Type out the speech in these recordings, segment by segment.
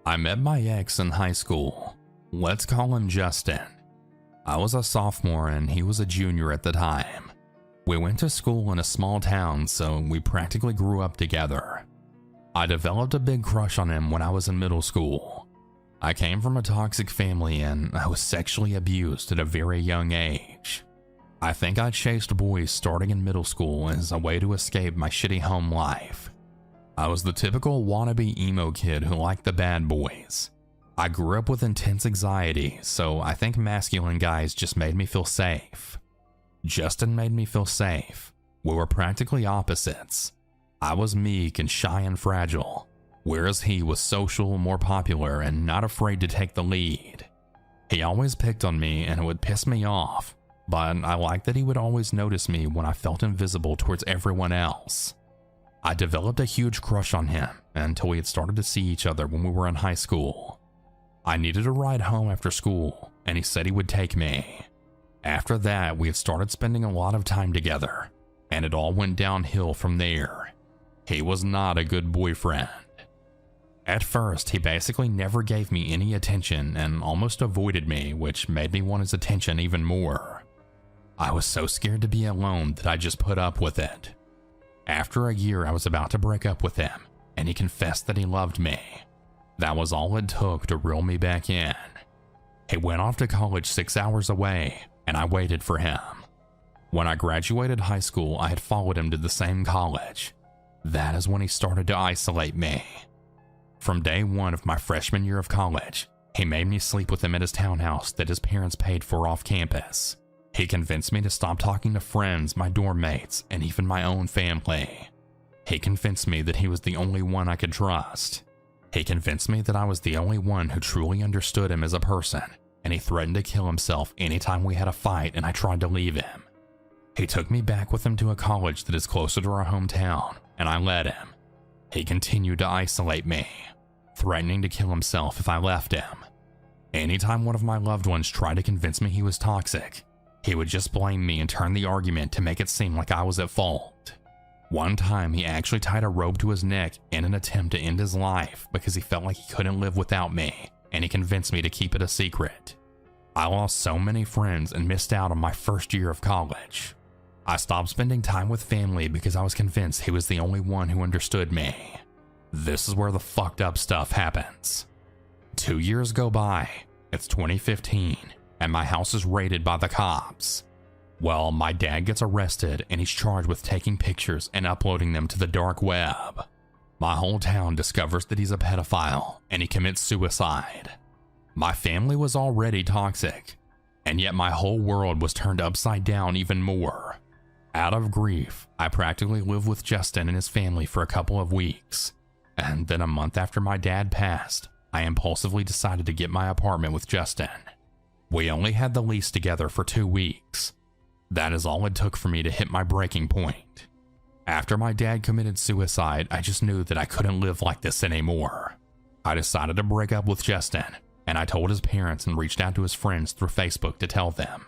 I met my ex in high school. Let's call him Justin. I was a sophomore and he was a junior at the time. We went to school in a small town, so we practically grew up together. I developed a big crush on him when I was in middle school. I came from a toxic family and I was sexually abused at a very young age. I think I chased boys starting in middle school as a way to escape my shitty home life. I was the typical wannabe emo kid who liked the bad boys. I grew up with intense anxiety, so I think masculine guys just made me feel safe. Justin made me feel safe. We were practically opposites. I was meek and shy and fragile, whereas he was social, more popular, and not afraid to take the lead. He always picked on me and it would piss me off, but I liked that he would always notice me when I felt invisible towards everyone else. I developed a huge crush on him until we had started to see each other when we were in high school. I needed a ride home after school, and he said he would take me. After that, we had started spending a lot of time together, and it all went downhill from there. He was not a good boyfriend. At first, he basically never gave me any attention and almost avoided me, which made me want his attention even more. I was so scared to be alone that I just put up with it. After a year, I was about to break up with him, and he confessed that he loved me. That was all it took to reel me back in. He went off to college 6 hours away, and I waited for him. When I graduated high school, I had followed him to the same college. That is when he started to isolate me. From day one of my freshman year of college, he made me sleep with him at his townhouse that his parents paid for off campus. He convinced me to stop talking to friends, my dorm mates, and even my own family. He convinced me that he was the only one I could trust. He convinced me that I was the only one who truly understood him as a person, and he threatened to kill himself anytime we had a fight and I tried to leave him. He took me back with him to a college that is closer to our hometown, and I let him. He continued to isolate me, threatening to kill himself if I left him. Anytime one of my loved ones tried to convince me he was toxic, he would just blame me and turn the argument to make it seem like I was at fault. One time, he actually tied a rope to his neck in an attempt to end his life because he felt like he couldn't live without me, and he convinced me to keep it a secret. I lost so many friends and missed out on my first year of college. I stopped spending time with family because I was convinced he was the only one who understood me. This is where the fucked up stuff happens. 2 years go by, it's 2015, and my house is raided by the cops. Well, my dad gets arrested and he's charged with taking pictures and uploading them to the dark web. My whole town discovers that he's a pedophile and he commits suicide. My family was already toxic, and yet my whole world was turned upside down even more. Out of grief, I practically lived with Justin and his family for a couple of weeks, and then a month after my dad passed, I impulsively decided to get my apartment with Justin. We only had the lease together for 2 weeks. That is all it took for me to hit my breaking point. After my dad committed suicide, I just knew that I couldn't live like this anymore. I decided to break up with Justin, and I told his parents and reached out to his friends through Facebook to tell them.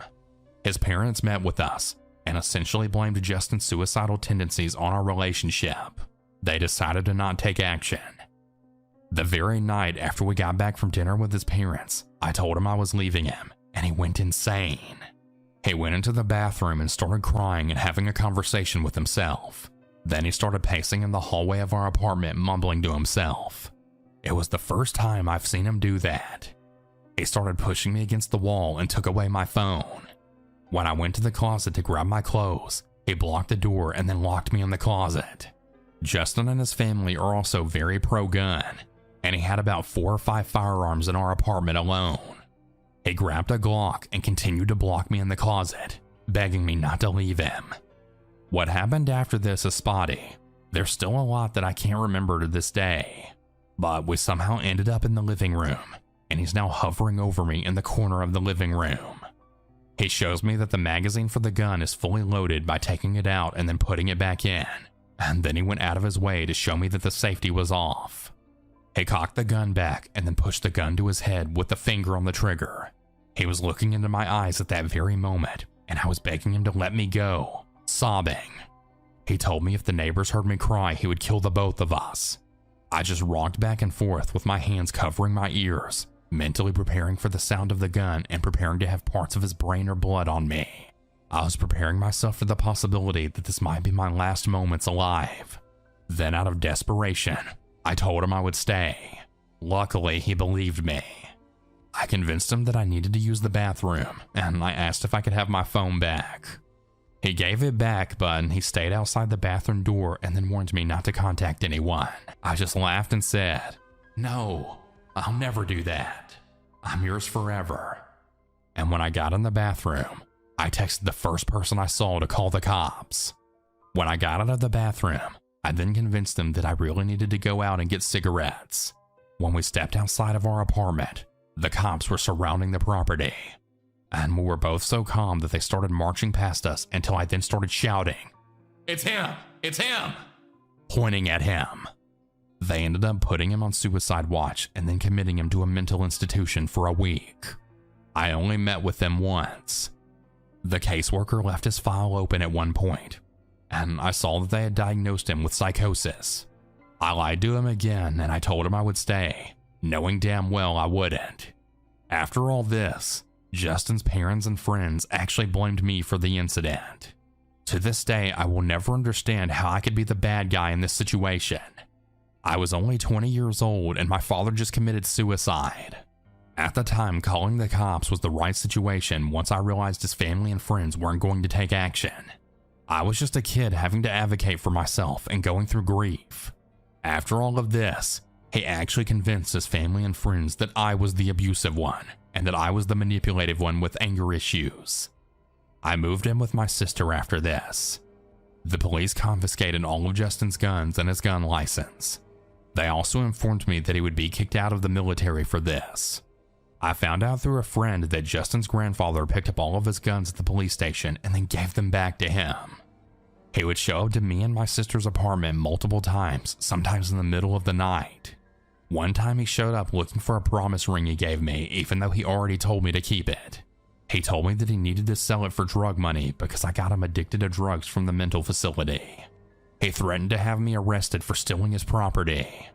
His parents met with us and essentially blamed Justin's suicidal tendencies on our relationship. They decided to not take action. The very night after we got back from dinner with his parents, I told him I was leaving him, and he went insane. He went into the bathroom and started crying and having a conversation with himself. Then he started pacing in the hallway of our apartment, mumbling to himself. It was the first time I've seen him do that. He started pushing me against the wall and took away my phone. When I went to the closet to grab my clothes, he blocked the door and then locked me in the closet. Justin and his family are also very pro-gun, and he had about 4 or 5 firearms in our apartment alone. He grabbed a Glock and continued to block me in the closet, begging me not to leave him. What happened after this is spotty. There's still a lot that I can't remember to this day, but we somehow ended up in the living room, and he's now hovering over me in the corner of the living room. He shows me that the magazine for the gun is fully loaded by taking it out and then putting it back in, and then he went out of his way to show me that the safety was off. He cocked the gun back and then pushed the gun to his head with the finger on the trigger. He was looking into my eyes at that very moment, and I was begging him to let me go, sobbing. He told me if the neighbors heard me cry, he would kill the both of us. I just rocked back and forth with my hands covering my ears, mentally preparing for the sound of the gun and preparing to have parts of his brain or blood on me. I was preparing myself for the possibility that this might be my last moments alive. Then out of desperation, I told him I would stay. Luckily, he believed me. I convinced him that I needed to use the bathroom, and I asked if I could have my phone back. He gave it back, but he stayed outside the bathroom door and then warned me not to contact anyone. I just laughed and said, "No, I'll never do that. I'm yours forever." And when I got in the bathroom, I texted the first person I saw to call the cops. When I got out of the bathroom, I then convinced them that I really needed to go out and get cigarettes. When we stepped outside of our apartment, the cops were surrounding the property. And we were both so calm that they started marching past us until I then started shouting, "It's him! It's him!" pointing at him. They ended up putting him on suicide watch and then committing him to a mental institution for a week. I only met with them once. The caseworker left his file open at one point, and I saw that they had diagnosed him with psychosis. I lied to him again and I told him I would stay, knowing damn well I wouldn't. After all this, Justin's parents and friends actually blamed me for the incident. To this day, I will never understand how I could be the bad guy in this situation. I was only 20 years old and my father just committed suicide. At the time, calling the cops was the right situation once I realized his family and friends weren't going to take action. I was just a kid having to advocate for myself and going through grief. After all of this, he actually convinced his family and friends that I was the abusive one and that I was the manipulative one with anger issues. I moved in with my sister after this. The police confiscated all of Justin's guns and his gun license. They also informed me that he would be kicked out of the military for this. I found out through a friend that Justin's grandfather picked up all of his guns at the police station and then gave them back to him. He would show up to me and my sister's apartment multiple times, sometimes in the middle of the night. One time he showed up looking for a promise ring he gave me, even though he already told me to keep it. He told me that he needed to sell it for drug money because I got him addicted to drugs from the mental facility. He threatened to have me arrested for stealing his property.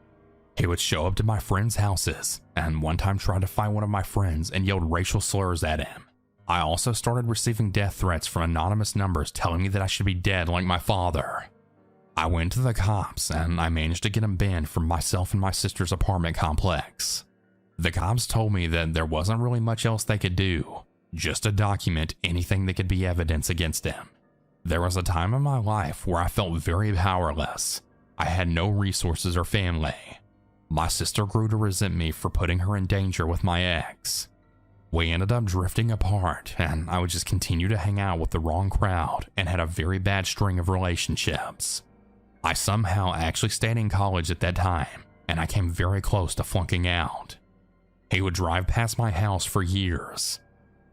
He would show up to my friends' houses, and one time tried to fight one of my friends and yelled racial slurs at him. I also started receiving death threats from anonymous numbers telling me that I should be dead like my father. I went to the cops and I managed to get him banned from myself and my sister's apartment complex. The cops told me that there wasn't really much else they could do, just to document anything that could be evidence against him. There was a time in my life where I felt very powerless. I had no resources or family. My sister grew to resent me for putting her in danger with my ex. We ended up drifting apart, and I would just continue to hang out with the wrong crowd and had a very bad string of relationships. I somehow actually stayed in college at that time, and I came very close to flunking out. He would drive past my house for years.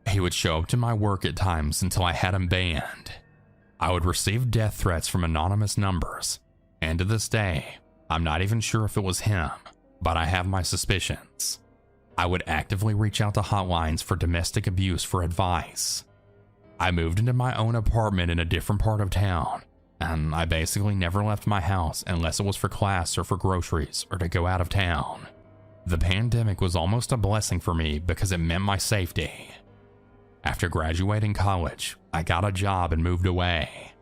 He would show up to my work at times until I had him banned. I would receive death threats from anonymous numbers, and to this day, I'm not even sure if it was him, but I have my suspicions. I would actively reach out to hotlines for domestic abuse for advice. I moved into my own apartment in a different part of town, and I basically never left my house unless it was for class or for groceries or to go out of town. The pandemic was almost a blessing for me because it meant my safety. After graduating college, I got a job and moved away.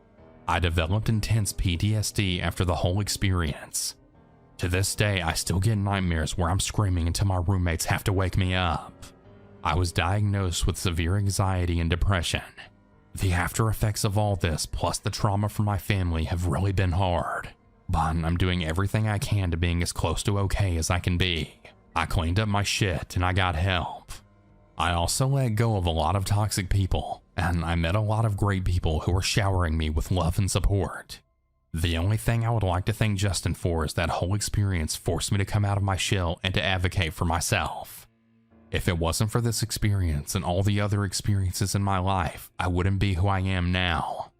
I developed intense PTSD after the whole experience. To this day, I still get nightmares where I'm screaming until my roommates have to wake me up. I was diagnosed with severe anxiety and depression. The after effects of all this, plus the trauma from my family, have really been hard. But I'm doing everything I can to being as close to okay as I can be. I cleaned up my shit and I got help. I also let go of a lot of toxic people, and I met a lot of great people who were showering me with love and support. The only thing I would like to thank Justin for is that whole experience forced me to come out of my shell and to advocate for myself. If it wasn't for this experience and all the other experiences in my life, I wouldn't be who I am now.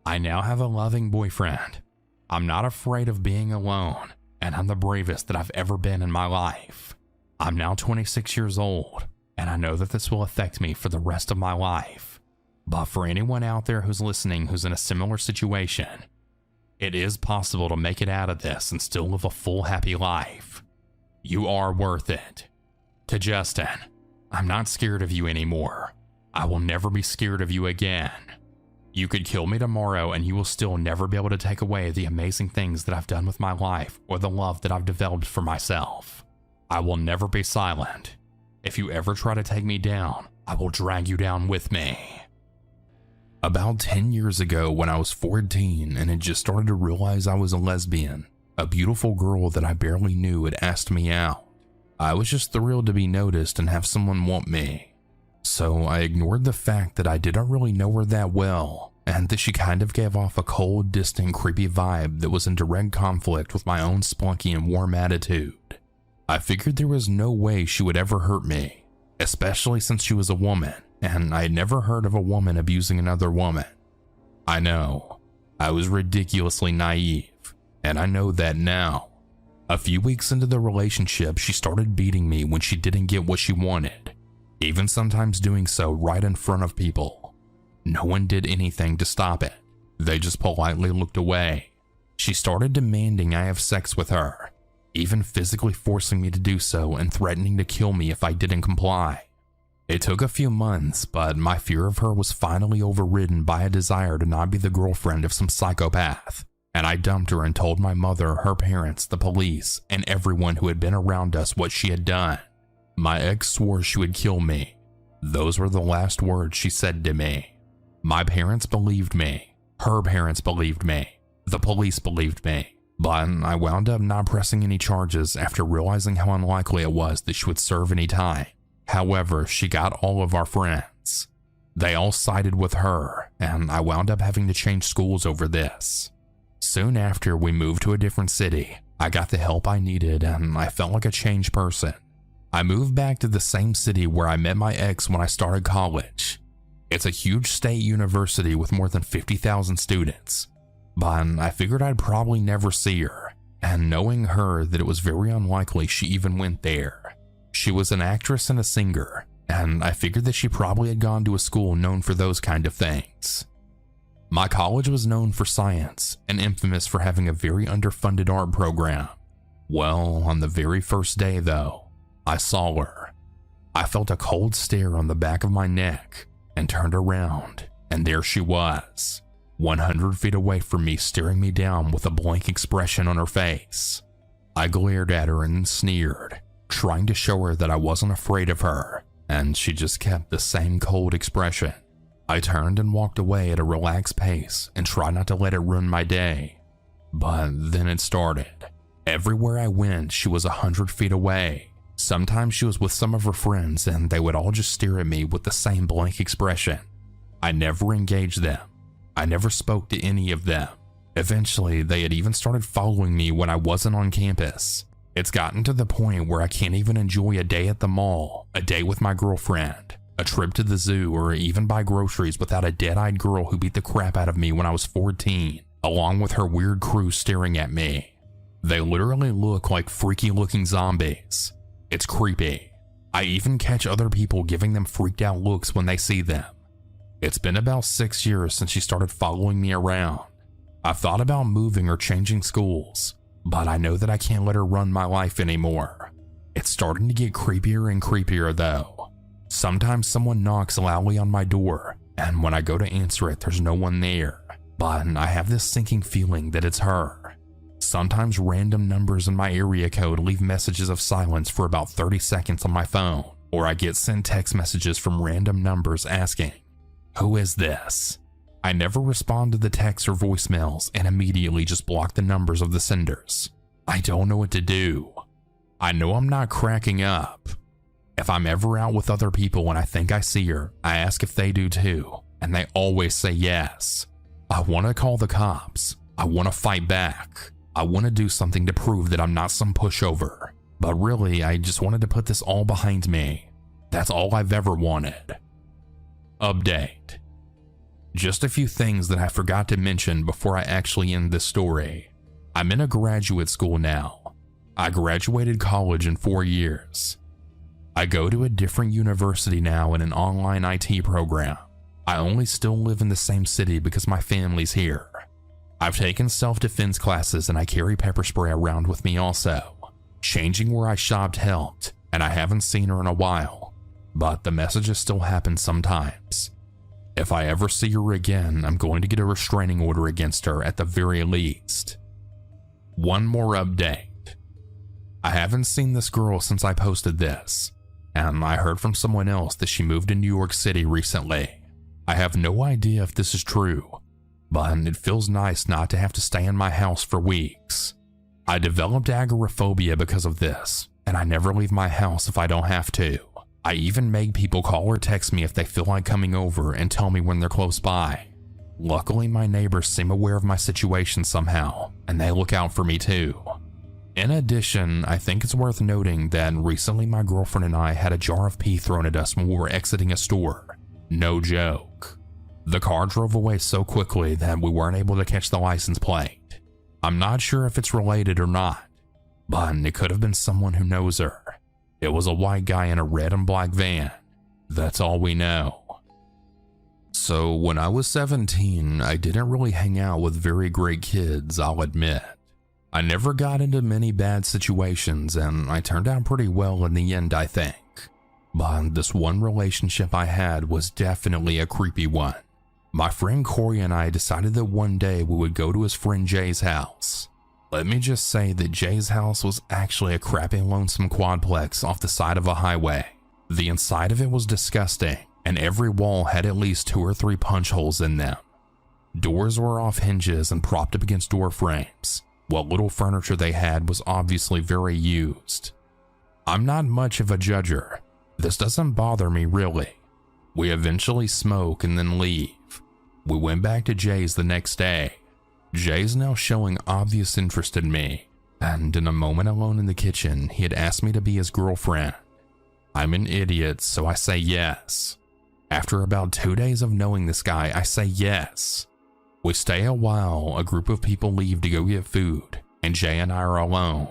I now have a loving boyfriend. I'm not afraid of being alone, and I'm the bravest that I've ever been in my life. I'm now 26 years old, and I know that this will affect me for the rest of my life. But for anyone out there who's listening who's in a similar situation, It is possible to make it out of this and still live a full, happy life. You are worth it. To Justin, I'm not scared of you anymore. I will never be scared of you again. You could kill me tomorrow and you will still never be able to take away the amazing things that I've done with my life or the love that I've developed for myself. I will never be silent. If you ever try to take me down, I will drag you down with me. About 10 years ago when I was 14 and had just started to realize I was a lesbian, a beautiful girl that I barely knew had asked me out. I was just thrilled to be noticed and have someone want me. So I ignored the fact that I didn't really know her that well and that she kind of gave off a cold, distant, creepy vibe that was in direct conflict with my own spunky and warm attitude. I figured there was no way she would ever hurt me, especially since she was a woman, and I had never heard of a woman abusing another woman. I know, I was ridiculously naive, and I know that now. A few weeks into the relationship, she started beating me when she didn't get what she wanted, even sometimes doing so right in front of people. No one did anything to stop it. They just politely looked away. She started demanding I have sex with her, even physically forcing me to do so and threatening to kill me if I didn't comply. It took a few months, but my fear of her was finally overridden by a desire to not be the girlfriend of some psychopath, and I dumped her and told my mother, her parents, the police, and everyone who had been around us what she had done. My ex swore she would kill me. Those were the last words she said to me. My parents believed me. Her parents believed me. The police believed me. But I wound up not pressing any charges after realizing how unlikely it was that she would serve any time. However, she got all of our friends. They all sided with her, and I wound up having to change schools over this. Soon after we moved to a different city, I got the help I needed and I felt like a changed person. I moved back to the same city where I met my ex when I started college. It's a huge state university with more than 50,000 students. But I figured I'd probably never see her, and knowing her that it was very unlikely she even went there. She was an actress and a singer, and I figured that she probably had gone to a school known for those kind of things. My college was known for science and infamous for having a very underfunded art program. Well, on the very first day though, I saw her. I felt a cold stare on the back of my neck and turned around, and there she was. 100 feet away from me, staring me down with a blank expression on her face. I glared at her and sneered, trying to show her that I wasn't afraid of her, and she just kept the same cold expression. I turned and walked away at a relaxed pace and tried not to let it ruin my day. But then it started. Everywhere I went, she was 100 feet away. Sometimes she was with some of her friends and they would all just stare at me with the same blank expression. I never engaged them. I never spoke to any of them. Eventually, they had even started following me when I wasn't on campus. It's gotten to the point where I can't even enjoy a day at the mall, a day with my girlfriend, a trip to the zoo, or even buy groceries without a dead-eyed girl who beat the crap out of me when I was 14, along with her weird crew staring at me. They literally look like freaky-looking zombies. It's creepy. I even catch other people giving them freaked-out looks when they see them. It's been about 6 years since she started following me around. I've thought about moving or changing schools, but I know that I can't let her run my life anymore. It's starting to get creepier and creepier though. Sometimes someone knocks loudly on my door, and when I go to answer it, there's no one there. But I have this sinking feeling that it's her. Sometimes random numbers in my area code leave messages of silence for about 30 seconds on my phone, or I get sent text messages from random numbers asking, "Who is this?" I never respond to the texts or voicemails and immediately just block the numbers of the senders. I don't know what to do. I know I'm not cracking up. If I'm ever out with other people and I think I see her, I ask if they do too, and they always say yes. I want to call the cops. I want to fight back. I want to do something to prove that I'm not some pushover. But really, I just wanted to put this all behind me. That's all I've ever wanted. Update. Just a few things that I forgot to mention before I actually end this story. I'm in a graduate school now. I graduated college in 4 years. I go to a different university now in an online IT program. I only still live in the same city because my family's here. I've taken self-defense classes and I carry pepper spray around with me also. Changing where I shopped helped, and I haven't seen her in a while, but the messages still happen sometimes. If I ever see her again, I'm going to get a restraining order against her at the very least. One more update. I haven't seen this girl since I posted this, and I heard from someone else that she moved to New York City recently. I have no idea if this is true, but it feels nice not to have to stay in my house for weeks. I developed agoraphobia because of this, and I never leave my house if I don't have to. I even make people call or text me if they feel like coming over and tell me when they're close by. Luckily, my neighbors seem aware of my situation somehow, and they look out for me too. In addition, I think it's worth noting that recently my girlfriend and I had a jar of pee thrown at us when we were exiting a store. No joke. The car drove away so quickly that we weren't able to catch the license plate. I'm not sure if it's related or not, but it could have been someone who knows her. It was a white guy in a red and black van. That's all we know. So when I was 17, I didn't really hang out with very great kids, I'll admit. I never got into many bad situations and I turned out pretty well in the end, I think. But this one relationship I had was definitely a creepy one. My friend Corey and I decided that one day we would go to his friend Jay's house. Let me just say that Jay's house was actually a crappy lonesome quadplex off the side of a highway. The inside of it was disgusting, and every wall had at least 2 or 3 punch holes in them. Doors were off hinges and propped up against door frames. What little furniture they had was obviously very used. I'm not much of a judger. This doesn't bother me really. We eventually smoke and then leave. We went back to Jay's the next day. Jay's now showing obvious interest in me, and in a moment alone in the kitchen, he had asked me to be his girlfriend. I'm an idiot, so I say yes. After about 2 days of knowing this guy, I say yes. We stay a while, a group of people leave to go get food, and Jay and I are alone.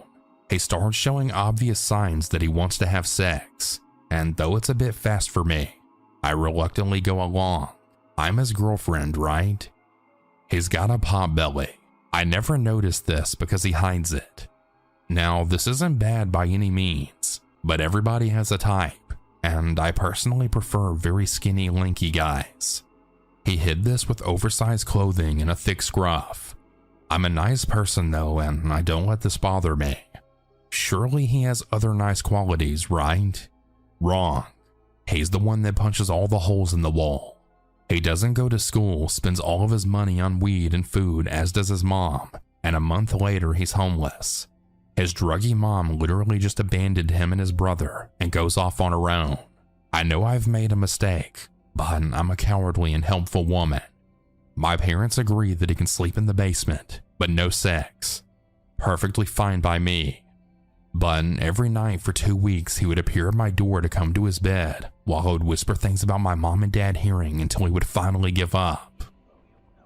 He starts showing obvious signs that he wants to have sex, and though it's a bit fast for me, I reluctantly go along. I'm his girlfriend, right? He's got a pot belly. I never noticed this because he hides it. Now, this isn't bad by any means, but everybody has a type, and I personally prefer very skinny, lanky guys. He hid this with oversized clothing and a thick scruff. I'm a nice person though, and I don't let this bother me. Surely he has other nice qualities, right? Wrong. He's the one that punches all the holes in the wall. He doesn't go to school, spends all of his money on weed and food, as does his mom, and a month later he's homeless. His druggy mom literally just abandoned him and his brother and goes off on her own. I know I've made a mistake, but I'm a cowardly and helpful woman. My parents agree that he can sleep in the basement, but no sex. Perfectly fine by me. But every night for 2 weeks he would appear at my door to come to his bed, while I would whisper things about my mom and dad hearing until he would finally give up.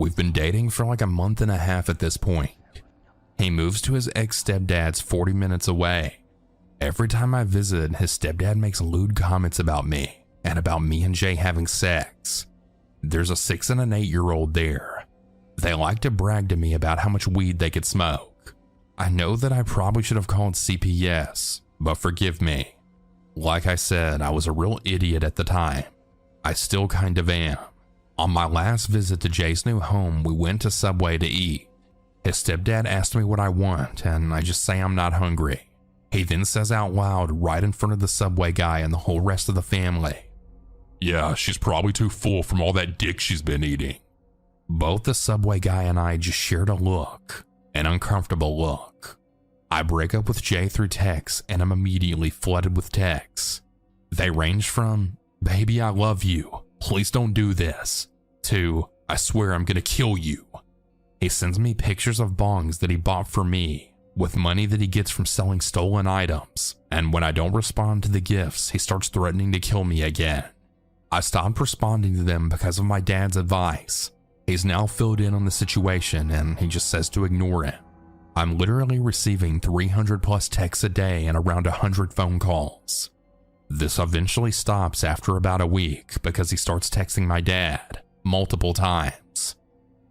We've been dating for like a month and a half at this point. He moves to his ex-stepdad's 40 minutes away. Every time I visit, his stepdad makes lewd comments about me, and about me and Jay having sex. There's a 6 and an 8-year-old there. They like to brag to me about how much weed they could smoke. I know that I probably should have called CPS, but forgive me. Like I said, I was a real idiot at the time. I still kind of am. On my last visit to Jay's new home, we went to Subway to eat. His stepdad asked me what I want, and I just say I'm not hungry. He then says out loud right in front of the Subway guy and the whole rest of the family, "Yeah, she's probably too full from all that dick she's been eating." Both the Subway guy and I just shared a look. An uncomfortable look. I break up with Jay through text and I'm immediately flooded with texts. They range from, "Baby, I love you. Please don't do this," to, "I swear I'm gonna kill you." He sends me pictures of bongs that he bought for me, with money that he gets from selling stolen items, and when I don't respond to the gifts, he starts threatening to kill me again. I stopped responding to them because of my dad's advice. He's now filled in on the situation and he just says to ignore him. I'm literally receiving 300 plus texts a day and around 100 phone calls. This eventually stops after about a week because he starts texting my dad multiple times.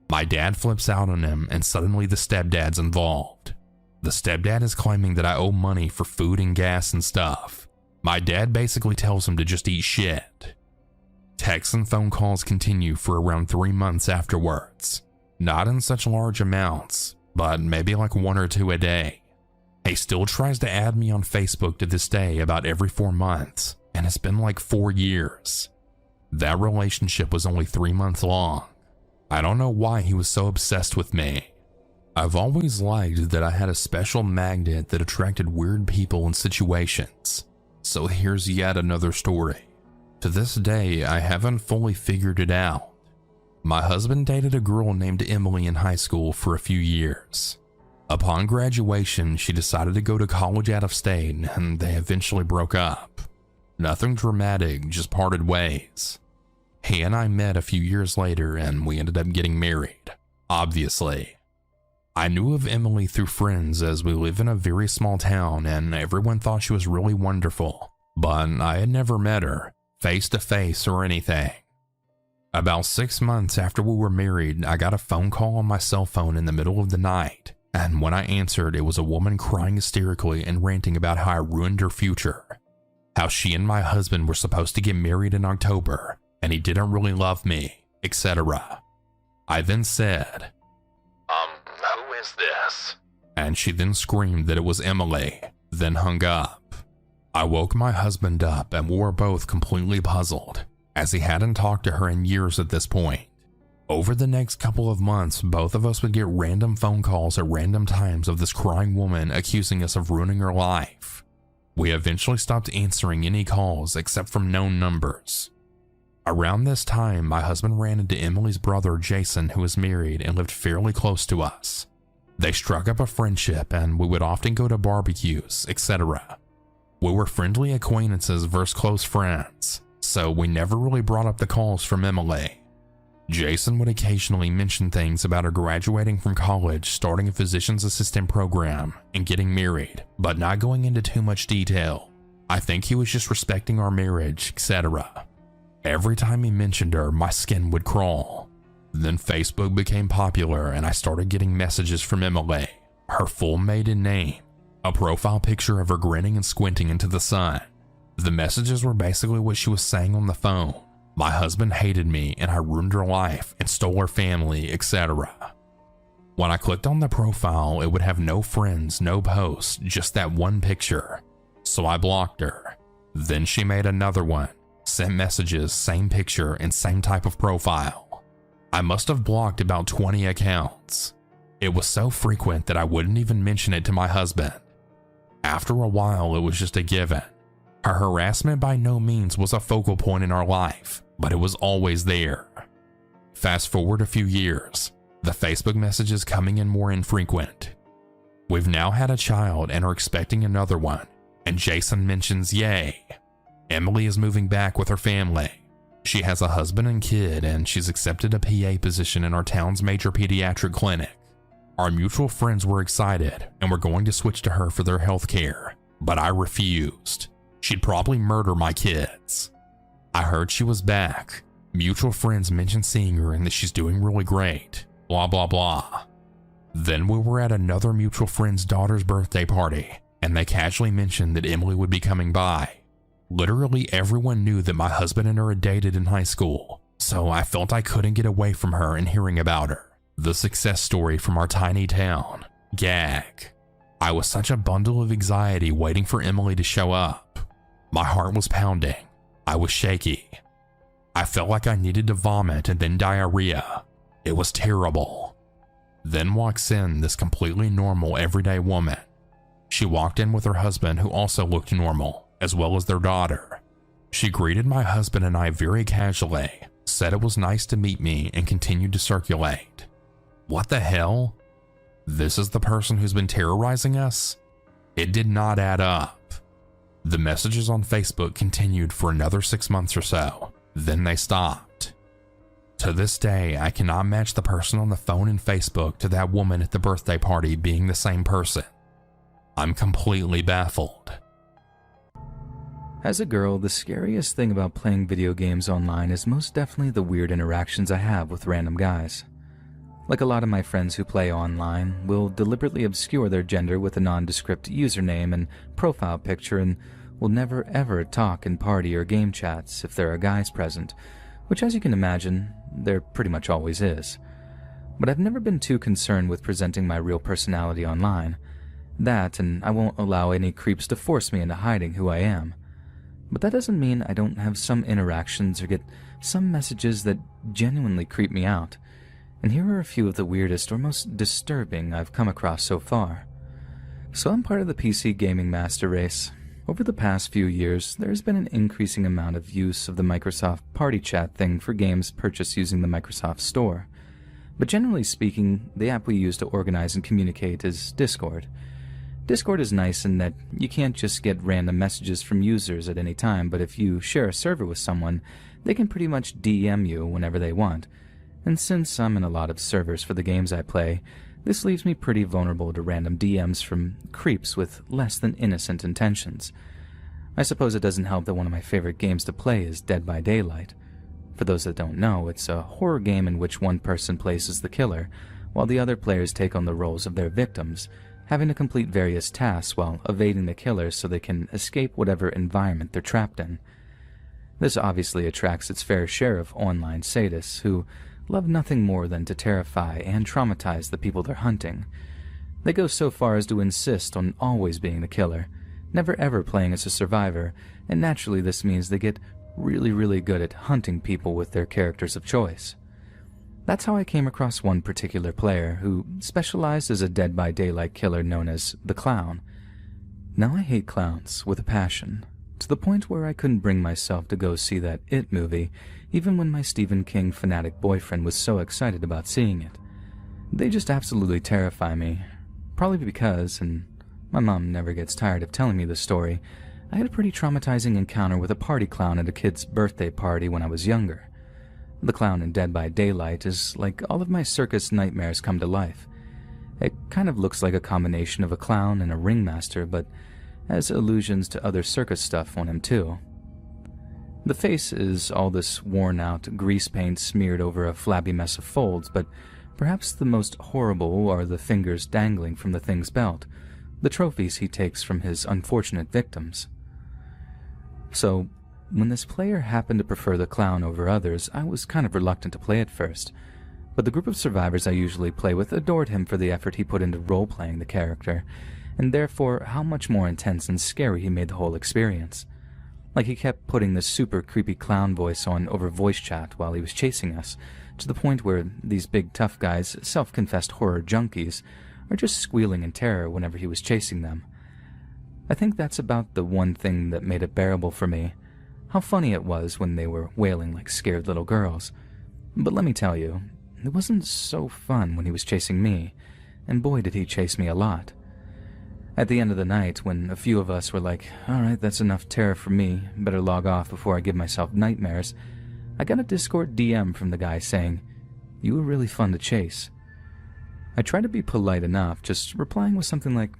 My dad flips out on him and suddenly the stepdad's involved. The stepdad is claiming that I owe money for food and gas and stuff. My dad basically tells him to just eat shit. Texts and phone calls continue for around 3 months afterwards. Not in such large amounts, but maybe like 1 or 2 a day. He still tries to add me on Facebook to this day about every 4 months, and it's been like 4 years. That relationship was only 3 months long. I don't know why he was so obsessed with me. I've always liked that I had a special magnet that attracted weird people and situations. So here's yet another story. To this day, I haven't fully figured it out. My husband dated a girl named Emily in high school for a few years. Upon graduation, she decided to go to college out of state, and they eventually broke up. Nothing dramatic, just parted ways. He and I met a few years later, and we ended up getting married, obviously. I knew of Emily through friends as we live in a very small town and everyone thought she was really wonderful, but I had never met her, face to face or anything. About 6 months after we were married, I got a phone call on my cell phone in the middle of the night, and when I answered, it was a woman crying hysterically and ranting about how I ruined her future, how she and my husband were supposed to get married in October, and he didn't really love me, etc. I then said, who is this? And she then screamed that it was Emily, then hung up. I woke my husband up and we were both completely puzzled, as he hadn't talked to her in years at this point. Over the next couple of months, both of us would get random phone calls at random times of this crying woman accusing us of ruining her life. We eventually stopped answering any calls except from known numbers. Around this time, my husband ran into Emily's brother Jason, who was married and lived fairly close to us. They struck up a friendship and we would often go to barbecues, etc. We were friendly acquaintances versus close friends, so we never really brought up the calls from Emily. Jason would occasionally mention things about her graduating from college, starting a physician's assistant program, and getting married, but not going into too much detail. I think he was just respecting our marriage, etc. Every time he mentioned her, my skin would crawl. Then Facebook became popular and I started getting messages from Emily, her full maiden name, a profile picture of her grinning and squinting into the sun. The messages were basically what she was saying on the phone. My husband hated me and I ruined her life and stole her family, etc. When I clicked on the profile, it would have no friends, no posts, just that one picture. So I blocked her. Then she made another one, sent messages, same picture, and same type of profile. I must have blocked about 20 accounts. It was so frequent that I wouldn't even mention it to my husband. After a while, it was just a given. Her harassment by no means was a focal point in our life, but it was always there. Fast forward a few years, the Facebook messages coming in more infrequent. We've now had a child and are expecting another one, and Jason mentions, yay, Emily is moving back with her family. She has a husband and kid, and she's accepted a PA position in our town's major pediatric clinic. Our mutual friends were excited and were going to switch to her for their health care, but I refused. She'd probably murder my kids. I heard she was back. Mutual friends mentioned seeing her and that she's doing really great. Blah, blah, blah. Then we were at another mutual friend's daughter's birthday party, and they casually mentioned that Emily would be coming by. Literally everyone knew that my husband and her had dated in high school, so I felt I couldn't get away from her and hearing about her. The success story from our tiny town. Gag. I was such a bundle of anxiety waiting for Emily to show up. My heart was pounding. I was shaky. I felt like I needed to vomit and then diarrhea. It was terrible. Then walks in this completely normal everyday woman. She walked in with her husband, who also looked normal, as well as their daughter. She greeted my husband and I very casually, said it was nice to meet me, and continued to circulate. What the hell? This is the person who's been terrorizing us? It did not add up. The messages on Facebook continued for another 6 months or so, then they stopped. To this day, I cannot match the person on the phone and Facebook to that woman at the birthday party being the same person. I'm completely baffled. As a girl, the scariest thing about playing video games online is most definitely the weird interactions I have with random guys. Like a lot of my friends who play online, will deliberately obscure their gender with a nondescript username and profile picture and will never ever talk in party or game chats if there are guys present, which as you can imagine, there pretty much always is. But I've never been too concerned with presenting my real personality online. That, and I won't allow any creeps to force me into hiding who I am. But that doesn't mean I don't have some interactions or get some messages that genuinely creep me out. And here are a few of the weirdest or most disturbing I've come across so far. So I'm part of the PC gaming master race. Over the past few years, there's been an increasing amount of use of the Microsoft Party Chat thing for games purchased using the Microsoft Store. But generally speaking, the app we use to organize and communicate is Discord. Discord is nice in that you can't just get random messages from users at any time, but if you share a server with someone, they can pretty much DM you whenever they want. And since I'm in a lot of servers for the games I play, this leaves me pretty vulnerable to random DMs from creeps with less than innocent intentions. I suppose it doesn't help that one of my favorite games to play is Dead by Daylight. For those that don't know, it's a horror game in which one person plays as the killer, while the other players take on the roles of their victims, having to complete various tasks while evading the killer so they can escape whatever environment they're trapped in. This obviously attracts its fair share of online sadists who love nothing more than to terrify and traumatize the people they're hunting. They go so far as to insist on always being the killer, never ever playing as a survivor, and naturally this means they get really good at hunting people with their characters of choice. That's how I came across one particular player who specialized as a Dead by Daylight killer known as the Clown. Now I hate clowns with a passion, to the point where I couldn't bring myself to go see that It movie, even when my Stephen King fanatic boyfriend was so excited about seeing it. They just absolutely terrify me, probably because, and my mom never gets tired of telling me this story, I had a pretty traumatizing encounter with a party clown at a kid's birthday party when I was younger. The clown in Dead by Daylight is like all of my circus nightmares come to life. It kind of looks like a combination of a clown and a ringmaster, but has allusions to other circus stuff on him too. The face is all this worn-out grease paint smeared over a flabby mess of folds, but perhaps the most horrible are the fingers dangling from the thing's belt, the trophies he takes from his unfortunate victims. So, when this player happened to prefer the clown over others, I was kind of reluctant to play at first, but the group of survivors I usually play with adored him for the effort he put into role-playing the character, and therefore how much more intense and scary he made the whole experience. Like he kept putting this super creepy clown voice on over voice chat while he was chasing us, to the point where these big tough guys, self-confessed horror junkies, are just squealing in terror whenever he was chasing them. I think that's about the one thing that made it bearable for me. How funny it was when they were wailing like scared little girls. But let me tell you, it wasn't so fun when he was chasing me, and boy did he chase me a lot. At the end of the night, when a few of us were like, alright, that's enough terror for me, better log off before I give myself nightmares, I got a Discord DM from the guy saying, "You were really fun to chase." I tried to be polite enough, just replying with something like,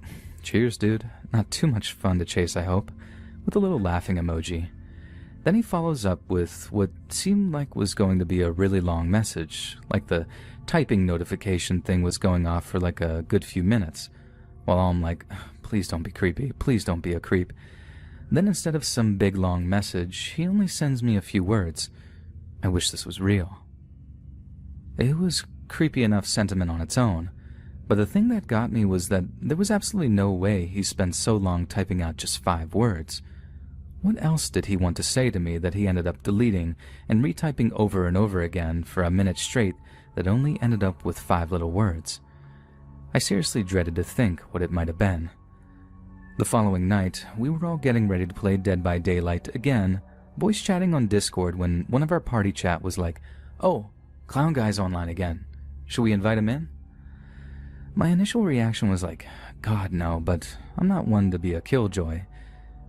"Cheers, dude, not too much fun to chase, I hope," with a little laughing emoji. Then he follows up with what seemed like was going to be a really long message, like the typing notification thing was going off for like a good few minutes, while I'm like, please don't be creepy, please don't be a creep. Then instead of some big long message, he only sends me a few words. I wish this was real. It was creepy enough sentiment on its own, but the thing that got me was that there was absolutely no way he spent so long typing out just 5 words. What else did he want to say to me that he ended up deleting and retyping over and over again for a minute straight that only ended up with 5 little words? I seriously dreaded to think what it might have been. The following night, we were all getting ready to play Dead by Daylight again, voice chatting on Discord when one of our party chat was like, "Oh, Clown Guy's online again. Should we invite him in?" My initial reaction was like, God no, but I'm not one to be a killjoy.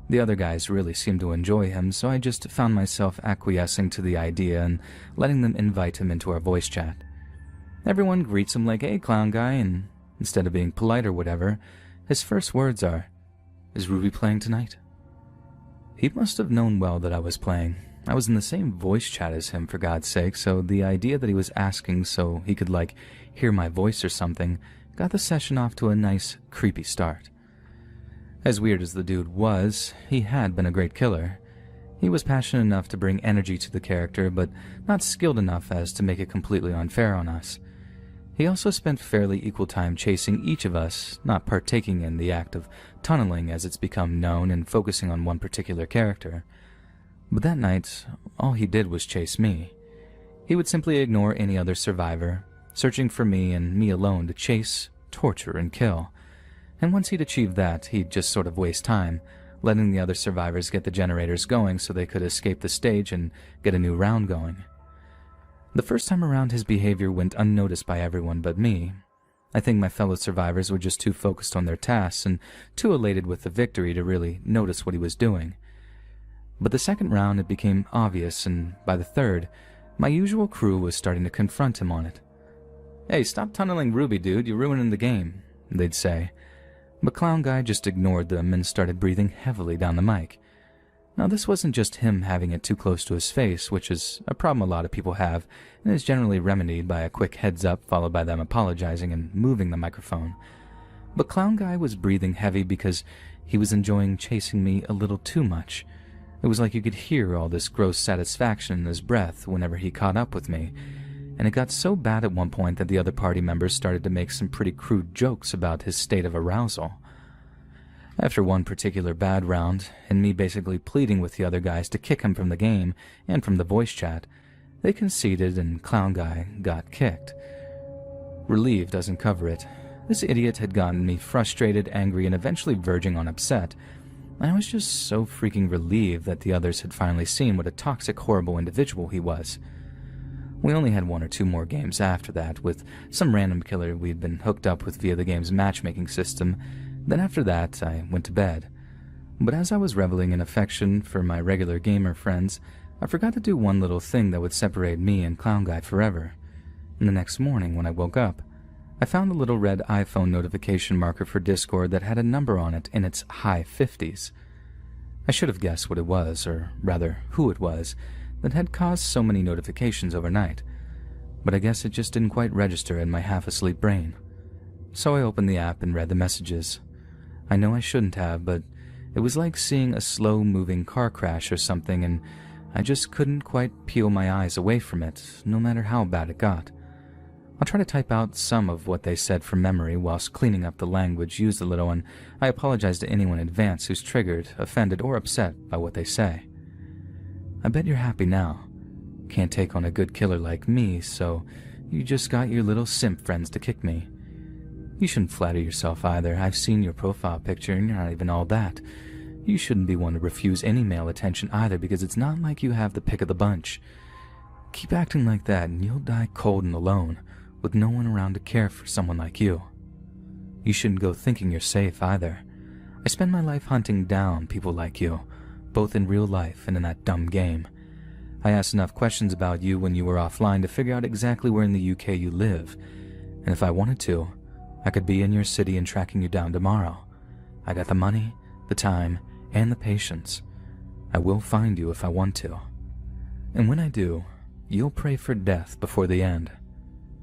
The other guys really seemed to enjoy him, so I just found myself acquiescing to the idea and letting them invite him into our voice chat. Everyone greets him like, "Hey, Clown Guy," and instead of being polite or whatever, his first words are, "Is Ruby playing tonight?" He must have known well that I was playing, I was in the same voice chat as him, for God's sake, so the idea that he was asking so he could, hear my voice or something got the session off to a nice, creepy start. As weird as the dude was, he had been a great killer. He was passionate enough to bring energy to the character, but not skilled enough as to make it completely unfair on us. He also spent fairly equal time chasing each of us, not partaking in the act of tunneling as it's become known and focusing on one particular character. But that night, all he did was chase me. He would simply ignore any other survivor, searching for me and me alone to chase, torture, and kill. And once he'd achieved that, he'd just sort of waste time, letting the other survivors get the generators going so they could escape the stage and get a new round going. The first time around, his behavior went unnoticed by everyone but me. I think my fellow survivors were just too focused on their tasks and too elated with the victory to really notice what he was doing. But the second round it became obvious, and by the third, my usual crew was starting to confront him on it. "Hey, stop tunneling Ruby, dude, you're ruining the game," they'd say. But Clown Guy just ignored them and started breathing heavily down the mic. Now, this wasn't just him having it too close to his face, which is a problem a lot of people have, and is generally remedied by a quick heads up followed by them apologizing and moving the microphone. But Clown Guy was breathing heavy because he was enjoying chasing me a little too much. It was like you could hear all this gross satisfaction in his breath whenever he caught up with me, and it got so bad at one point that the other party members started to make some pretty crude jokes about his state of arousal. After one particular bad round, and me basically pleading with the other guys to kick him from the game and from the voice chat, they conceded and Clown Guy got kicked. Relief doesn't cover it. This idiot had gotten me frustrated, angry, and eventually verging on upset. I was just so freaking relieved that the others had finally seen what a toxic, horrible individual he was. We only had 1 or 2 more games after that, with some random killer we'd been hooked up with via the game's matchmaking system. Then after that, I went to bed. But as I was reveling in affection for my regular gamer friends, I forgot to do one little thing that would separate me and Clown Guy forever. And the next morning, when I woke up, I found a little red iPhone notification marker for Discord that had a number on it in its high 50s. I should have guessed what it was, or rather, who it was, that had caused so many notifications overnight. But I guess it just didn't quite register in my half-asleep brain. So I opened the app and read the messages. I know I shouldn't have, but it was like seeing a slow-moving car crash or something, and I just couldn't quite peel my eyes away from it, no matter how bad it got. I'll try to type out some of what they said from memory whilst cleaning up the language used a little, and I apologize to anyone in advance who's triggered, offended, or upset by what they say. I bet you're happy now. Can't take on a good killer like me, so you just got your little simp friends to kick me. You shouldn't flatter yourself either. I've seen your profile picture and you're not even all that. You shouldn't be one to refuse any male attention either, because it's not like you have the pick of the bunch. Keep acting like that and you'll die cold and alone, with no one around to care for someone like you. You shouldn't go thinking you're safe either. I spend my life hunting down people like you, both in real life and in that dumb game. I asked enough questions about you when you were offline to figure out exactly where in the UK you live, and if I wanted to, I could be in your city and tracking you down tomorrow. I got the money, the time, and the patience. I will find you if I want to. And when I do, you'll pray for death before the end.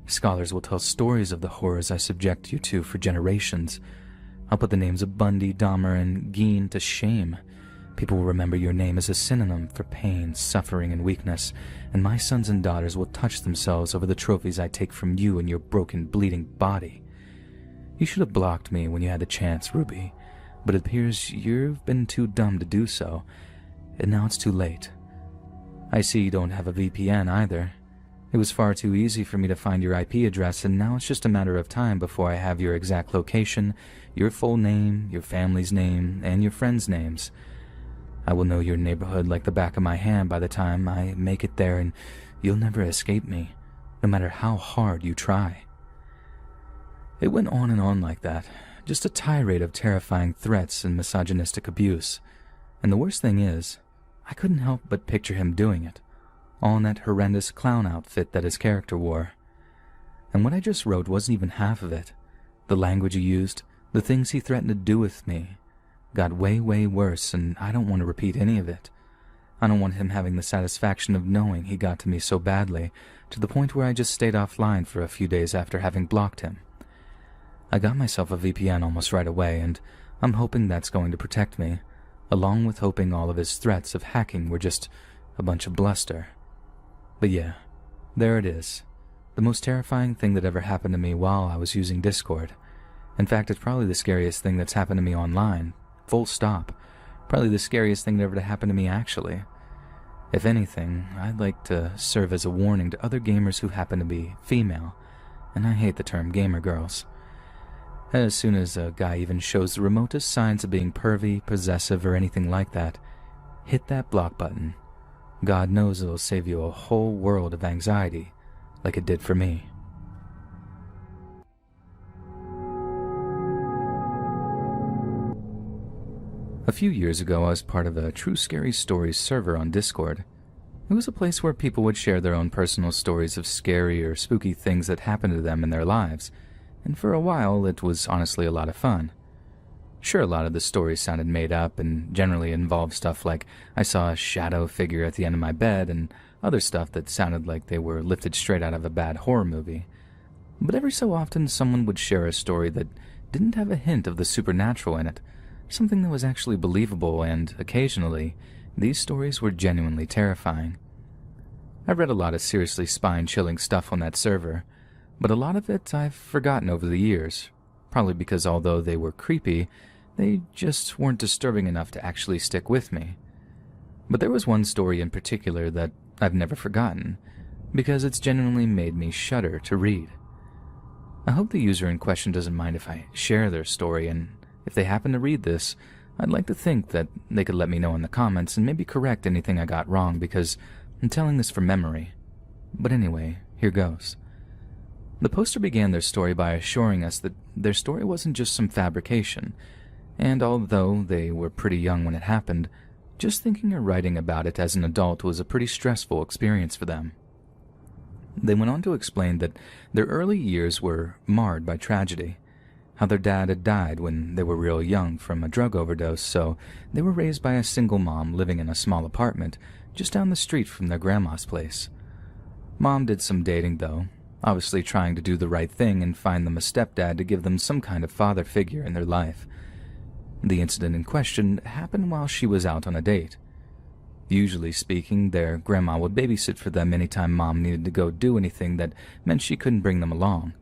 Scholars will tell stories of the horrors I subject you to for generations. I'll put the names of Bundy, Dahmer, and Geen to shame. People will remember your name as a synonym for pain, suffering, and weakness, and my sons and daughters will touch themselves over the trophies I take from you and your broken, bleeding body. You should have blocked me when you had the chance, Ruby, but it appears you've been too dumb to do so, and now it's too late. I see you don't have a VPN either. It was far too easy for me to find your IP address, and now it's just a matter of time before I have your exact location, your full name, your family's name, and your friends' names. I will know your neighborhood like the back of my hand by the time I make it there, and you'll never escape me, no matter how hard you try. It went on and on like that, just a tirade of terrifying threats and misogynistic abuse. And the worst thing is, I couldn't help but picture him doing it, all in that horrendous clown outfit that his character wore. And what I just wrote wasn't even half of it. The language he used, the things he threatened to do with me, got way, way worse, and I don't want to repeat any of it. I don't want him having the satisfaction of knowing he got to me so badly, to the point where I just stayed offline for a few days after having blocked him. I got myself a VPN almost right away, and I'm hoping that's going to protect me, along with hoping all of his threats of hacking were just a bunch of bluster. But yeah, there it is. The most terrifying thing that ever happened to me while I was using Discord. In fact, it's probably the scariest thing that's happened to me online. Full stop. Probably the scariest thing that ever happened to me, actually. If anything, I'd like to serve as a warning to other gamers who happen to be female, and I hate the term gamer girls. As soon as a guy even shows the remotest signs of being pervy, possessive, or anything like that, hit that block button. God knows it'll save you a whole world of anxiety, like it did for me. A few years ago, I was part of a True Scary Stories server on Discord. It was a place where people would share their own personal stories of scary or spooky things that happened to them in their lives, and for a while it was honestly a lot of fun. Sure, a lot of the stories sounded made up and generally involved stuff like I saw a shadow figure at the end of my bed and other stuff that sounded like they were lifted straight out of a bad horror movie. But every so often someone would share a story that didn't have a hint of the supernatural in it, something that was actually believable, and occasionally these stories were genuinely terrifying. I've read a lot of seriously spine-chilling stuff on that server, but a lot of it I've forgotten over the years, probably because although they were creepy, they just weren't disturbing enough to actually stick with me. But there was one story in particular that I've never forgotten, because it's genuinely made me shudder to read. I hope the user in question doesn't mind if I share their story, and if they happen to read this, I'd like to think that they could let me know in the comments and maybe correct anything I got wrong, because I'm telling this from memory. But anyway, here goes. The poster began their story by assuring us that their story wasn't just some fabrication, and although they were pretty young when it happened, just thinking or writing about it as an adult was a pretty stressful experience for them. They went on to explain that their early years were marred by tragedy, how their dad had died when they were real young from a drug overdose, so they were raised by a single mom living in a small apartment just down the street from their grandma's place. Mom did some dating, though, obviously trying to do the right thing and find them a stepdad to give them some kind of father figure in their life. The incident in question happened while she was out on a date. Usually speaking, their grandma would babysit for them anytime Mom needed to go do anything that meant she couldn't bring them along.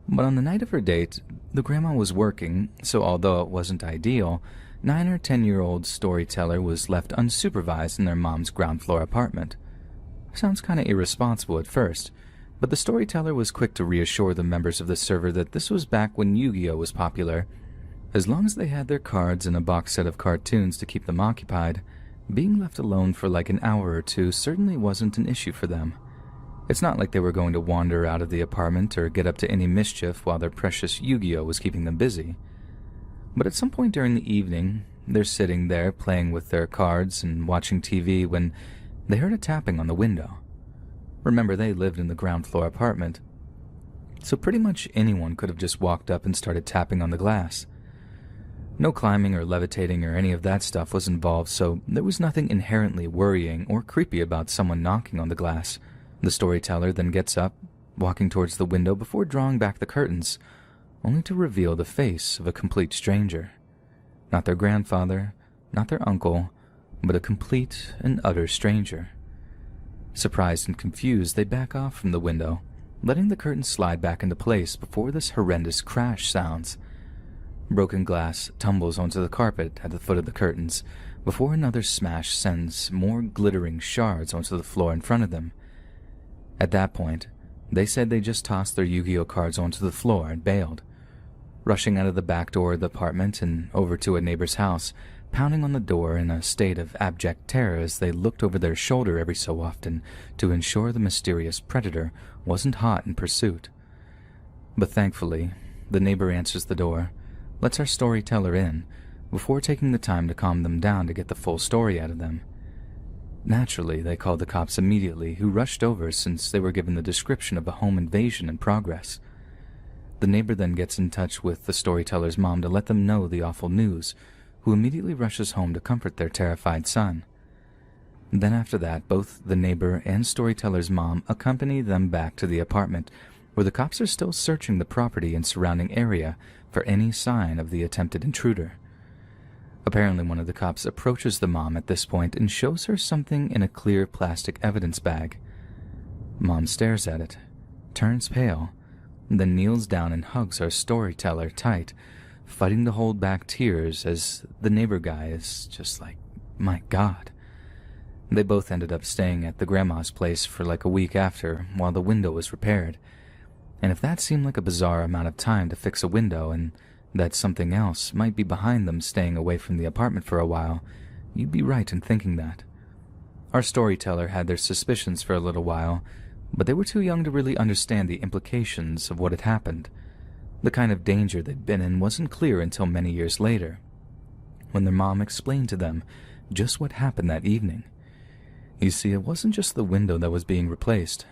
But on the night of her date, the grandma was working, so although it wasn't ideal, 9 or 10-year-old storyteller was left unsupervised in their mom's ground floor apartment. Sounds kinda irresponsible at first, but the storyteller was quick to reassure the members of the server that this was back when Yu-Gi-Oh was popular. As long as they had their cards and a box set of cartoons to keep them occupied, being left alone for like an hour or two certainly wasn't an issue for them. It's not like they were going to wander out of the apartment or get up to any mischief while their precious Yu-Gi-Oh was keeping them busy. But at some point during the evening, they're sitting there playing with their cards and watching TV when they heard a tapping on the window. Remember, they lived in the ground floor apartment, so pretty much anyone could have just walked up and started tapping on the glass. No climbing or levitating or any of that stuff was involved, so there was nothing inherently worrying or creepy about someone knocking on the glass. The storyteller then gets up, walking towards the window before drawing back the curtains, only to reveal the face of a complete stranger. Not their grandfather, not their uncle, but a complete and utter stranger. Surprised and confused, they back off from the window, letting the curtains slide back into place before this horrendous crash sounds. Broken glass tumbles onto the carpet at the foot of the curtains, before another smash sends more glittering shards onto the floor in front of them. At that point, they said they just tossed their Yu-Gi-Oh cards onto the floor and bailed. Rushing out of the back door of the apartment and over to a neighbor's house, pounding on the door in a state of abject terror as they looked over their shoulder every so often to ensure the mysterious predator wasn't hot in pursuit. But thankfully, the neighbor answers the door, lets our storyteller in, before taking the time to calm them down to get the full story out of them. Naturally, they called the cops immediately, who rushed over since they were given the description of a home invasion in progress. The neighbor then gets in touch with the storyteller's mom to let them know the awful news, who immediately rushes home to comfort their terrified son. Then after that, both the neighbor and storyteller's mom accompany them back to the apartment, where the cops are still searching the property and surrounding area for any sign of the attempted intruder. Apparently, one of the cops approaches the mom at this point and shows her something in a clear plastic evidence bag. Mom stares at it, turns pale, then kneels down and hugs our storyteller tight, fighting to hold back tears as the neighbor guy is just like, my God. They both ended up staying at the grandma's place for like a week after while the window was repaired. And if that seemed like a bizarre amount of time to fix a window and that something else might be behind them staying away from the apartment for a while, you'd be right in thinking that. Our storyteller had their suspicions for a little while, but they were too young to really understand the implications of what had happened. The kind of danger they'd been in wasn't clear until many years later, when their mom explained to them just what happened that evening. You see, it wasn't just the window that was being replaced.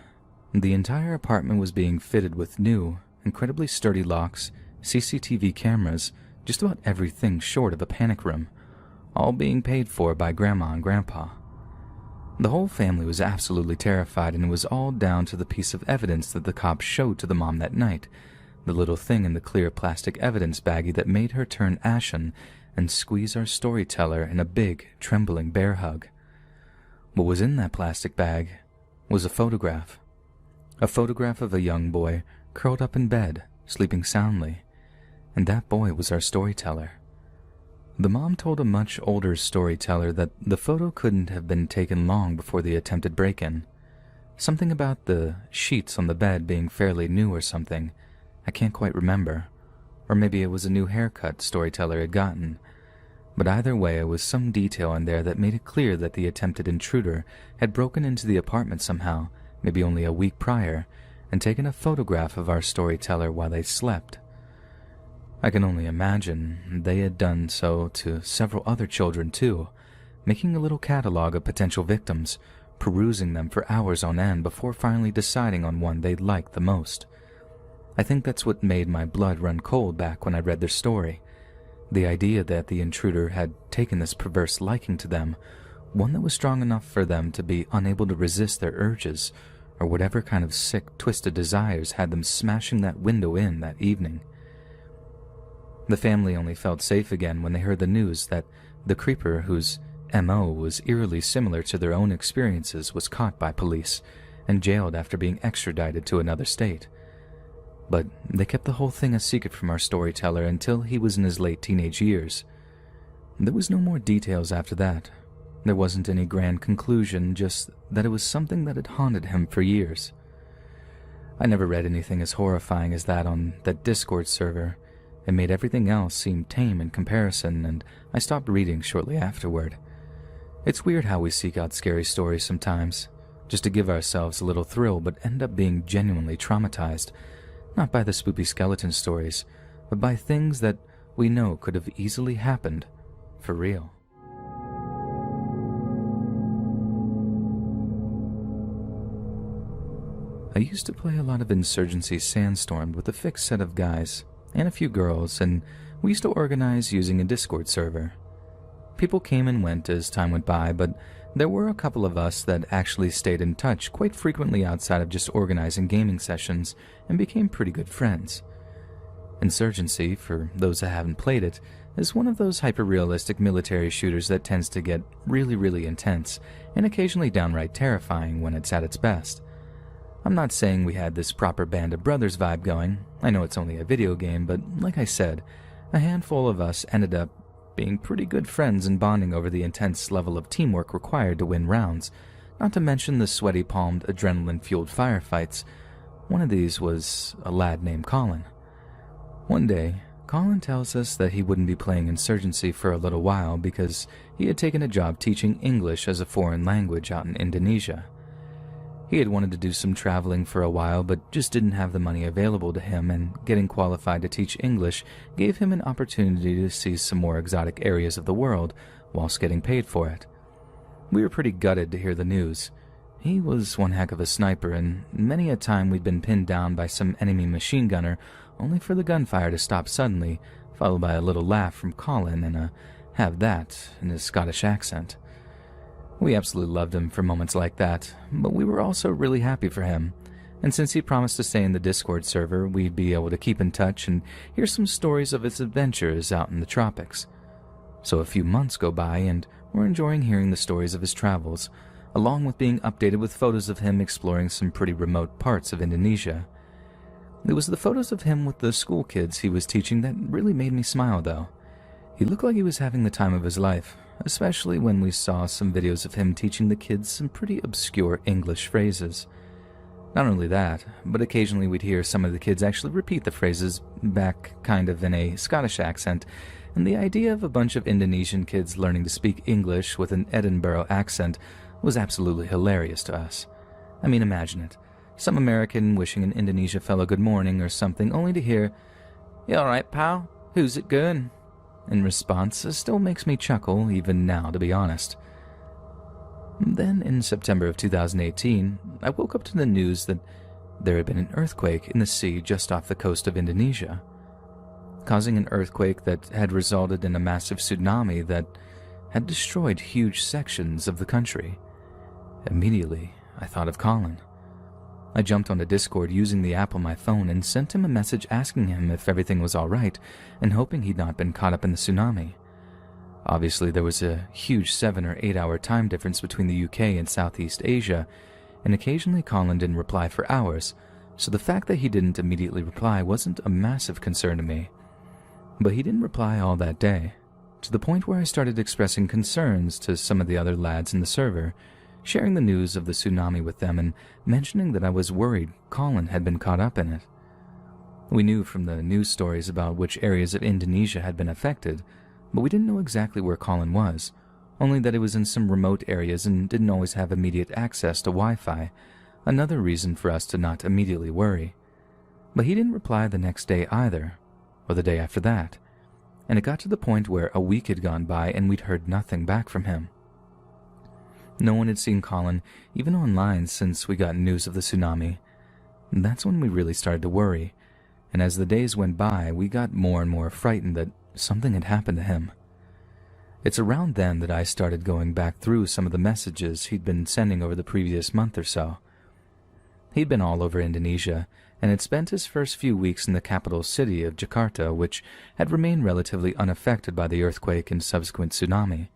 The entire apartment was being fitted with new, incredibly sturdy locks, CCTV cameras, just about everything short of a panic room, all being paid for by Grandma and Grandpa. The whole family was absolutely terrified, and it was all down to the piece of evidence that the cops showed to the mom that night, the little thing in the clear plastic evidence baggie that made her turn ashen and squeeze our storyteller in a big, trembling bear hug. What was in that plastic bag was a photograph. A photograph of a young boy curled up in bed, sleeping soundly. And that boy was our storyteller. The mom told a much older storyteller that the photo couldn't have been taken long before the attempted break-in. Something about the sheets on the bed being fairly new or something. I can't quite remember. Or maybe it was a new haircut storyteller had gotten. But either way, it was some detail in there that made it clear that the attempted intruder had broken into the apartment somehow, maybe only a week prior, and taken a photograph of our storyteller while they slept. I can only imagine they had done so to several other children too, making a little catalog of potential victims, perusing them for hours on end before finally deciding on one they'd like the most. I think that's what made my blood run cold back when I read their story. The idea that the intruder had taken this perverse liking to them, one that was strong enough for them to be unable to resist their urges, or whatever kind of sick, twisted desires had them smashing that window in that evening. The family only felt safe again when they heard the news that the creeper, whose MO was eerily similar to their own experiences, was caught by police and jailed after being extradited to another state. But they kept the whole thing a secret from our storyteller until he was in his late teenage years. There was no more details after that. There wasn't any grand conclusion, just that it was something that had haunted him for years. I never read anything as horrifying as that on that Discord server. It made everything else seem tame in comparison, and I stopped reading shortly afterward. It's weird how we seek out scary stories sometimes, just to give ourselves a little thrill, but end up being genuinely traumatized, not by the spooky skeleton stories, but by things that we know could have easily happened for real. I used to play a lot of Insurgency Sandstorm with a fixed set of guys and a few girls, and we used to organize using a Discord server. People came and went as time went by, but there were a couple of us that actually stayed in touch quite frequently outside of just organizing gaming sessions and became pretty good friends. Insurgency, for those that haven't played it, is one of those hyper-realistic military shooters that tends to get really, really intense and occasionally downright terrifying when it's at its best. I'm not saying we had this proper Band of Brothers vibe going. I know it's only a video game, but like I said, a handful of us ended up being pretty good friends and bonding over the intense level of teamwork required to win rounds, not to mention the sweaty-palmed, adrenaline-fueled firefights. One of these was a lad named Colin. One day, Colin tells us that he wouldn't be playing Insurgency for a little while because he had taken a job teaching English as a foreign language out in Indonesia. He had wanted to do some traveling for a while, but just didn't have the money available to him, and getting qualified to teach English gave him an opportunity to see some more exotic areas of the world whilst getting paid for it. We were pretty gutted to hear the news. He was one heck of a sniper, and many a time we'd been pinned down by some enemy machine gunner, only for the gunfire to stop suddenly, followed by a little laugh from Colin and a "have that" in his Scottish accent. We absolutely loved him for moments like that, but we were also really happy for him. And since he promised to stay in the Discord server, we'd be able to keep in touch and hear some stories of his adventures out in the tropics. So a few months go by and we're enjoying hearing the stories of his travels, along with being updated with photos of him exploring some pretty remote parts of Indonesia. It was the photos of him with the school kids he was teaching that really made me smile, though. He looked like he was having the time of his life, especially when we saw some videos of him teaching the kids some pretty obscure English phrases. Not only that, but occasionally we'd hear some of the kids actually repeat the phrases back kind of in a Scottish accent, and the idea of a bunch of Indonesian kids learning to speak English with an Edinburgh accent was absolutely hilarious to us. I mean, imagine it. Some American wishing an Indonesia fellow good morning or something, only to hear, "You alright, pal? Who's it going?" In response, it still makes me chuckle, even now, to be honest. Then, in September of 2018, I woke up to the news that there had been an earthquake in the sea just off the coast of Indonesia, causing an earthquake that had resulted in a massive tsunami that had destroyed huge sections of the country. Immediately, I thought of Colin. I jumped onto Discord using the app on my phone and sent him a message asking him if everything was alright and hoping he'd not been caught up in the tsunami. Obviously, there was a huge 7 or 8 hour time difference between the UK and Southeast Asia, and occasionally Colin didn't reply for hours, so the fact that he didn't immediately reply wasn't a massive concern to me. But he didn't reply all that day, to the point where I started expressing concerns to some of the other lads in the server, sharing the news of the tsunami with them and mentioning that I was worried Colin had been caught up in it. We knew from the news stories about which areas of Indonesia had been affected, but we didn't know exactly where Colin was, only that it was in some remote areas and didn't always have immediate access to Wi-Fi, another reason for us to not immediately worry. But he didn't reply the next day either, or the day after that, and it got to the point where a week had gone by and we'd heard nothing back from him. No one had seen Colin, even online, since we got news of the tsunami. And that's when we really started to worry, and as the days went by, we got more and more frightened that something had happened to him. It's around then that I started going back through some of the messages he'd been sending over the previous month or so. He'd been all over Indonesia, and had spent his first few weeks in the capital city of Jakarta, which had remained relatively unaffected by the earthquake and subsequent tsunami.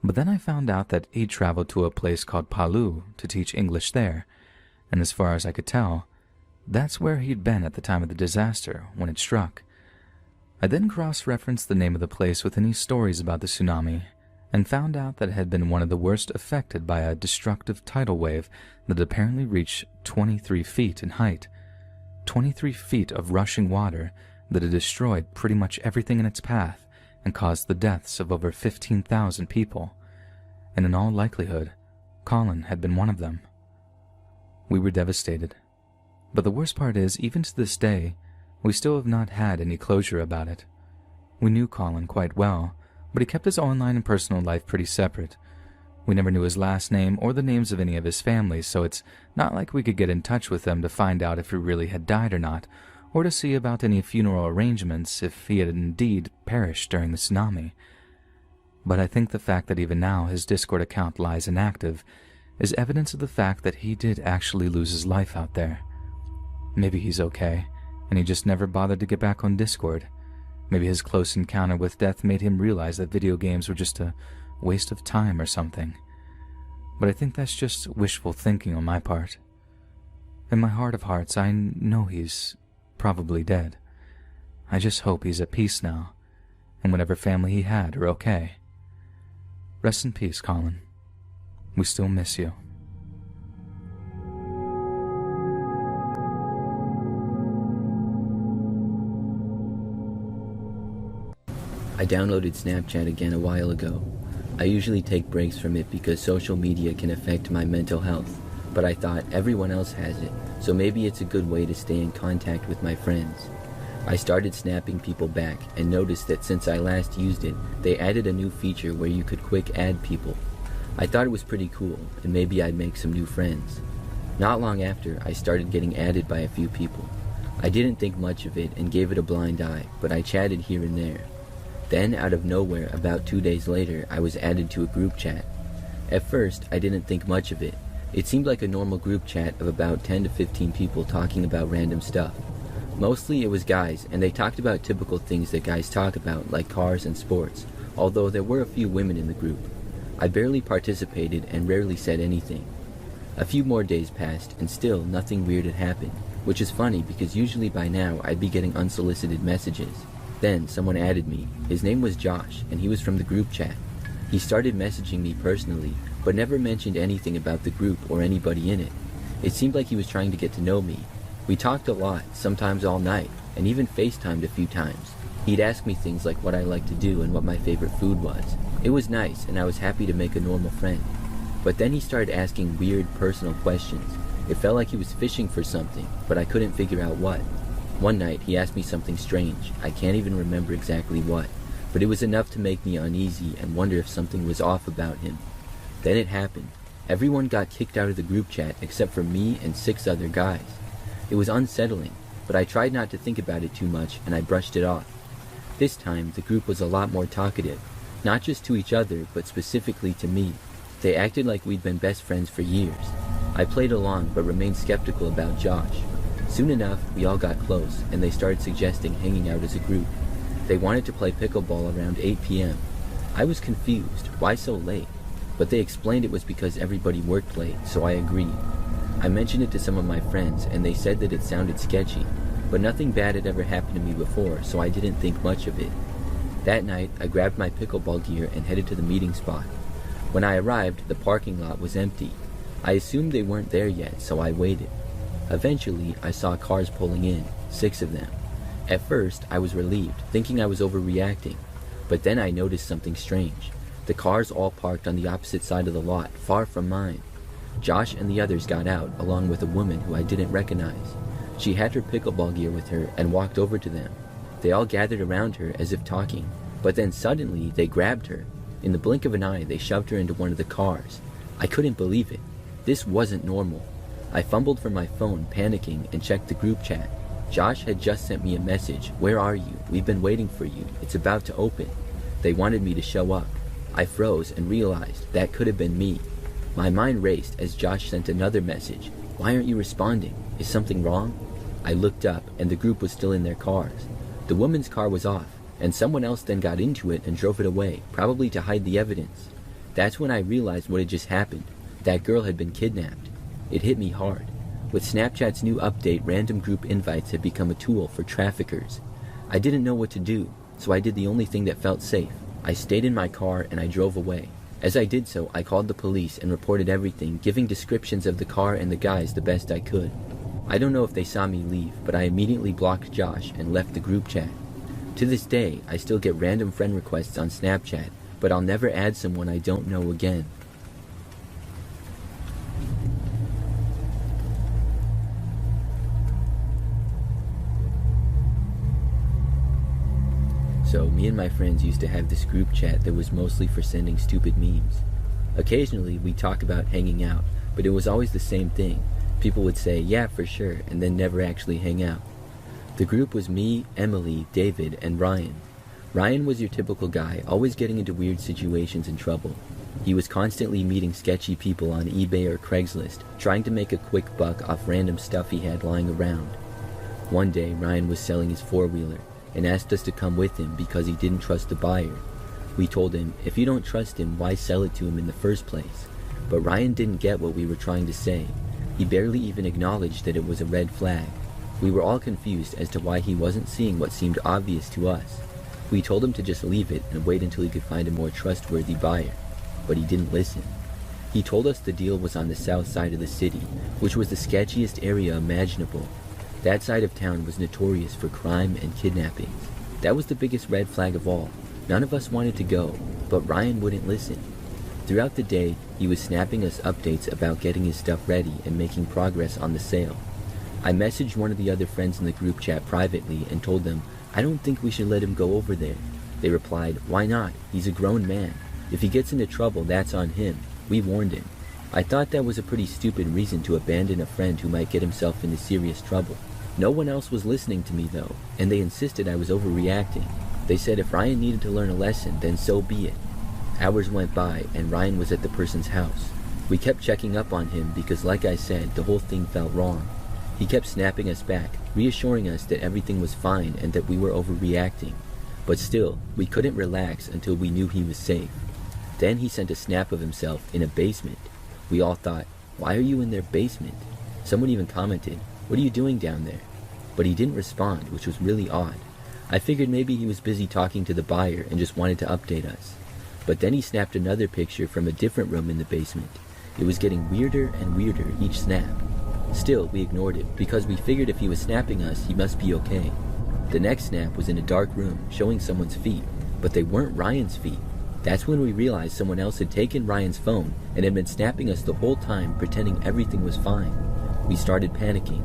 But then I found out that he'd traveled to a place called Palu to teach English there, and as far as I could tell, that's where he'd been at the time of the disaster when it struck. I then cross-referenced the name of the place with any stories about the tsunami, and found out that it had been one of the worst affected by a destructive tidal wave that apparently reached 23 feet in height. 23 feet of rushing water that had destroyed pretty much everything in its path and caused the deaths of over 15,000 people. And in all likelihood, Colin had been one of them. We were devastated. But the worst part is, even to this day, we still have not had any closure about it. We knew Colin quite well, but he kept his online and personal life pretty separate. We never knew his last name or the names of any of his family, so it's not like we could get in touch with them to find out if he really had died or not, or to see about any funeral arrangements if he had indeed perished during the tsunami. But I think the fact that even now his Discord account lies inactive is evidence of the fact that he did actually lose his life out there. Maybe he's okay, and he just never bothered to get back on Discord. Maybe his close encounter with death made him realize that video games were just a waste of time or something. But I think that's just wishful thinking on my part. In my heart of hearts, I know he's probably dead. I just hope he's at peace now, and whatever family he had are okay. Rest in peace, Colin. We still miss you. I downloaded Snapchat again a while ago. I usually take breaks from it because social media can affect my mental health, but I thought everyone else has it, so maybe it's a good way to stay in contact with my friends. I started snapping people back and noticed that since I last used it, they added a new feature where you could quick add people. I thought it was pretty cool, and maybe I'd make some new friends. Not long after, I started getting added by a few people. I didn't think much of it and gave it a blind eye, but I chatted here and there. Then, out of nowhere, about 2 days later, I was added to a group chat. At first, I didn't think much of it. It seemed like a normal group chat of about 10 to 15 people talking about random stuff. Mostly it was guys, and they talked about typical things that guys talk about, like cars and sports, although there were a few women in the group. I barely participated and rarely said anything. A few more days passed, and still nothing weird had happened, which is funny because usually by now I'd be getting unsolicited messages. Then someone added me. His name was Josh, and he was from the group chat. He started messaging me personally, but never mentioned anything about the group or anybody in it. It seemed like he was trying to get to know me. We talked a lot, sometimes all night, and even FaceTimed a few times. He'd ask me things like what I liked to do and what my favorite food was. It was nice, and I was happy to make a normal friend. But then he started asking weird, personal questions. It felt like he was fishing for something, but I couldn't figure out what. One night, he asked me something strange. I can't even remember exactly what, but it was enough to make me uneasy and wonder if something was off about him. Then it happened. Everyone got kicked out of the group chat except for me and 6 other guys. It was unsettling, but I tried not to think about it too much and I brushed it off. This time, the group was a lot more talkative, not just to each other, but specifically to me. They acted like we'd been best friends for years. I played along but remained skeptical about Josh. Soon enough, we all got close and they started suggesting hanging out as a group. They wanted to play pickleball around 8 p.m. I was confused. Why so late? But they explained it was because everybody worked late, so I agreed. I mentioned it to some of my friends, and they said that it sounded sketchy, but nothing bad had ever happened to me before, so I didn't think much of it. That night, I grabbed my pickleball gear and headed to the meeting spot. When I arrived, the parking lot was empty. I assumed they weren't there yet, so I waited. Eventually, I saw cars pulling in, 6 of them. At first, I was relieved, thinking I was overreacting, but then I noticed something strange. The cars all parked on the opposite side of the lot, far from mine. Josh and the others got out, along with a woman who I didn't recognize. She had her pickleball gear with her and walked over to them. They all gathered around her as if talking, but then suddenly they grabbed her. In the blink of an eye, they shoved her into one of the cars. I couldn't believe it. This wasn't normal. I fumbled for my phone, panicking, and checked the group chat. Josh had just sent me a message. "Where are you? We've been waiting for you. It's about to open." They wanted me to show up. I froze and realized that could have been me. My mind raced as Josh sent another message. "Why aren't you responding? Is something wrong?" I looked up and the group was still in their cars. The woman's car was off, and someone else then got into it and drove it away, probably to hide the evidence. That's when I realized what had just happened. That girl had been kidnapped. It hit me hard. With Snapchat's new update, random group invites had become a tool for traffickers. I didn't know what to do, so I did the only thing that felt safe. I stayed in my car and I drove away. As I did so, I called the police and reported everything, giving descriptions of the car and the guys the best I could. I don't know if they saw me leave, but I immediately blocked Josh and left the group chat. To this day, I still get random friend requests on Snapchat, but I'll never add someone I don't know again. So, me and my friends used to have this group chat that was mostly for sending stupid memes. Occasionally, we'd talk about hanging out, but it was always the same thing. People would say, "Yeah, for sure," and then never actually hang out. The group was me, Emily, David, and Ryan. Ryan was your typical guy, always getting into weird situations and trouble. He was constantly meeting sketchy people on eBay or Craigslist, trying to make a quick buck off random stuff he had lying around. One day, Ryan was selling his four-wheeler and asked us to come with him because he didn't trust the buyer. We told him, if you don't trust him, why sell it to him in the first place? But Ryan didn't get what we were trying to say. He barely even acknowledged that it was a red flag. We were all confused as to why he wasn't seeing what seemed obvious to us. We told him to just leave it and wait until he could find a more trustworthy buyer, but he didn't listen. He told us the deal was on the south side of the city, which was the sketchiest area imaginable. That side of town was notorious for crime and kidnappings. That was the biggest red flag of all. None of us wanted to go, but Ryan wouldn't listen. Throughout the day, he was snapping us updates about getting his stuff ready and making progress on the sale. I messaged one of the other friends in the group chat privately and told them, I don't think we should let him go over there. They replied, why not? He's a grown man. If he gets into trouble, that's on him. We warned him. I thought that was a pretty stupid reason to abandon a friend who might get himself into serious trouble. No one else was listening to me though, and they insisted I was overreacting. They said if Ryan needed to learn a lesson, then so be it. Hours went by and Ryan was at the person's house. We kept checking up on him because, like I said, the whole thing felt wrong. He kept snapping us back, reassuring us that everything was fine and that we were overreacting. But still, we couldn't relax until we knew he was safe. Then he sent a snap of himself in a basement. We all thought, why are you in their basement? Someone even commented, what are you doing down there? But he didn't respond, which was really odd. I figured maybe he was busy talking to the buyer and just wanted to update us. But then he snapped another picture from a different room in the basement. It was getting weirder and weirder each snap. Still, we ignored it because we figured if he was snapping us, he must be okay. The next snap was in a dark room showing someone's feet, but they weren't Ryan's feet. That's when we realized someone else had taken Ryan's phone and had been snapping us the whole time, pretending everything was fine. We started panicking.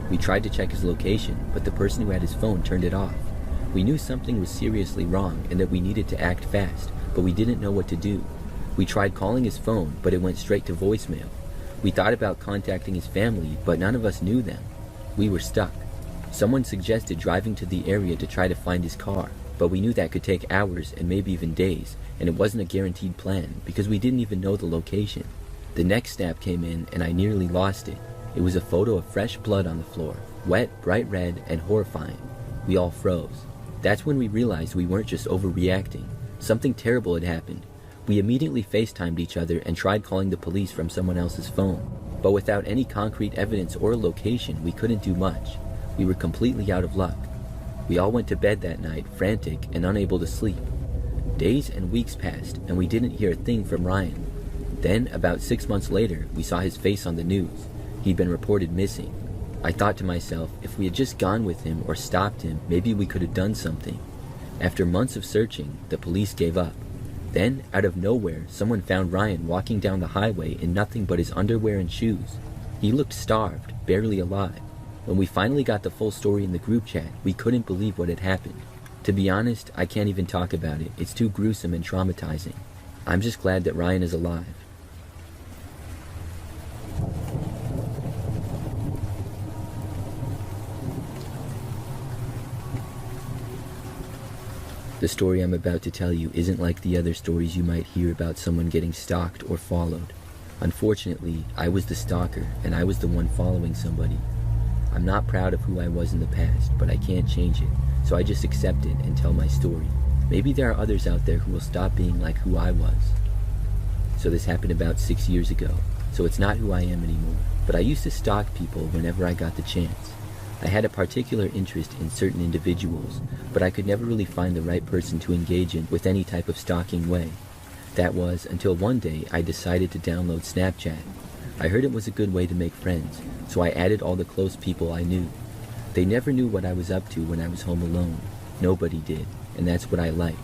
We tried to check his location, but the person who had his phone turned it off. We knew something was seriously wrong and that we needed to act fast, but we didn't know what to do. We tried calling his phone, but it went straight to voicemail. We thought about contacting his family, but none of us knew them. We were stuck. Someone suggested driving to the area to try to find his car, but we knew that could take hours and maybe even days, and it wasn't a guaranteed plan because we didn't even know the location. The next snap came in and I nearly lost it. It was a photo of fresh blood on the floor, wet, bright red, and horrifying. We all froze. That's when we realized we weren't just overreacting. Something terrible had happened. We immediately FaceTimed each other and tried calling the police from someone else's phone. But without any concrete evidence or location, we couldn't do much. We were completely out of luck. We all went to bed that night, frantic and unable to sleep. Days and weeks passed, and we didn't hear a thing from Ryan. Then, about 6 months later, we saw his face on the news. He'd been reported missing. I thought to myself, if we had just gone with him or stopped him, maybe we could have done something. After months of searching, the police gave up. Then, out of nowhere, someone found Ryan walking down the highway in nothing but his underwear and shoes. He looked starved, barely alive. When we finally got the full story in the group chat, we couldn't believe what had happened. To be honest, I can't even talk about it. It's too gruesome and traumatizing. I'm just glad that Ryan is alive. The story I'm about to tell you isn't like the other stories you might hear about someone getting stalked or followed. Unfortunately, I was the stalker, and I was the one following somebody. I'm not proud of who I was in the past, but I can't change it, so I just accept it and tell my story. Maybe there are others out there who will stop being like who I was. So this happened about 6 years ago, so it's not who I am anymore, but I used to stalk people whenever I got the chance. I had a particular interest in certain individuals, but I could never really find the right person to engage in with any type of stalking way. That was until one day I decided to download Snapchat. I heard it was a good way to make friends, so I added all the close people I knew. They never knew what I was up to when I was home alone. Nobody did, and that's what I liked.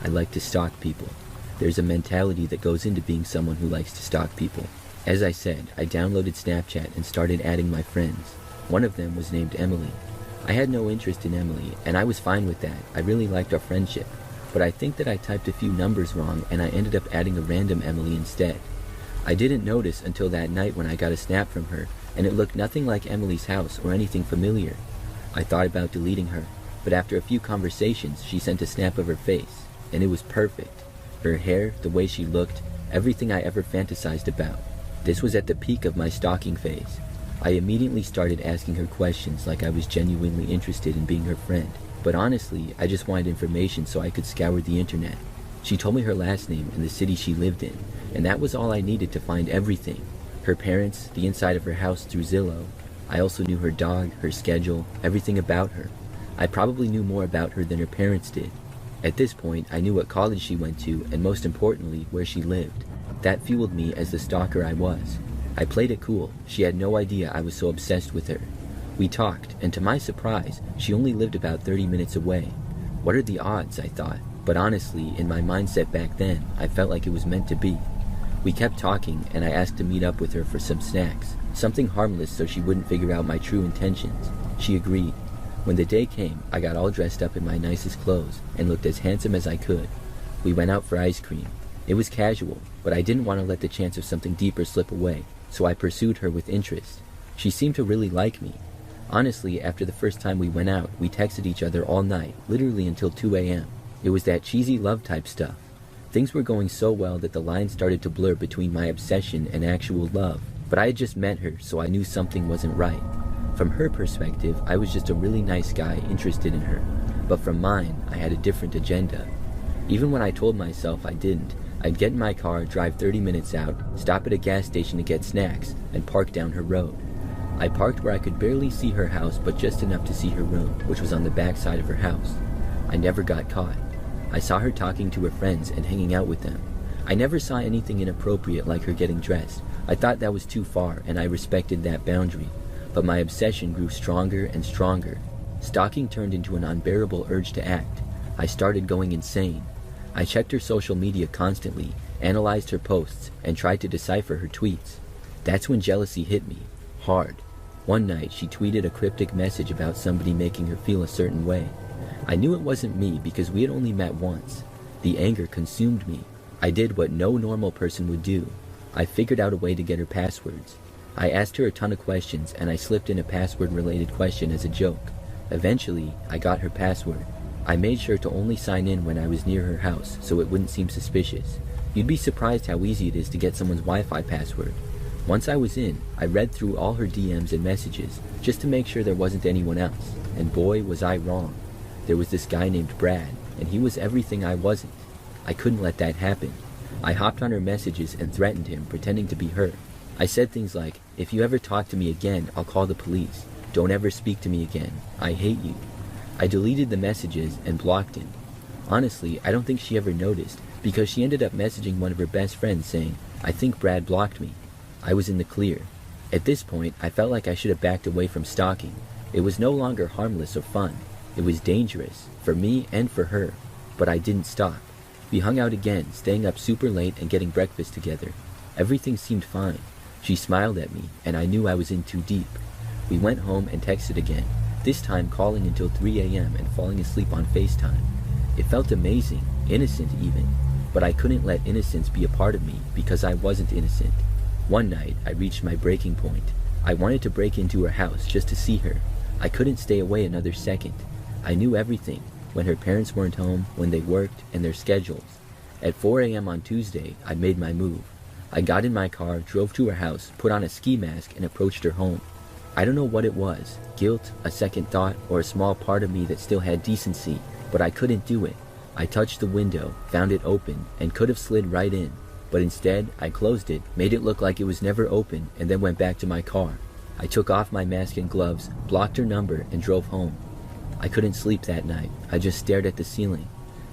I like to stalk people. There's a mentality that goes into being someone who likes to stalk people. As I said, I downloaded Snapchat and started adding my friends. One of them was named Emily. I had no interest in Emily, and I was fine with that. I really liked our friendship. But I think that I typed a few numbers wrong, and I ended up adding a random Emily instead. I didn't notice until that night when I got a snap from her, and it looked nothing like Emily's house or anything familiar. I thought about deleting her, but after a few conversations, she sent a snap of her face, and it was perfect. Her hair, the way she looked, everything I ever fantasized about. This was at the peak of my stalking phase. I immediately started asking her questions like I was genuinely interested in being her friend. But honestly, I just wanted information so I could scour the internet. She told me her last name and the city she lived in, and that was all I needed to find everything. Her parents, the inside of her house through Zillow. I also knew her dog, her schedule, everything about her. I probably knew more about her than her parents did. At this point, I knew what college she went to, and most importantly, where she lived. That fueled me as the stalker I was. I played it cool. She had no idea I was so obsessed with her. We talked, and to my surprise, she only lived about 30 minutes away. What are the odds, I thought. But honestly, in my mindset back then, I felt like it was meant to be. We kept talking, and I asked to meet up with her for some snacks. Something harmless so she wouldn't figure out my true intentions. She agreed. When the day came, I got all dressed up in my nicest clothes and looked as handsome as I could. We went out for ice cream. It was casual, but I didn't want to let the chance of something deeper slip away, so I pursued her with interest. She seemed to really like me. Honestly, after the first time we went out, we texted each other all night, literally until 2 a.m. It was that cheesy love type stuff. Things were going so well that the lines started to blur between my obsession and actual love, but I had just met her, so I knew something wasn't right. From her perspective, I was just a really nice guy interested in her, but from mine, I had a different agenda. Even when I told myself I didn't, I'd get in my car, drive 30 minutes out, stop at a gas station to get snacks, and park down her road. I parked where I could barely see her house, but just enough to see her room, which was on the back side of her house. I never got caught. I saw her talking to her friends and hanging out with them. I never saw anything inappropriate like her getting dressed. I thought that was too far, and I respected that boundary. But my obsession grew stronger and stronger. Stalking turned into an unbearable urge to act. I started going insane. I checked her social media constantly, analyzed her posts, and tried to decipher her tweets. That's when jealousy hit me, hard. One night, she tweeted a cryptic message about somebody making her feel a certain way. I knew it wasn't me because we had only met once. The anger consumed me. I did what no normal person would do. I figured out a way to get her passwords. I asked her a ton of questions, and I slipped in a password-related question as a joke. Eventually, I got her password. I made sure to only sign in when I was near her house so it wouldn't seem suspicious. You'd be surprised how easy it is to get someone's Wi-Fi password. Once I was in, I read through all her DMs and messages just to make sure there wasn't anyone else, and boy was I wrong. There was this guy named Brad, and he was everything I wasn't. I couldn't let that happen. I hopped on her messages and threatened him, pretending to be her. I said things like, "If you ever talk to me again, I'll call the police. Don't ever speak to me again. I hate you." I deleted the messages and blocked him. Honestly, I don't think she ever noticed, because she ended up messaging one of her best friends saying, "I think Brad blocked me." I was in the clear. At this point, I felt like I should have backed away from stalking. It was no longer harmless or fun. It was dangerous, for me and for her. But I didn't stop. We hung out again, staying up super late and getting breakfast together. Everything seemed fine. She smiled at me, and I knew I was in too deep. We went home and texted again, this time calling until 3 a.m. and falling asleep on FaceTime. It felt amazing, innocent even, but I couldn't let innocence be a part of me because I wasn't innocent. One night, I reached my breaking point. I wanted to break into her house just to see her. I couldn't stay away another second. I knew everything, when her parents weren't home, when they worked, and their schedules. At 4 a.m. on Tuesday, I made my move. I got in my car, drove to her house, put on a ski mask, and approached her home. I don't know what it was, guilt, a second thought, or a small part of me that still had decency, but I couldn't do it. I touched the window, found it open, and could have slid right in. But instead, I closed it, made it look like it was never open, and then went back to my car. I took off my mask and gloves, blocked her number, and drove home. I couldn't sleep that night. I just stared at the ceiling.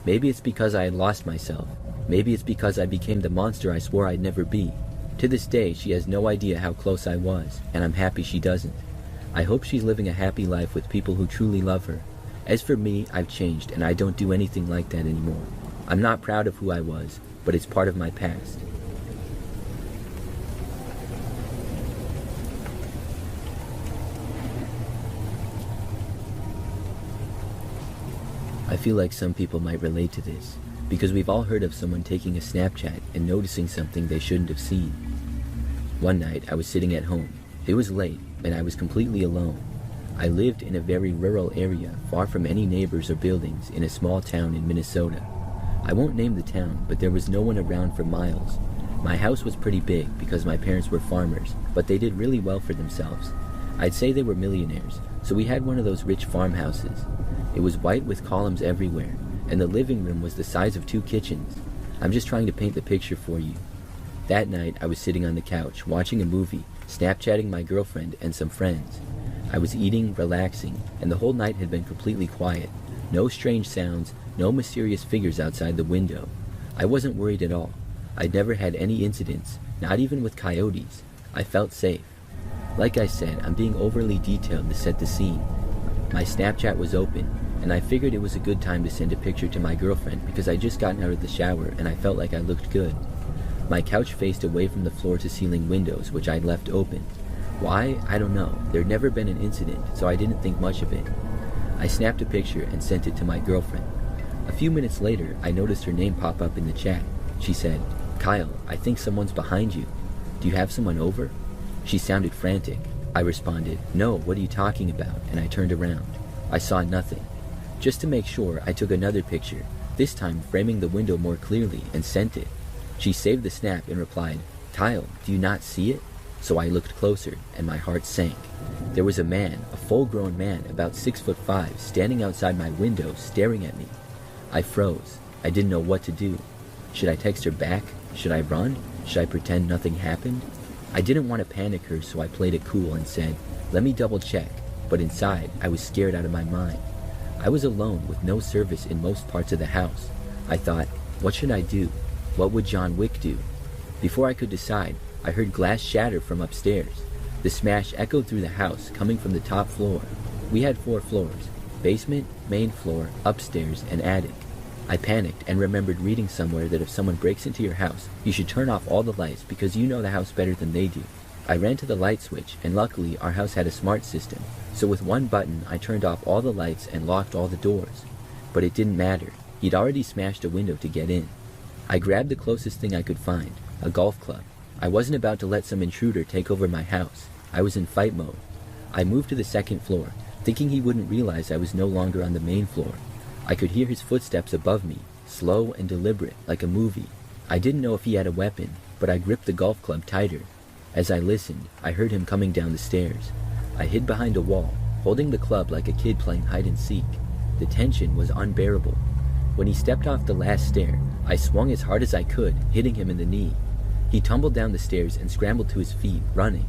Maybe it's because I had lost myself. Maybe it's because I became the monster I swore I'd never be. To this day, she has no idea how close I was, and I'm happy she doesn't. I hope she's living a happy life with people who truly love her. As for me, I've changed, and I don't do anything like that anymore. I'm not proud of who I was, but it's part of my past. I feel like some people might relate to this, because we've all heard of someone taking a Snapchat and noticing something they shouldn't have seen. One night, I was sitting at home. It was late, and I was completely alone. I lived in a very rural area, far from any neighbors or buildings, in a small town in Minnesota. I won't name the town, but there was no one around for miles. My house was pretty big because my parents were farmers, but they did really well for themselves. I'd say they were millionaires, so we had one of those rich farmhouses. It was white with columns everywhere, and the living room was the size of 2 kitchens. I'm just trying to paint the picture for you. That night, I was sitting on the couch, watching a movie, Snapchatting my girlfriend and some friends. I was eating, relaxing, and the whole night had been completely quiet. No strange sounds, no mysterious figures outside the window. I wasn't worried at all. I'd never had any incidents, not even with coyotes. I felt safe. Like I said, I'm being overly detailed to set the scene. My Snapchat was open, and I figured it was a good time to send a picture to my girlfriend because I'd just gotten out of the shower and I felt like I looked good. My couch faced away from the floor-to-ceiling windows, which I'd left open. Why? I don't know. There'd never been an incident, so I didn't think much of it. I snapped a picture and sent it to my girlfriend. A few minutes later, I noticed her name pop up in the chat. She said, "Kyle, I think someone's behind you. Do you have someone over?" She sounded frantic. I responded, "No, what are you talking about?" and I turned around. I saw nothing. Just to make sure, I took another picture. this time framing the window more clearly, and sent it. She saved the snap and replied, "Kyle, do you not see it?" So I looked closer, and my heart sank. There was a man, a full-grown man, about 6'5", standing outside my window, staring at me. I froze. I didn't know what to do. Should I text her back? Should I run? Should I pretend nothing happened? I didn't want to panic her, so I played it cool and said, "Let me double check." But inside, I was scared out of my mind. I was alone with no service in most parts of the house. I thought, what should I do? What would John Wick do? Before I could decide, I heard glass shatter from upstairs. The smash echoed through the house, coming from the top floor. We had 4 floors: basement, main floor, upstairs, and attic. I panicked and remembered reading somewhere that if someone breaks into your house, you should turn off all the lights because you know the house better than they do. I ran to the light switch, and luckily our house had a smart system, so with one button I turned off all the lights and locked all the doors. But it didn't matter. He'd already smashed a window to get in. I grabbed the closest thing I could find, a golf club. I wasn't about to let some intruder take over my house. I was in fight mode. I moved to the 2nd floor, thinking he wouldn't realize I was no longer on the main floor. I could hear his footsteps above me, slow and deliberate, like a movie. I didn't know if he had a weapon, but I gripped the golf club tighter. As I listened, I heard him coming down the stairs. I hid behind a wall, holding the club like a kid playing hide and seek. The tension was unbearable. When he stepped off the last stair, I swung as hard as I could, hitting him in the knee. He tumbled down the stairs and scrambled to his feet, running.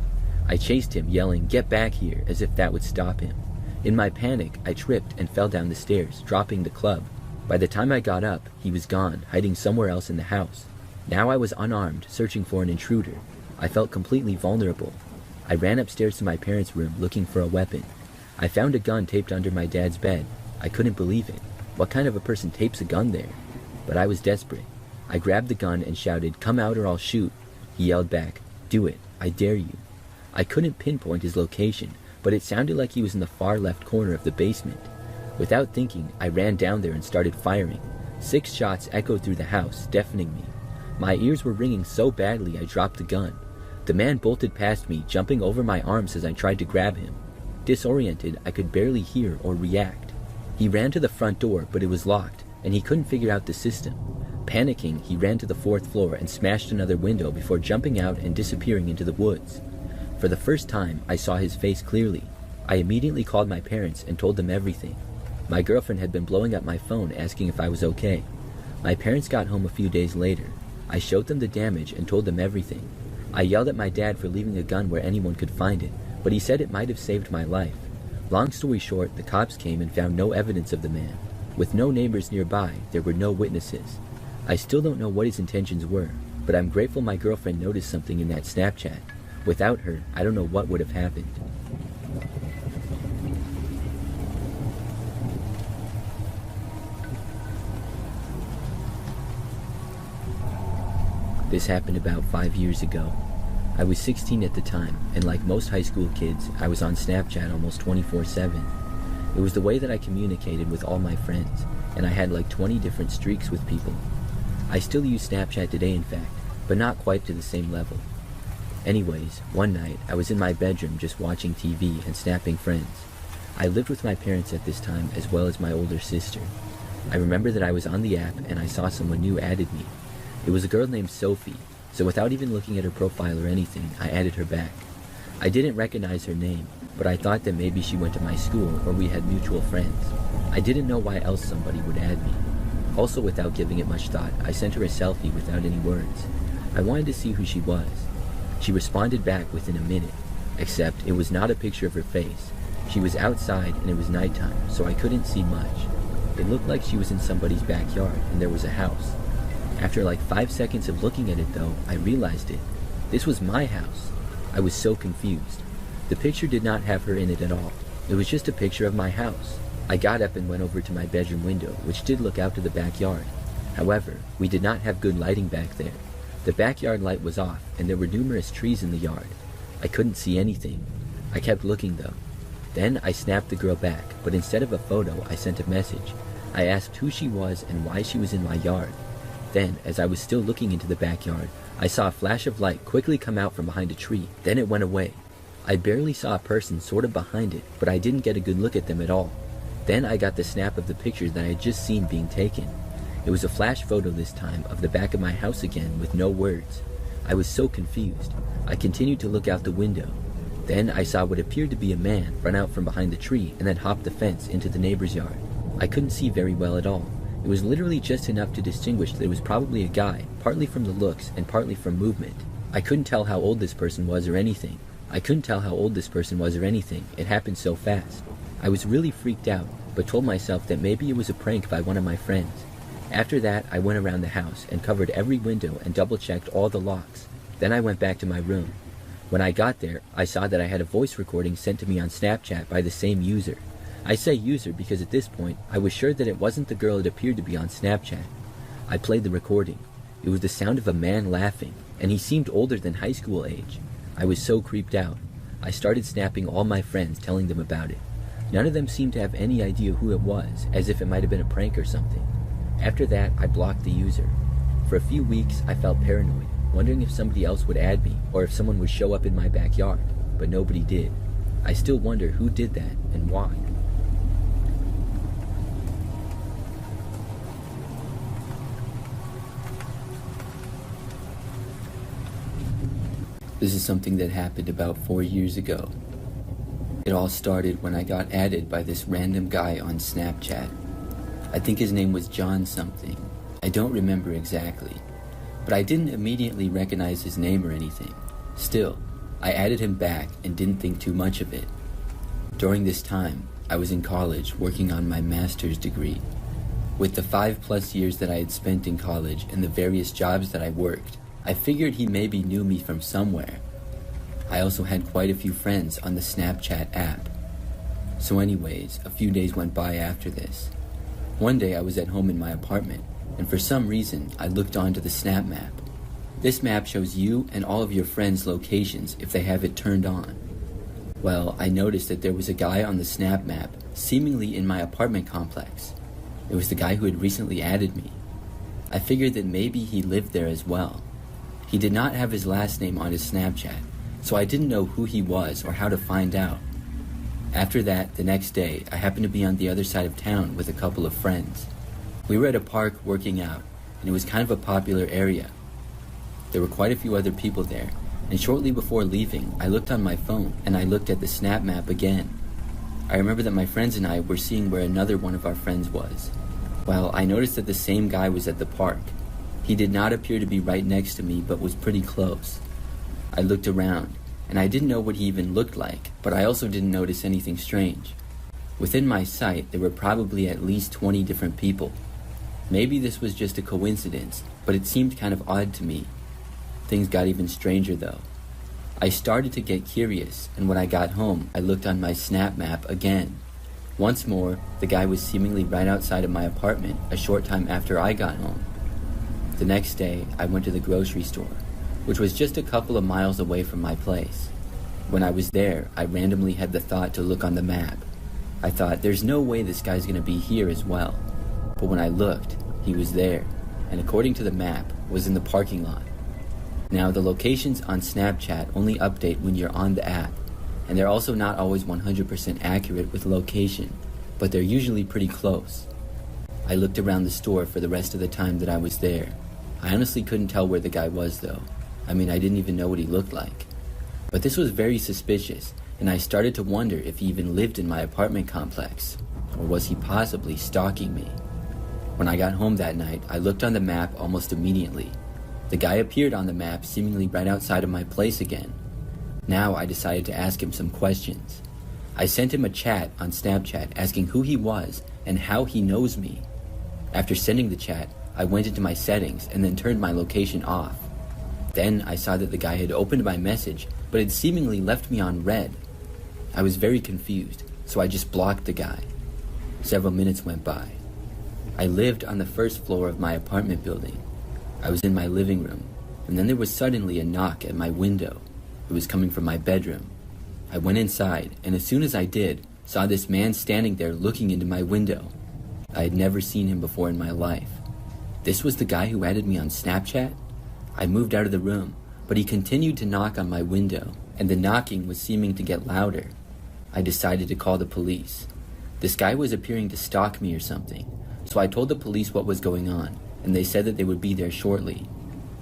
I chased him, yelling, "Get back here," as if that would stop him. In my panic, I tripped and fell down the stairs, dropping the club. By the time I got up, he was gone, hiding somewhere else in the house. Now I was unarmed, searching for an intruder. I felt completely vulnerable. I ran upstairs to my parents' room, looking for a weapon. I found a gun taped under my dad's bed. I couldn't believe it. What kind of a person tapes a gun there? But I was desperate. I grabbed the gun and shouted, "Come out or I'll shoot." He yelled back, "Do it, I dare you." I couldn't pinpoint his location, but it sounded like he was in the far left corner of the basement. Without thinking, I ran down there and started firing. 6 shots echoed through the house, deafening me. My ears were ringing so badly I dropped the gun. The man bolted past me, jumping over my arms as I tried to grab him. Disoriented, I could barely hear or react. He ran to the front door, but it was locked, and he couldn't figure out the system. Panicking, he ran to the 4th floor and smashed another window before jumping out and disappearing into the woods. For the first time, I saw his face clearly. I immediately called my parents and told them everything. My girlfriend had been blowing up my phone asking if I was okay. My parents got home a few days later. I showed them the damage and told them everything. I yelled at my dad for leaving a gun where anyone could find it, but he said it might have saved my life. Long story short, the cops came and found no evidence of the man. With no neighbors nearby, there were no witnesses. I still don't know what his intentions were, but I'm grateful my girlfriend noticed something in that Snapchat. Without her, I don't know what would have happened. This happened about 5 years ago. I was 16 at the time, and like most high school kids, I was on Snapchat almost 24/7. It was the way that I communicated with all my friends, and I had like 20 different streaks with people. I still use Snapchat today, in fact, but not quite to the same level. Anyways, one night, I was in my bedroom just watching TV and snapping friends. I lived with my parents at this time as well as my older sister. I remember that I was on the app and I saw someone new added me. It was a girl named Sophie, so without even looking at her profile or anything, I added her back. I didn't recognize her name, but I thought that maybe she went to my school or we had mutual friends. I didn't know why else somebody would add me. Also, without giving it much thought, I sent her a selfie without any words. I wanted to see who she was. She responded back within a minute, except it was not a picture of her face. She was outside and it was nighttime, so I couldn't see much. It looked like she was in somebody's backyard and there was a house. After like 5 seconds of looking at it though, I realized it. This was my house. I was so confused. The picture did not have her in it at all. It was just a picture of my house. I got up and went over to my bedroom window, which did look out to the backyard. However, we did not have good lighting back there. The backyard light was off, and there were numerous trees in the yard. I couldn't see anything. I kept looking though. Then I snapped the girl back, but instead of a photo, I sent a message. I asked who she was and why she was in my yard. Then, as I was still looking into the backyard, I saw a flash of light quickly come out from behind a tree. Then it went away. I barely saw a person sort of behind it, but I didn't get a good look at them at all. Then I got the snap of the picture that I had just seen being taken. It was a flash photo this time of the back of my house again with no words. I was so confused. I continued to look out the window. Then I saw what appeared to be a man run out from behind the tree and then hop the fence into the neighbor's yard. I couldn't see very well at all. It was literally just enough to distinguish that it was probably a guy, partly from the looks and partly from movement. I couldn't tell how old this person was or anything. It happened so fast. I was really freaked out, but told myself that maybe it was a prank by one of my friends. After that, I went around the house and covered every window and double-checked all the locks. Then I went back to my room. When I got there, I saw that I had a voice recording sent to me on Snapchat by the same user. I say user because at this point, I was sure that it wasn't the girl it appeared to be on Snapchat. I played the recording. It was the sound of a man laughing, and he seemed older than high school age. I was so creeped out. I started snapping all my friends, telling them about it. None of them seemed to have any idea who it was, as if it might have been a prank or something. After that, I blocked the user. For a few weeks, I felt paranoid, wondering if somebody else would add me, or if someone would show up in my backyard, but nobody did. I still wonder who did that, and why. This is something that happened about 4 years ago. It all started when I got added by this random guy on Snapchat. I think his name was John something. I don't remember exactly. But I didn't immediately recognize his name or anything. Still, I added him back and didn't think too much of it. During this time, I was in college working on my master's degree. With the 5+ years that I had spent in college and the various jobs that I worked, I figured he maybe knew me from somewhere. I also had quite a few friends on the Snapchat app. So anyways, a few days went by after this. One day I was at home in my apartment, and for some reason I looked onto the Snap map. This map shows you and all of your friends' locations if they have it turned on. Well, I noticed that there was a guy on the Snap map, seemingly in my apartment complex. It was the guy who had recently added me. I figured that maybe he lived there as well. He did not have his last name on his Snapchat, so I didn't know who he was or how to find out. After that, the next day, I happened to be on the other side of town with a couple of friends. We were at a park working out, and it was kind of a popular area. There were quite a few other people there, and shortly before leaving, I looked on my phone and I looked at the Snap map again. I remember that my friends and I were seeing where another one of our friends was. Well, I noticed that the same guy was at the park. He did not appear to be right next to me, but was pretty close. I looked around, and I didn't know what he even looked like, but I also didn't notice anything strange. Within my sight, there were probably at least 20 different people. Maybe this was just a coincidence, but it seemed kind of odd to me. Things got even stranger though. I started to get curious, and when I got home, I looked on my Snap map again. Once more, the guy was seemingly right outside of my apartment a short time after I got home. The next day, I went to the grocery store, which was just a couple of miles away from my place. When I was there, I randomly had the thought to look on the map. I thought, there's no way this guy's gonna be here as well. But when I looked, he was there, and according to the map, was in the parking lot. Now, the locations on Snapchat only update when you're on the app, and they're also not always 100% accurate with location, but they're usually pretty close. I looked around the store for the rest of the time that I was there. I honestly couldn't tell where the guy was though. I didn't even know what he looked like. But this was very suspicious, and I started to wonder if he even lived in my apartment complex, or was he possibly stalking me? When I got home that night, I looked on the map almost immediately. The guy appeared on the map seemingly right outside of my place again. Now I decided to ask him some questions. I sent him a chat on Snapchat asking who he was and how he knows me. After sending the chat, I went into my settings and then turned my location off. Then I saw that the guy had opened my message, but had seemingly left me on red. I was very confused, so I just blocked the guy. Several minutes went by. I lived on the first floor of my apartment building. I was in my living room, and then there was suddenly a knock at my window. It was coming from my bedroom. I went inside, and as soon as I did, saw this man standing there looking into my window. I had never seen him before in my life. This was the guy who added me on Snapchat? I moved out of the room, but he continued to knock on my window, and the knocking was seeming to get louder. I decided to call the police. This guy was appearing to stalk me or something, So I told the police what was going on, and they said that they would be there shortly.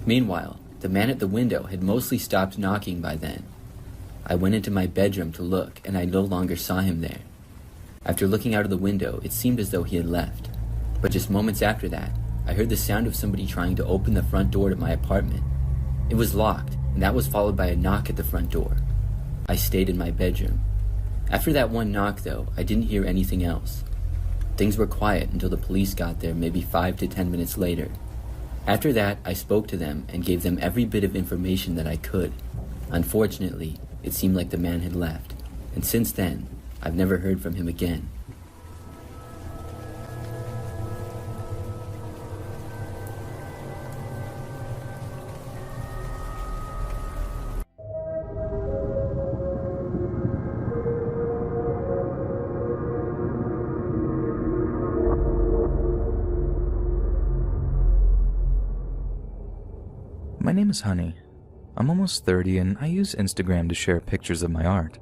Meanwhile, the man at the window had mostly stopped knocking by then. I went into my bedroom to look, and I no longer saw him there. After looking out of the window, it seemed as though he had left. But just moments after that, I heard the sound of somebody trying to open the front door to my apartment. It was locked, and that was followed by a knock at the front door. I stayed in my bedroom. After that one knock, though, I didn't hear anything else. Things were quiet until the police got there maybe 5 to 10 minutes later. After that, I spoke to them and gave them every bit of information that I could. Unfortunately, it seemed like the man had left, and since then, I've never heard from him again. My name is Honey. I'm almost 30 and I use Instagram to share pictures of my art.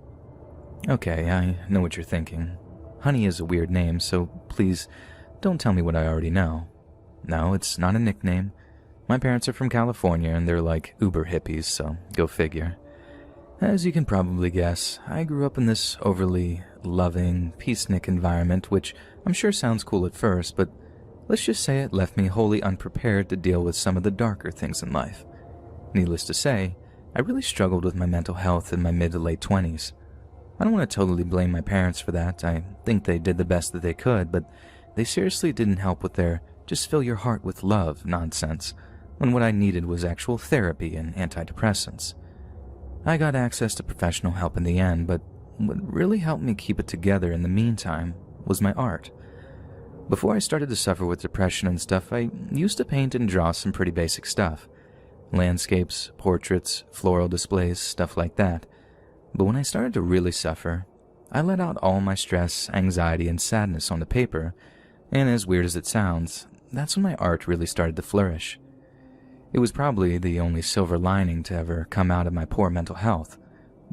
Okay, I know what you're thinking. Honey is a weird name, so please don't tell me what I already know. No, it's not a nickname. My parents are from California and they're like uber hippies, so go figure. As you can probably guess, I grew up in this overly loving, peacenik environment, which I'm sure sounds cool at first, but let's just say it left me wholly unprepared to deal with some of the darker things in life. Needless to say, I really struggled with my mental health in my mid to late 20s. I don't want to totally blame my parents for that. I think they did the best that they could, but they seriously didn't help with their just fill your heart with love nonsense, when what I needed was actual therapy and antidepressants. I got access to professional help in the end, but what really helped me keep it together in the meantime was my art. Before I started to suffer with depression and stuff, I used to paint and draw some pretty basic stuff. Landscapes, portraits, floral displays, stuff like that. But when I started to really suffer, I let out all my stress, anxiety, and sadness onto paper, and as weird as it sounds, that's when my art really started to flourish. It was probably the only silver lining to ever come out of my poor mental health.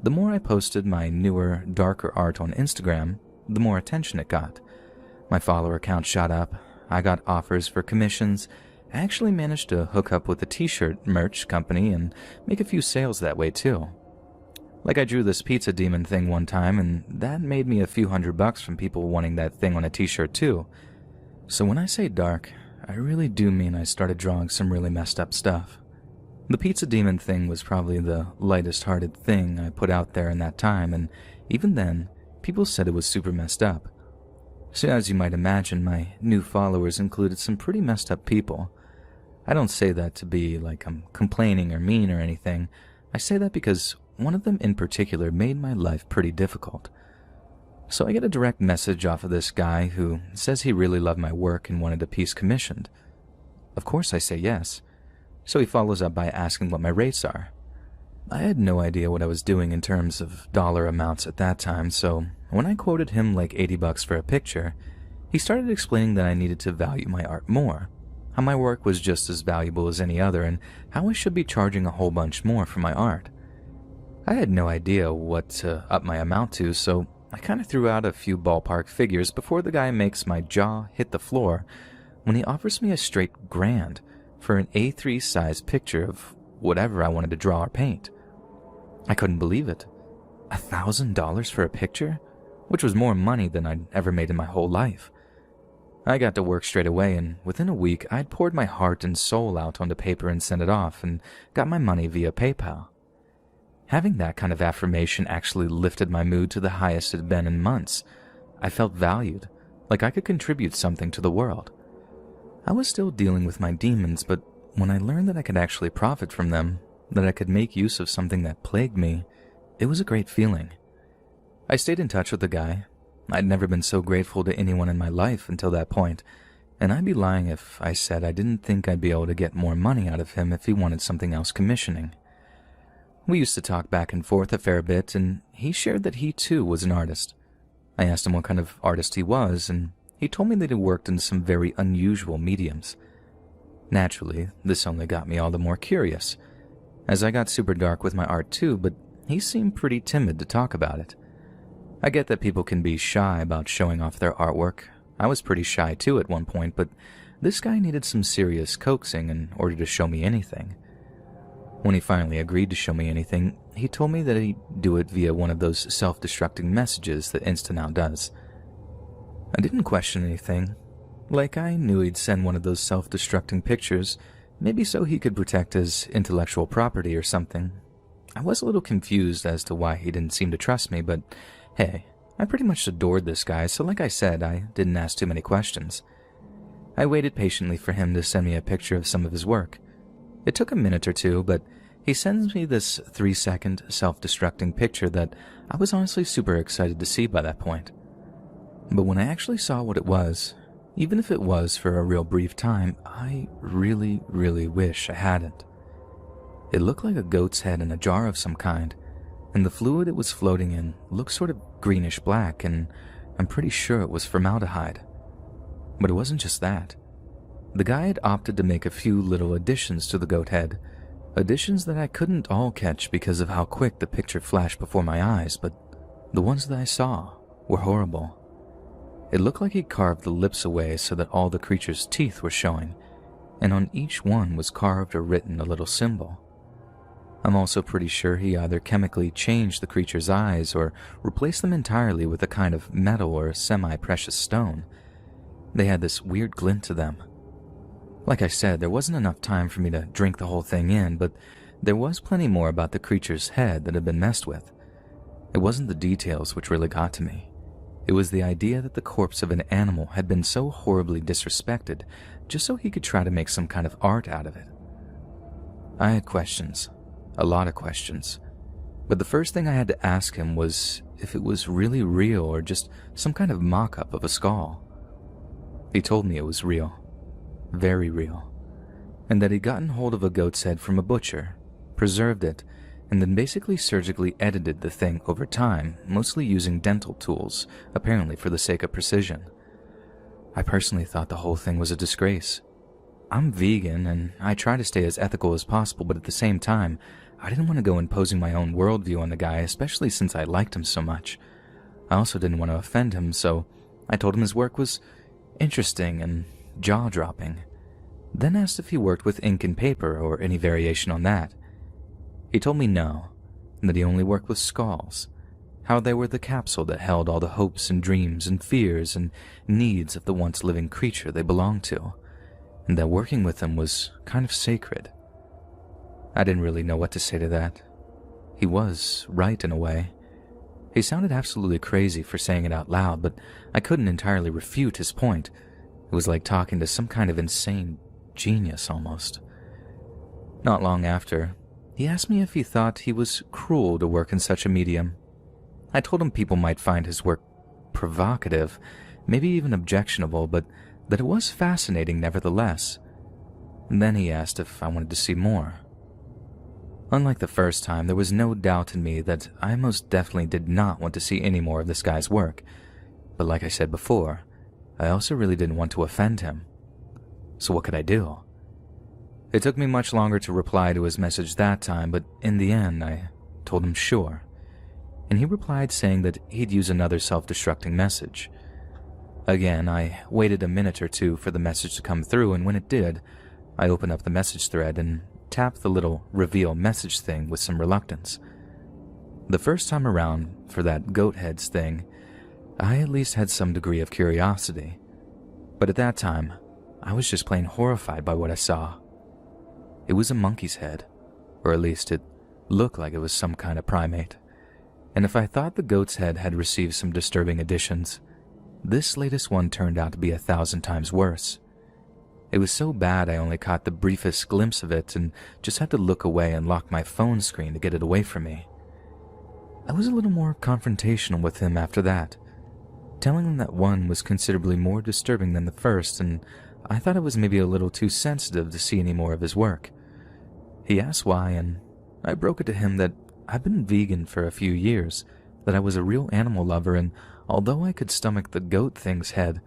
The more I posted my newer, darker art on Instagram, the more attention it got. My follower count shot up, I got offers for commissions, I actually managed to hook up with a t-shirt merch company and make a few sales that way too. Like I drew this pizza demon thing one time and that made me a few $100 from people wanting that thing on a t-shirt too. So when I say dark, I really do mean I started drawing some really messed up stuff. The pizza demon thing was probably the lightest hearted thing I put out there in that time, and even then, people said it was super messed up. So as you might imagine, my new followers included some pretty messed up people. I don't say that to be like I'm complaining or mean or anything. I say that because one of them in particular made my life pretty difficult. So I get a direct message off of this guy who says he really loved my work and wanted a piece commissioned. Of course I say yes. So he follows up by asking what my rates are. I had no idea what I was doing in terms of dollar amounts at that time, so when I quoted him like $80 for a picture, he started explaining that I needed to value my art more, how my work was just as valuable as any other, and how I should be charging a whole bunch more for my art. I had no idea what to up my amount to, so I kind of threw out a few ballpark figures before the guy makes my jaw hit the floor when he offers me a straight grand for an A3 size picture of whatever I wanted to draw or paint. I couldn't believe it. $1,000 for a picture? Which was more money than I'd ever made in my whole life. I got to work straight away, and within a week I'd poured my heart and soul out onto paper and sent it off, and got my money via PayPal. Having that kind of affirmation actually lifted my mood to the highest it had been in months. I felt valued, like I could contribute something to the world. I was still dealing with my demons, but when I learned that I could actually profit from them, that I could make use of something that plagued me, it was a great feeling. I stayed in touch with the guy. I'd never been so grateful to anyone in my life until that point, and I'd be lying if I said I didn't think I'd be able to get more money out of him if he wanted something else commissioning. We used to talk back and forth a fair bit, and he shared that he too was an artist. I asked him what kind of artist he was, and he told me that he worked in some very unusual mediums. Naturally, this only got me all the more curious, as I got super dark with my art too, but he seemed pretty timid to talk about it. I get that people can be shy about showing off their artwork, I was pretty shy too at one point, but this guy needed some serious coaxing in order to show me anything. When he finally agreed to show me anything, he told me that he'd do it via one of those self-destructing messages that Insta now does. I didn't question anything. Like, I knew he'd send one of those self-destructing pictures, maybe so he could protect his intellectual property or something. I was a little confused as to why he didn't seem to trust me, but hey, I pretty much adored this guy, so like I said, I didn't ask too many questions. I waited patiently for him to send me a picture of some of his work. It took a minute or two, but he sends me this 3-second self-destructing picture that I was honestly super excited to see by that point. But when I actually saw what it was, even if it was for a real brief time, I really wish I hadn't. It looked like a goat's head in a jar of some kind, and the fluid it was floating in looked sort of greenish black, and I'm pretty sure it was formaldehyde. But it wasn't just that. The guy had opted to make a few little additions to the goat head, additions that I couldn't all catch because of how quick the picture flashed before my eyes, but the ones that I saw were horrible. It looked like he'd carved the lips away so that all the creature's teeth were showing, and on each one was carved or written a little symbol. I'm also pretty sure he either chemically changed the creature's eyes or replaced them entirely with a kind of metal or semi-precious stone. They had this weird glint to them. Like I said, there wasn't enough time for me to drink the whole thing in, but there was plenty more about the creature's head that had been messed with. It wasn't the details which really got to me. It was the idea that the corpse of an animal had been so horribly disrespected just so he could try to make some kind of art out of it. I had questions. A lot of questions. But the first thing I had to ask him was if it was really real or just some kind of mock-up of a skull. He told me it was real. Very real. And that he'd gotten hold of a goat's head from a butcher, preserved it, and then basically surgically edited the thing over time, mostly using dental tools, apparently for the sake of precision. I personally thought the whole thing was a disgrace. I'm vegan, and I try to stay as ethical as possible, but at the same time, I didn't want to go imposing my own worldview on the guy, especially since I liked him so much. I also didn't want to offend him, so I told him his work was interesting and jaw-dropping. Then asked if he worked with ink and paper or any variation on that. He told me no, and that he only worked with skulls, how they were the capsule that held all the hopes and dreams and fears and needs of the once living creature they belonged to, and that working with them was kind of sacred. I didn't really know what to say to that. He was right in a way. He sounded absolutely crazy for saying it out loud, but I couldn't entirely refute his point. It was like talking to some kind of insane genius almost. Not long after, he asked me if he thought he was cruel to work in such a medium. I told him people might find his work provocative, maybe even objectionable, but that it was fascinating nevertheless. And then he asked if I wanted to see more. Unlike the first time, there was no doubt in me that I most definitely did not want to see any more of this guy's work. But like I said before, I also really didn't want to offend him. So what could I do? It took me much longer to reply to his message that time, but in the end, I told him sure. And he replied saying that he'd use another self-destructing message. Again, I waited a minute or two for the message to come through, and when it did, I opened up the message thread and tapped the little reveal message thing with some reluctance. The first time around, for that goat heads thing, I at least had some degree of curiosity. But at that time, I was just plain horrified by what I saw. It was a monkey's head, or at least it looked like it was some kind of primate. And if I thought the goat's head had received some disturbing additions, this latest one turned out to be 1,000 times worse. It was so bad I only caught the briefest glimpse of it and just had to look away and lock my phone screen to get it away from me. I was a little more confrontational with him after that, telling him that one was considerably more disturbing than the first, and I thought it was maybe a little too sensitive to see any more of his work. He asked why, and I broke it to him that I've been vegan for a few years, that I was a real animal lover, and although I could stomach the goat thing's head,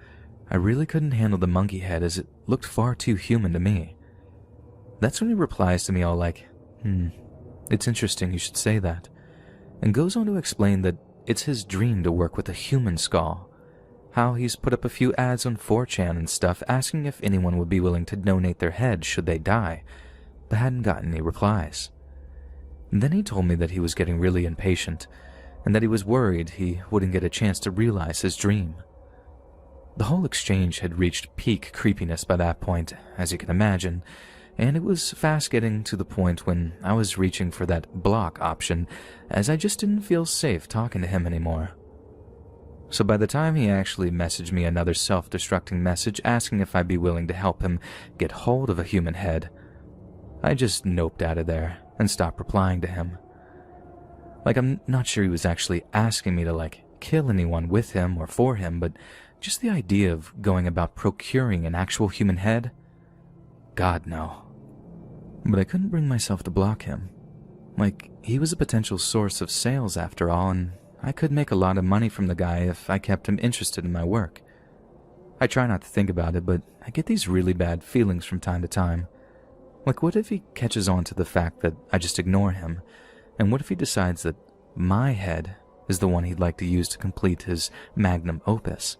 I really couldn't handle the monkey head as it looked far too human to me. That's when he replies to me all like, it's interesting you should say that, and goes on to explain that it's his dream to work with a human skull. how he's put up a few ads on 4chan and stuff asking if anyone would be willing to donate their head should they die, but hadn't gotten any replies. And then he told me that he was getting really impatient, and that he was worried he wouldn't get a chance to realize his dream. The whole exchange had reached peak creepiness by that point, as you can imagine, and it was fast getting to the point when I was reaching for that block option, as I just didn't feel safe talking to him anymore. So by the time he actually messaged me another self-destructing message asking if I'd be willing to help him get hold of a human head, I just noped out of there and stopped replying to him. Like, I'm not sure he was actually asking me to, kill anyone with him or for him, but just the idea of going about procuring an actual human head? God, no. But I couldn't bring myself to block him. He was a potential source of sales after all, and I could make a lot of money from the guy if I kept him interested in my work. I try not to think about it, but I get these really bad feelings from time to time. What if he catches on to the fact that I just ignore him? And what if he decides that my head is the one he'd like to use to complete his magnum opus?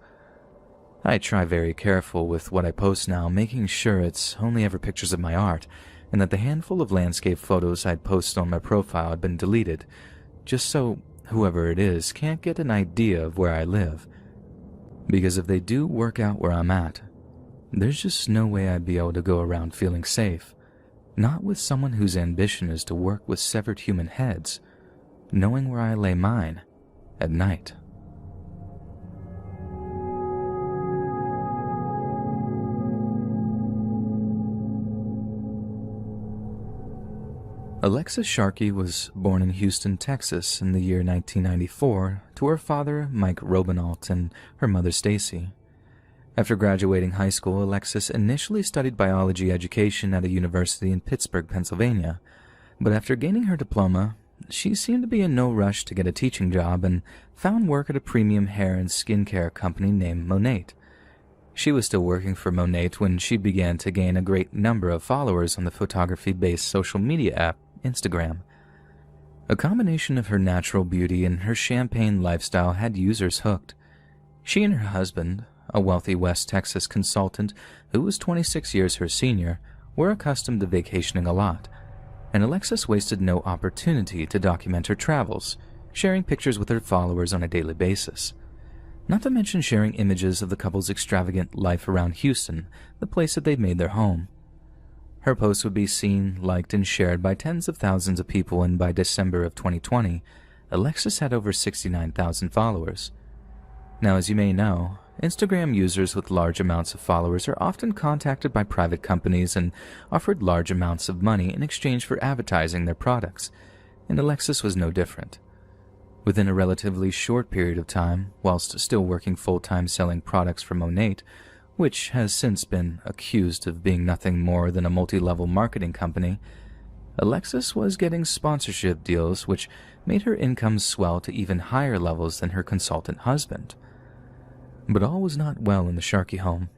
I try very careful with what I post now, making sure it's only ever pictures of my art, and that the handful of landscape photos I'd posted on my profile had been deleted, just so whoever it is can't get an idea of where I live. Because if they do work out where I'm at, there's just no way I'd be able to go around feeling safe. Not with someone whose ambition is to work with severed human heads, knowing where I lay mine at night. Alexis Sharkey was born in Houston, Texas in the year 1994 to her father, Mike Robinault, and her mother, Stacy. After graduating high school, Alexis initially studied biology education at a university in Pittsburgh, Pennsylvania, but after gaining her diploma, she seemed to be in no rush to get a teaching job and found work at a premium hair and skincare company named Monat. She was still working for Monat when she began to gain a great number of followers on the photography-based social media app, Instagram. A combination of her natural beauty and her champagne lifestyle had users hooked. She and her husband, a wealthy West Texas consultant who was 26 years her senior, were accustomed to vacationing a lot, and Alexis wasted no opportunity to document her travels, sharing pictures with her followers on a daily basis. Not to mention sharing images of the couple's extravagant life around Houston, the place that they'd made their home. Her posts would be seen, liked, and shared by tens of thousands of people, and by December of 2020, Alexis had over 69,000 followers. Now, as you may know, Instagram users with large amounts of followers are often contacted by private companies and offered large amounts of money in exchange for advertising their products, and Alexis was no different. Within a relatively short period of time, whilst still working full-time selling products for Monat, which has since been accused of being nothing more than a multi-level marketing company, Alexis was getting sponsorship deals which made her income swell to even higher levels than her consultant husband. But all was not well in the Sharkey home.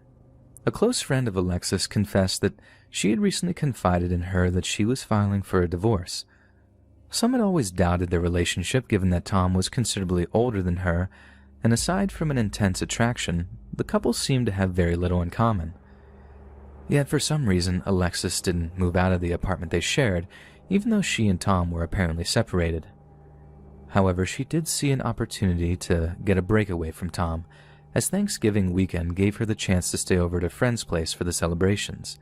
A close friend of Alexis confessed that she had recently confided in her that she was filing for a divorce. Some had always doubted their relationship given that Tom was considerably older than her, and aside from an intense attraction, the couple seemed to have very little in common. Yet for some reason, Alexis didn't move out of the apartment they shared, even though she and Tom were apparently separated. However, she did see an opportunity to get a breakaway from Tom, as Thanksgiving weekend gave her the chance to stay over at a friend's place for the celebrations.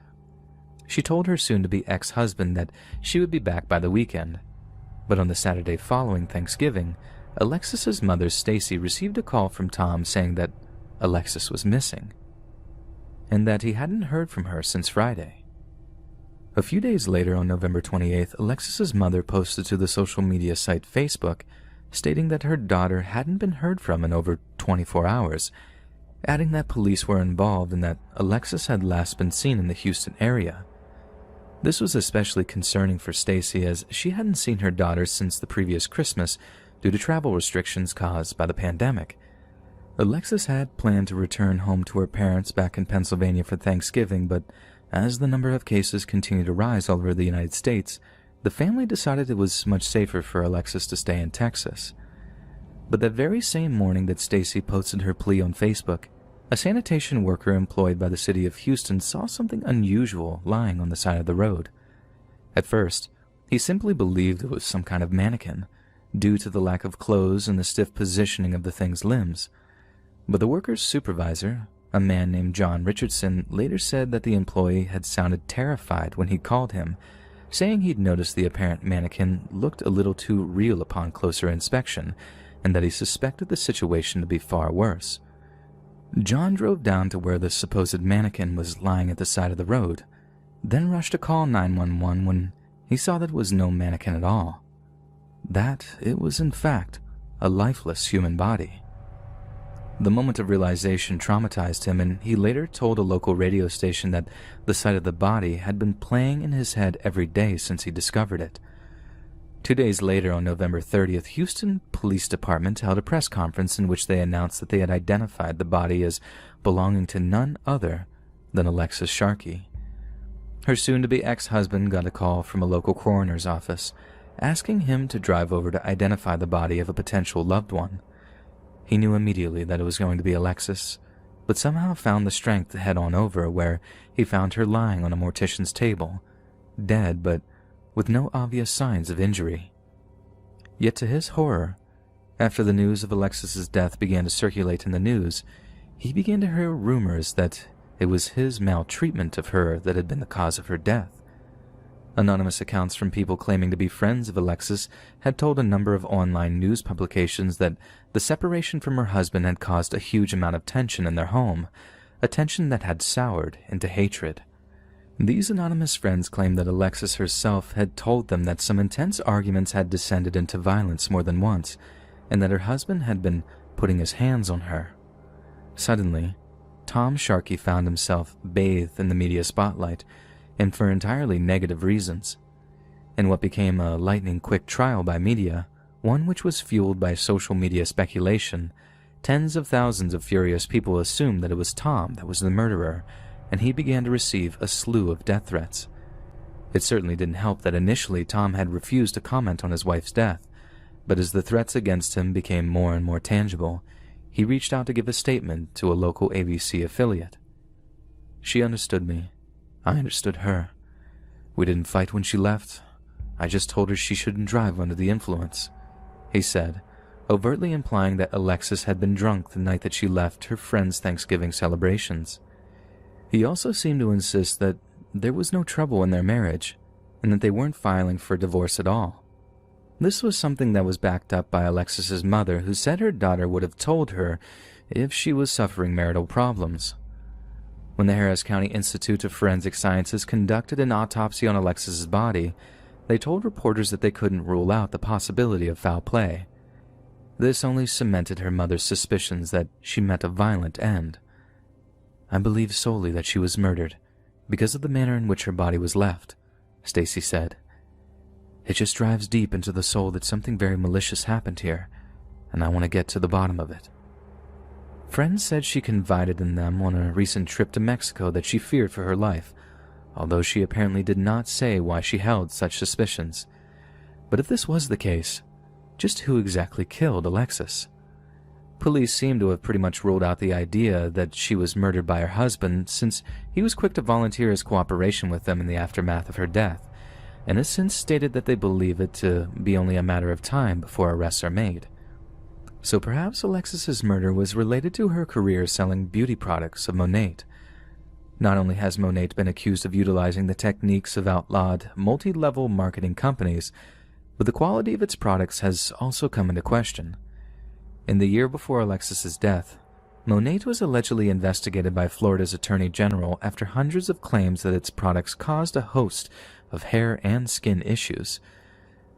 She told her soon-to-be ex-husband that she would be back by the weekend, but on the Saturday following Thanksgiving, Alexis's mother, Stacy, received a call from Tom saying that Alexis was missing, and that he hadn't heard from her since Friday. A few days later, on November 28th, Alexis's mother posted to the social media site Facebook, stating that her daughter hadn't been heard from in over 24 hours, adding that police were involved and that Alexis had last been seen in the Houston area. This was especially concerning for Stacy, as she hadn't seen her daughter since the previous Christmas due to travel restrictions caused by the pandemic. Alexis had planned to return home to her parents back in Pennsylvania for Thanksgiving, but as the number of cases continued to rise all over the United States, the family decided it was much safer for Alexis to stay in Texas. But that very same morning that Stacy posted her plea on Facebook, a sanitation worker employed by the city of Houston saw something unusual lying on the side of the road. At first, he simply believed it was some kind of mannequin, due to the lack of clothes and the stiff positioning of the thing's limbs. But the worker's supervisor, a man named John Richardson, later said that the employee had sounded terrified when he called him, saying he'd noticed the apparent mannequin looked a little too real upon closer inspection, and that he suspected the situation to be far worse. John drove down to where the supposed mannequin was lying at the side of the road, then rushed to call 911 when he saw that it was no mannequin at all. That it was in fact a lifeless human body. The moment of realization traumatized him, and he later told a local radio station that the sight of the body had been playing in his head every day since he discovered it. 2 days later, on November 30th, Houston Police Department held a press conference in which they announced that they had identified the body as belonging to none other than Alexis Sharkey. Her soon-to-be ex-husband got a call from a local coroner's office, asking him to drive over to identify the body of a potential loved one. He knew immediately that it was going to be Alexis, but somehow found the strength to head on over, where he found her lying on a mortician's table, dead but with no obvious signs of injury. Yet to his horror, after the news of Alexis's death began to circulate in the news, he began to hear rumors that it was his maltreatment of her that had been the cause of her death. Anonymous accounts from people claiming to be friends of Alexis had told a number of online news publications that the separation from her husband had caused a huge amount of tension in their home, a tension that had soured into hatred. These anonymous friends claimed that Alexis herself had told them that some intense arguments had descended into violence more than once, and that her husband had been putting his hands on her. Suddenly, Tom Sharkey found himself bathed in the media spotlight, and for entirely negative reasons. In what became a lightning-quick trial by media, one which was fueled by social media speculation, tens of thousands of furious people assumed that it was Tom that was the murderer, and he began to receive a slew of death threats. It certainly didn't help that initially Tom had refused to comment on his wife's death, but as the threats against him became more and more tangible, he reached out to give a statement to a local ABC affiliate. "She understood me. I understood her. We didn't fight when she left. I just told her she shouldn't drive under the influence," he said, overtly implying that Alexis had been drunk the night that she left her friend's Thanksgiving celebrations. He also seemed to insist that there was no trouble in their marriage, and that they weren't filing for divorce at all. This was something that was backed up by Alexis's mother, who said her daughter would have told her if she was suffering marital problems. When the Harris County Institute of Forensic Sciences conducted an autopsy on Alexis's body, they told reporters that they couldn't rule out the possibility of foul play. This only cemented her mother's suspicions that she met a violent end. "I believe solely that she was murdered because of the manner in which her body was left," Stacy said. "It just drives deep into the soul that something very malicious happened here, and I want to get to the bottom of it." Friends said she confided in them on a recent trip to Mexico that she feared for her life, although she apparently did not say why she held such suspicions. But if this was the case, just who exactly killed Alexis? Police seem to have pretty much ruled out the idea that she was murdered by her husband, since he was quick to volunteer his cooperation with them in the aftermath of her death, and has since stated that they believe it to be only a matter of time before arrests are made. So perhaps Alexis's murder was related to her career selling beauty products of Monat. Not only has Monat been accused of utilizing the techniques of outlawed, multi-level marketing companies, but the quality of its products has also come into question. In the year before Alexis's death, Monat was allegedly investigated by Florida's Attorney General after hundreds of claims that its products caused a host of hair and skin issues.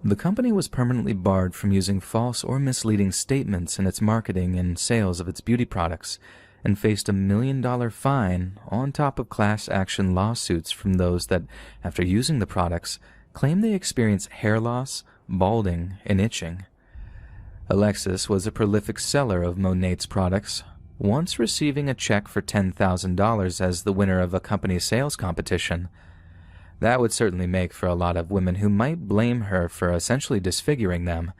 The company was permanently barred from using false or misleading statements in its marketing and sales of its beauty products, and faced a $1 million fine on top of class action lawsuits from those that, after using the products, claimed they experienced hair loss, balding, and itching. Alexis was a prolific seller of Monat's products, once receiving a check for $10,000 as the winner of a company sales competition. That would certainly make for a lot of women who might blame her for essentially disfiguring them,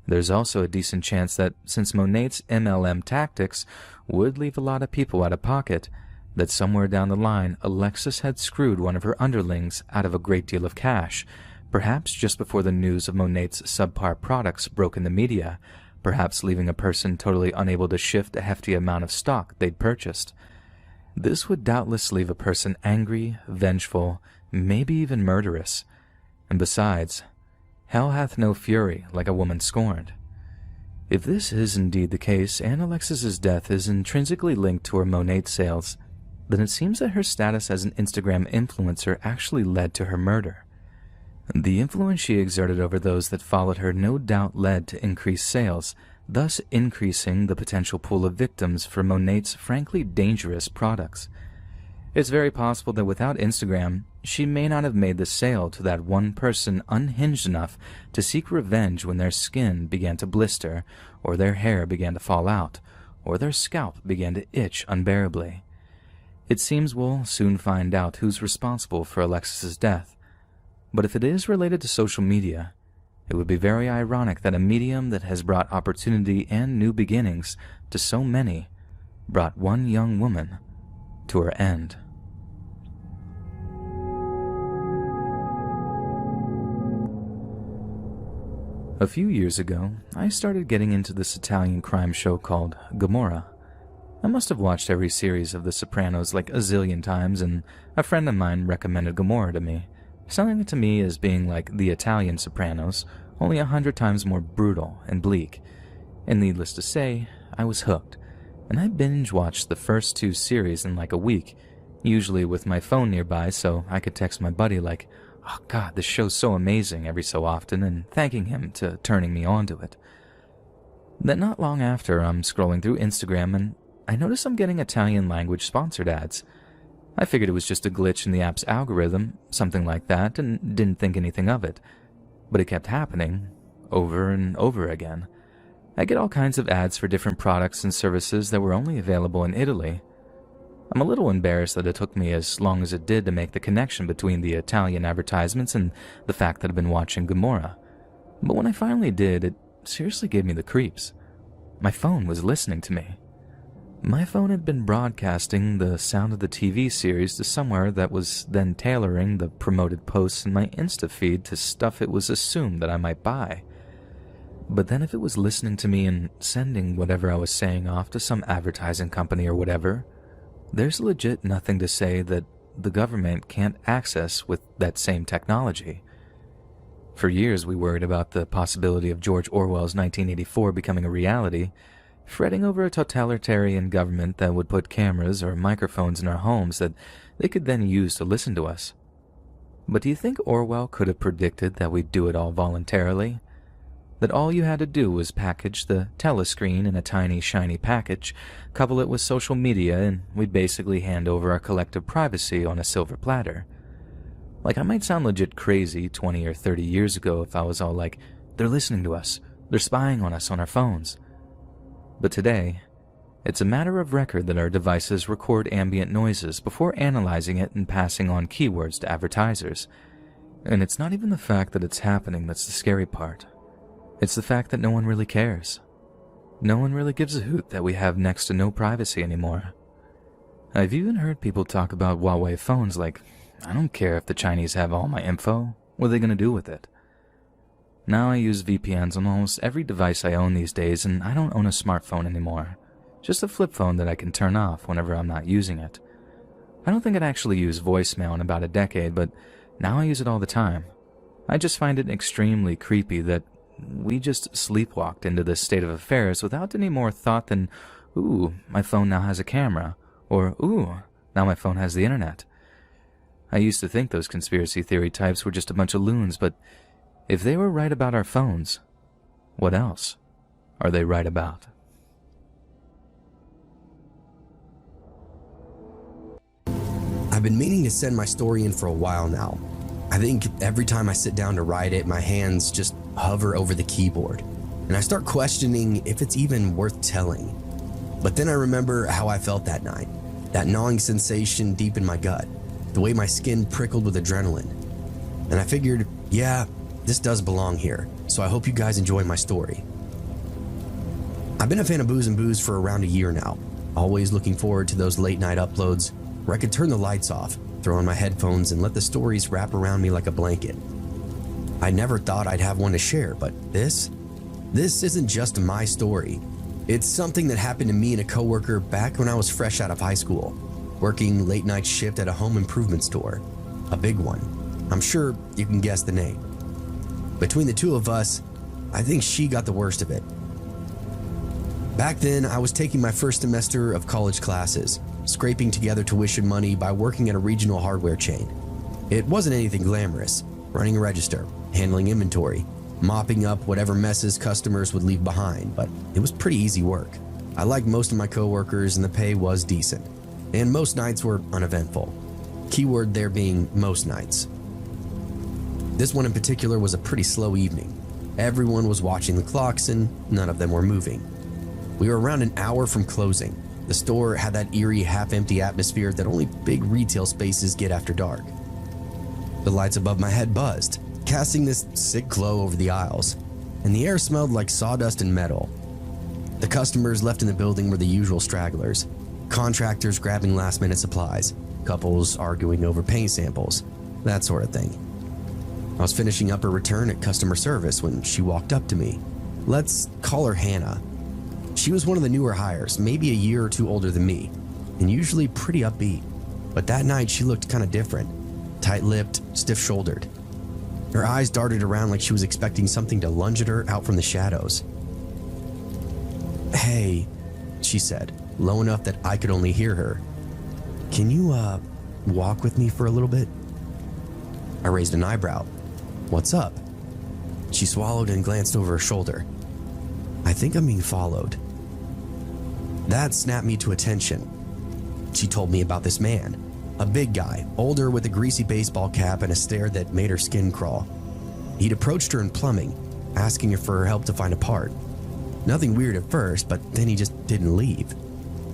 There's also a decent chance that since Monet's MLM tactics would leave a lot of people out of pocket, that somewhere down the line Alexis had screwed one of her underlings out of a great deal of cash, perhaps just before the news of Monet's subpar products broke in the media, perhaps leaving a person totally unable to shift a hefty amount of stock they'd purchased. This would doubtless leave a person angry, vengeful, maybe even murderous. And besides, hell hath no fury like a woman scorned. If this is indeed the case, and Alexis's death is intrinsically linked to her Monet sales, then it seems that her status as an Instagram influencer actually led to her murder. The influence she exerted over those that followed her no doubt led to increased sales, thus increasing the potential pool of victims for Monet's frankly dangerous products. It's very possible that without Instagram, she may not have made the sale to that one person unhinged enough to seek revenge when their skin began to blister, or their hair began to fall out, or their scalp began to itch unbearably. It seems we'll soon find out who's responsible for Alexis's death. But if it is related to social media, it would be very ironic that a medium that has brought opportunity and new beginnings to so many brought one young woman to her end. A few years ago, I started getting into this Italian crime show called Gomorrah. I must have watched every series of The Sopranos like a zillion times, and a friend of mine recommended Gomorrah to me, selling it to me as being like the Italian Sopranos, only 100 times more brutal and bleak. And needless to say, I was hooked, and I binge-watched the first 2 series in like a week, usually with my phone nearby so I could text my buddy like, "Oh God, this show's so amazing," every so often, and thanking him to turning me on to it. Then not long after, I'm scrolling through Instagram and I notice I'm getting Italian language sponsored ads. I figured it was just a glitch in the app's algorithm, something like that, and didn't think anything of it. But it kept happening, over and over again. I get all kinds of ads for different products and services that were only available in Italy. I'm a little embarrassed that it took me as long as it did to make the connection between the Italian advertisements and the fact that I've been watching Gomorrah. But when I finally did, it seriously gave me the creeps. My phone was listening to me. My phone had been broadcasting the sound of the TV series to somewhere that was then tailoring the promoted posts in my Insta feed to stuff it was assumed that I might buy. But then if it was listening to me and sending whatever I was saying off to some advertising company or whatever, there's legit nothing to say that the government can't access with that same technology. For years we worried about the possibility of George Orwell's 1984 becoming a reality, fretting over a totalitarian government that would put cameras or microphones in our homes that they could then use to listen to us. But do you think Orwell could have predicted that we'd do it all voluntarily? That all you had to do was package the telescreen in a tiny, shiny package, couple it with social media, and we'd basically hand over our collective privacy on a silver platter. Like, I might sound legit crazy 20 or 30 years ago if I was all like, they're listening to us, they're spying on us on our phones. But today, it's a matter of record that our devices record ambient noises before analyzing it and passing on keywords to advertisers. And it's not even the fact that it's happening that's the scary part. It's the fact that no one really cares. No one really gives a hoot that we have next to no privacy anymore. I've even heard people talk about Huawei phones like, I don't care if the Chinese have all my info, what are they going to do with it? Now I use VPNs on almost every device I own these days, and I don't own a smartphone anymore. Just a flip phone that I can turn off whenever I'm not using it. I don't think I'd actually use voicemail in about a decade, but now I use it all the time. I just find it extremely creepy that we just sleepwalked into this state of affairs without any more thought than, ooh, my phone now has a camera, or ooh, now my phone has the internet. I used to think those conspiracy theory types were just a bunch of loons, but if they were right about our phones, what else are they right about? I've been meaning to send my story in for a while now. I think every time I sit down to write it, my hands just hover over the keyboard, and I start questioning if it's even worth telling. But then I remember how I felt that night, that gnawing sensation deep in my gut, the way my skin prickled with adrenaline. And I figured, yeah, this does belong here, so I hope you guys enjoy my story. I've been a fan of Booze and Booze for around a year now, always looking forward to those late night uploads where I could turn the lights off, throw on my headphones, and let the stories wrap around me like a blanket. I never thought I'd have one to share, but this isn't just my story. It's something that happened to me and a coworker back when I was fresh out of high school, working late night shift at a home improvement store. A big one. I'm sure you can guess the name. Between the two of us, I think she got the worst of it. Back then, I was taking my first semester of college classes, scraping together tuition money by working at a regional hardware chain. It wasn't anything glamorous, running a register, handling inventory, mopping up whatever messes customers would leave behind, but it was pretty easy work. I liked most of my coworkers and the pay was decent, and most nights were uneventful. Keyword there being most nights. This one in particular was a pretty slow evening. Everyone was watching the clocks and none of them were moving. We were around an hour from closing. The store had that eerie, half-empty atmosphere that only big retail spaces get after dark. The lights above my head buzzed, casting this sick glow over the aisles, and the air smelled like sawdust and metal. The customers left in the building were the usual stragglers, contractors grabbing last-minute supplies, couples arguing over paint samples, that sort of thing. I was finishing up her return at customer service when she walked up to me. Let's call her Hannah. She was one of the newer hires, maybe a year or two older than me, and usually pretty upbeat. But that night she looked kind of different, tight-lipped, stiff-shouldered. Her eyes darted around like she was expecting something to lunge at her out from the shadows. "Hey," she said, low enough that I could only hear her. "Can you, walk with me for a little bit?" I raised an eyebrow. "What's up?" She swallowed and glanced over her shoulder. "I think I'm being followed." That snapped me to attention. She told me about this man, a big guy, older with a greasy baseball cap and a stare that made her skin crawl. He'd approached her in plumbing, asking her for her help to find a part. Nothing weird at first, but then he just didn't leave.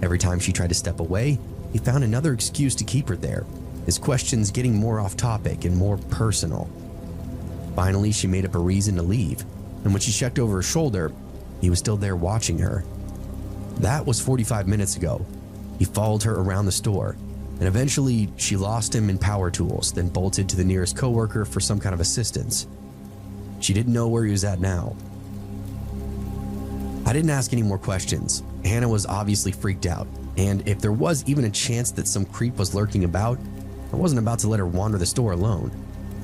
Every time she tried to step away, he found another excuse to keep her there, his questions getting more off topic and more personal. Finally, she made up a reason to leave, and when she checked over her shoulder, he was still there watching her. That was 45 minutes ago. He followed her around the store, and eventually she lost him in power tools, then bolted to the nearest coworker for some kind of assistance. She didn't know where he was at now. I didn't ask any more questions. Hannah was obviously freaked out, and if there was even a chance that some creep was lurking about, I wasn't about to let her wander the store alone.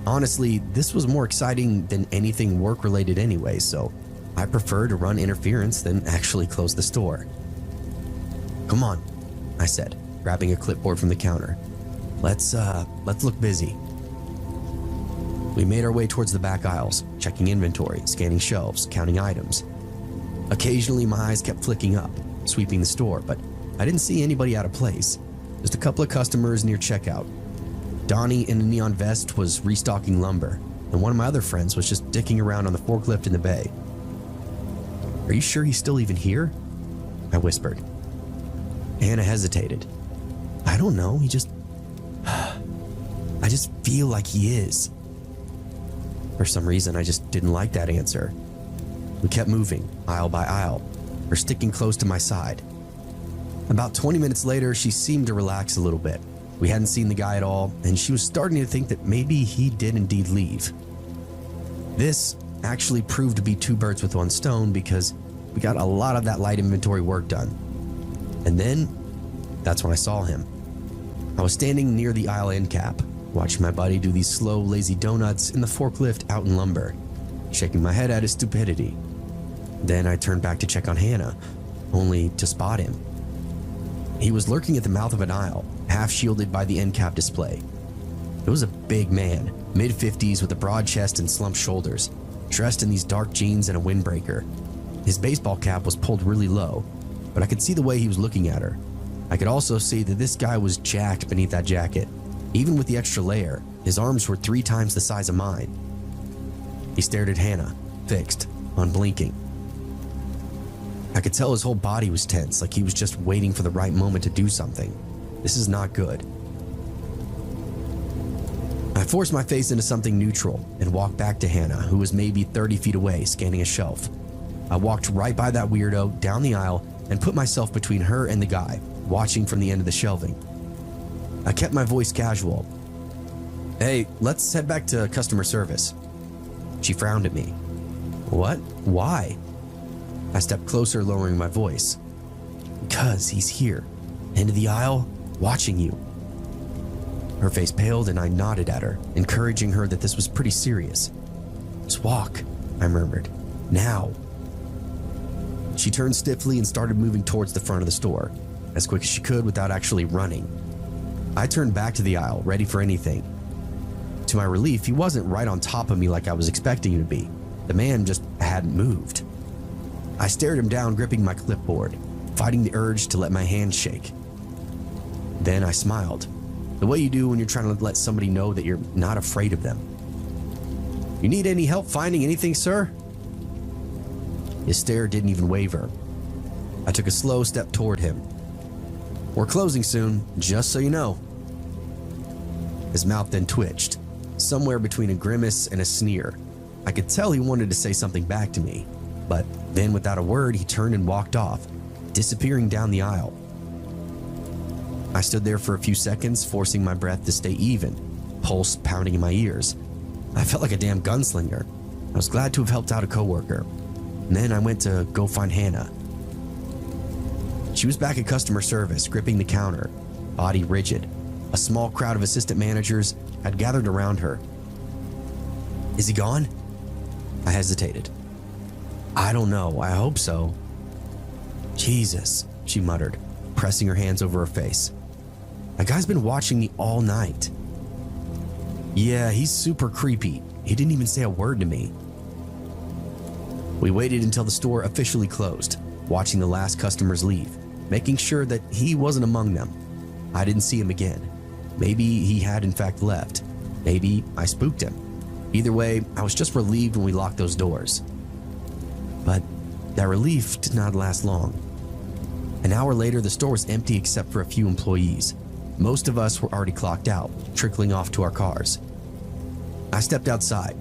Honestly, this was more exciting than anything work-related anyway, so I prefer to run interference than actually close the store. "Come on," I said, grabbing a clipboard from the counter. Let's look busy." We made our way towards the back aisles, checking inventory, scanning shelves, counting items. Occasionally, my eyes kept flicking up, sweeping the store, but I didn't see anybody out of place. Just a couple of customers near checkout. Donnie in a neon vest was restocking lumber, and one of my other friends was just dicking around on the forklift in the bay. "Are you sure he's still even here?" I whispered. Hannah hesitated. "I don't know, I just feel like he is." For some reason, I just didn't like that answer. We kept moving, aisle by aisle, her sticking close to my side. About 20 minutes later, she seemed to relax a little bit. We hadn't seen the guy at all, and she was starting to think that maybe he did indeed leave. This actually proved to be two birds with one stone because we got a lot of that light inventory work done. And then, that's when I saw him. I was standing near the aisle end cap, watching my buddy do these slow, lazy donuts in the forklift out in lumber, shaking my head at his stupidity. Then I turned back to check on Hannah, only to spot him. He was lurking at the mouth of an aisle, half shielded by the end cap display. It was a big man, mid-50s with a broad chest and slumped shoulders, dressed in these dark jeans and a windbreaker. His baseball cap was pulled really low, but I could see the way he was looking at her. I could also see that this guy was jacked beneath that jacket. Even with the extra layer, his arms were 3 times the size of mine. He stared at Hannah, fixed, unblinking. I could tell his whole body was tense, like he was just waiting for the right moment to do something. This is not good. I forced my face into something neutral and walked back to Hannah, who was maybe 30 feet away, scanning a shelf. I walked right by that weirdo, down the aisle, and put myself between her and the guy, watching from the end of the shelving. I kept my voice casual. "Hey, let's head back to customer service." She frowned at me. "What? Why?" I stepped closer, lowering my voice. "Because he's here, end of the aisle, watching you." Her face paled and I nodded at her, encouraging her that this was pretty serious. "Just walk," I murmured. "Now." She turned stiffly and started moving towards the front of the store, as quick as she could without actually running. I turned back to the aisle, ready for anything. To my relief, he wasn't right on top of me like I was expecting him to be. The man just hadn't moved. I stared him down, gripping my clipboard, fighting the urge to let my hands shake. Then I smiled, the way you do when you're trying to let somebody know that you're not afraid of them. "You need any help finding anything, sir?" His stare didn't even waver. I took a slow step toward him. "We're closing soon, just so you know." His mouth then twitched, somewhere between a grimace and a sneer. I could tell he wanted to say something back to me, but then without a word, he turned and walked off, disappearing down the aisle. I stood there for a few seconds, forcing my breath to stay even, pulse pounding in my ears. I felt like a damn gunslinger. I was glad to have helped out a coworker. And then I went to go find Hannah. She was back at customer service, gripping the counter, body rigid. A small crowd of assistant managers had gathered around her. "Is he gone?" I hesitated. "I don't know. I hope so." "Jesus," she muttered, pressing her hands over her face. "That guy's been watching me all night." "Yeah, he's super creepy. He didn't even say a word to me." We waited until the store officially closed, watching the last customers leave, making sure that he wasn't among them. I didn't see him again. Maybe he had in fact left. Maybe I spooked him. Either way, I was just relieved when we locked those doors. But that relief did not last long. An hour later, the store was empty except for a few employees. Most of us were already clocked out, trickling off to our cars. I stepped outside,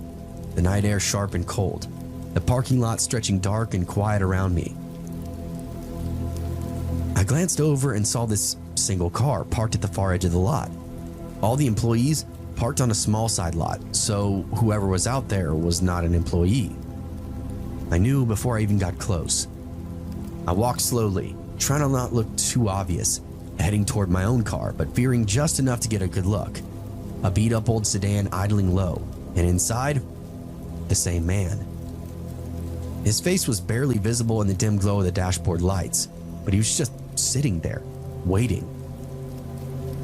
the night air sharp and cold, the parking lot stretching dark and quiet around me. I glanced over and saw this single car parked at the far edge of the lot. All the employees parked on a small side lot, so whoever was out there was not an employee. I knew before I even got close. I walked slowly, trying to not look too obvious, heading toward my own car, but veering just enough to get a good look. A beat-up old sedan idling low, and inside, the same man. His face was barely visible in the dim glow of the dashboard lights, but he was just sitting there, waiting.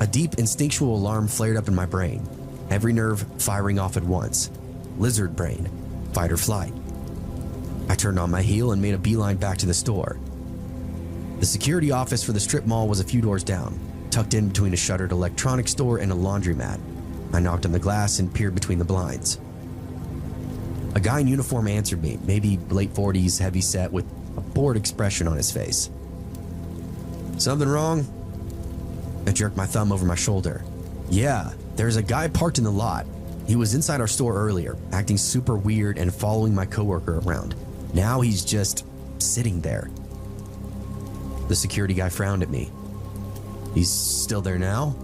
A deep instinctual alarm flared up in my brain, every nerve firing off at once. Lizard brain, fight or flight. I turned on my heel and made a beeline back to the store. The security office for the strip mall was a few doors down, tucked in between a shuttered electronics store and a laundromat. I knocked on the glass and peered between the blinds. A guy in uniform answered me, maybe late 40s, heavy set, with a bored expression on his face. "Something wrong?" I jerked my thumb over my shoulder. "Yeah, there's a guy parked in the lot. He was inside our store earlier, acting super weird and following my coworker around. Now he's just sitting there." The security guy frowned at me. "He's still there now?"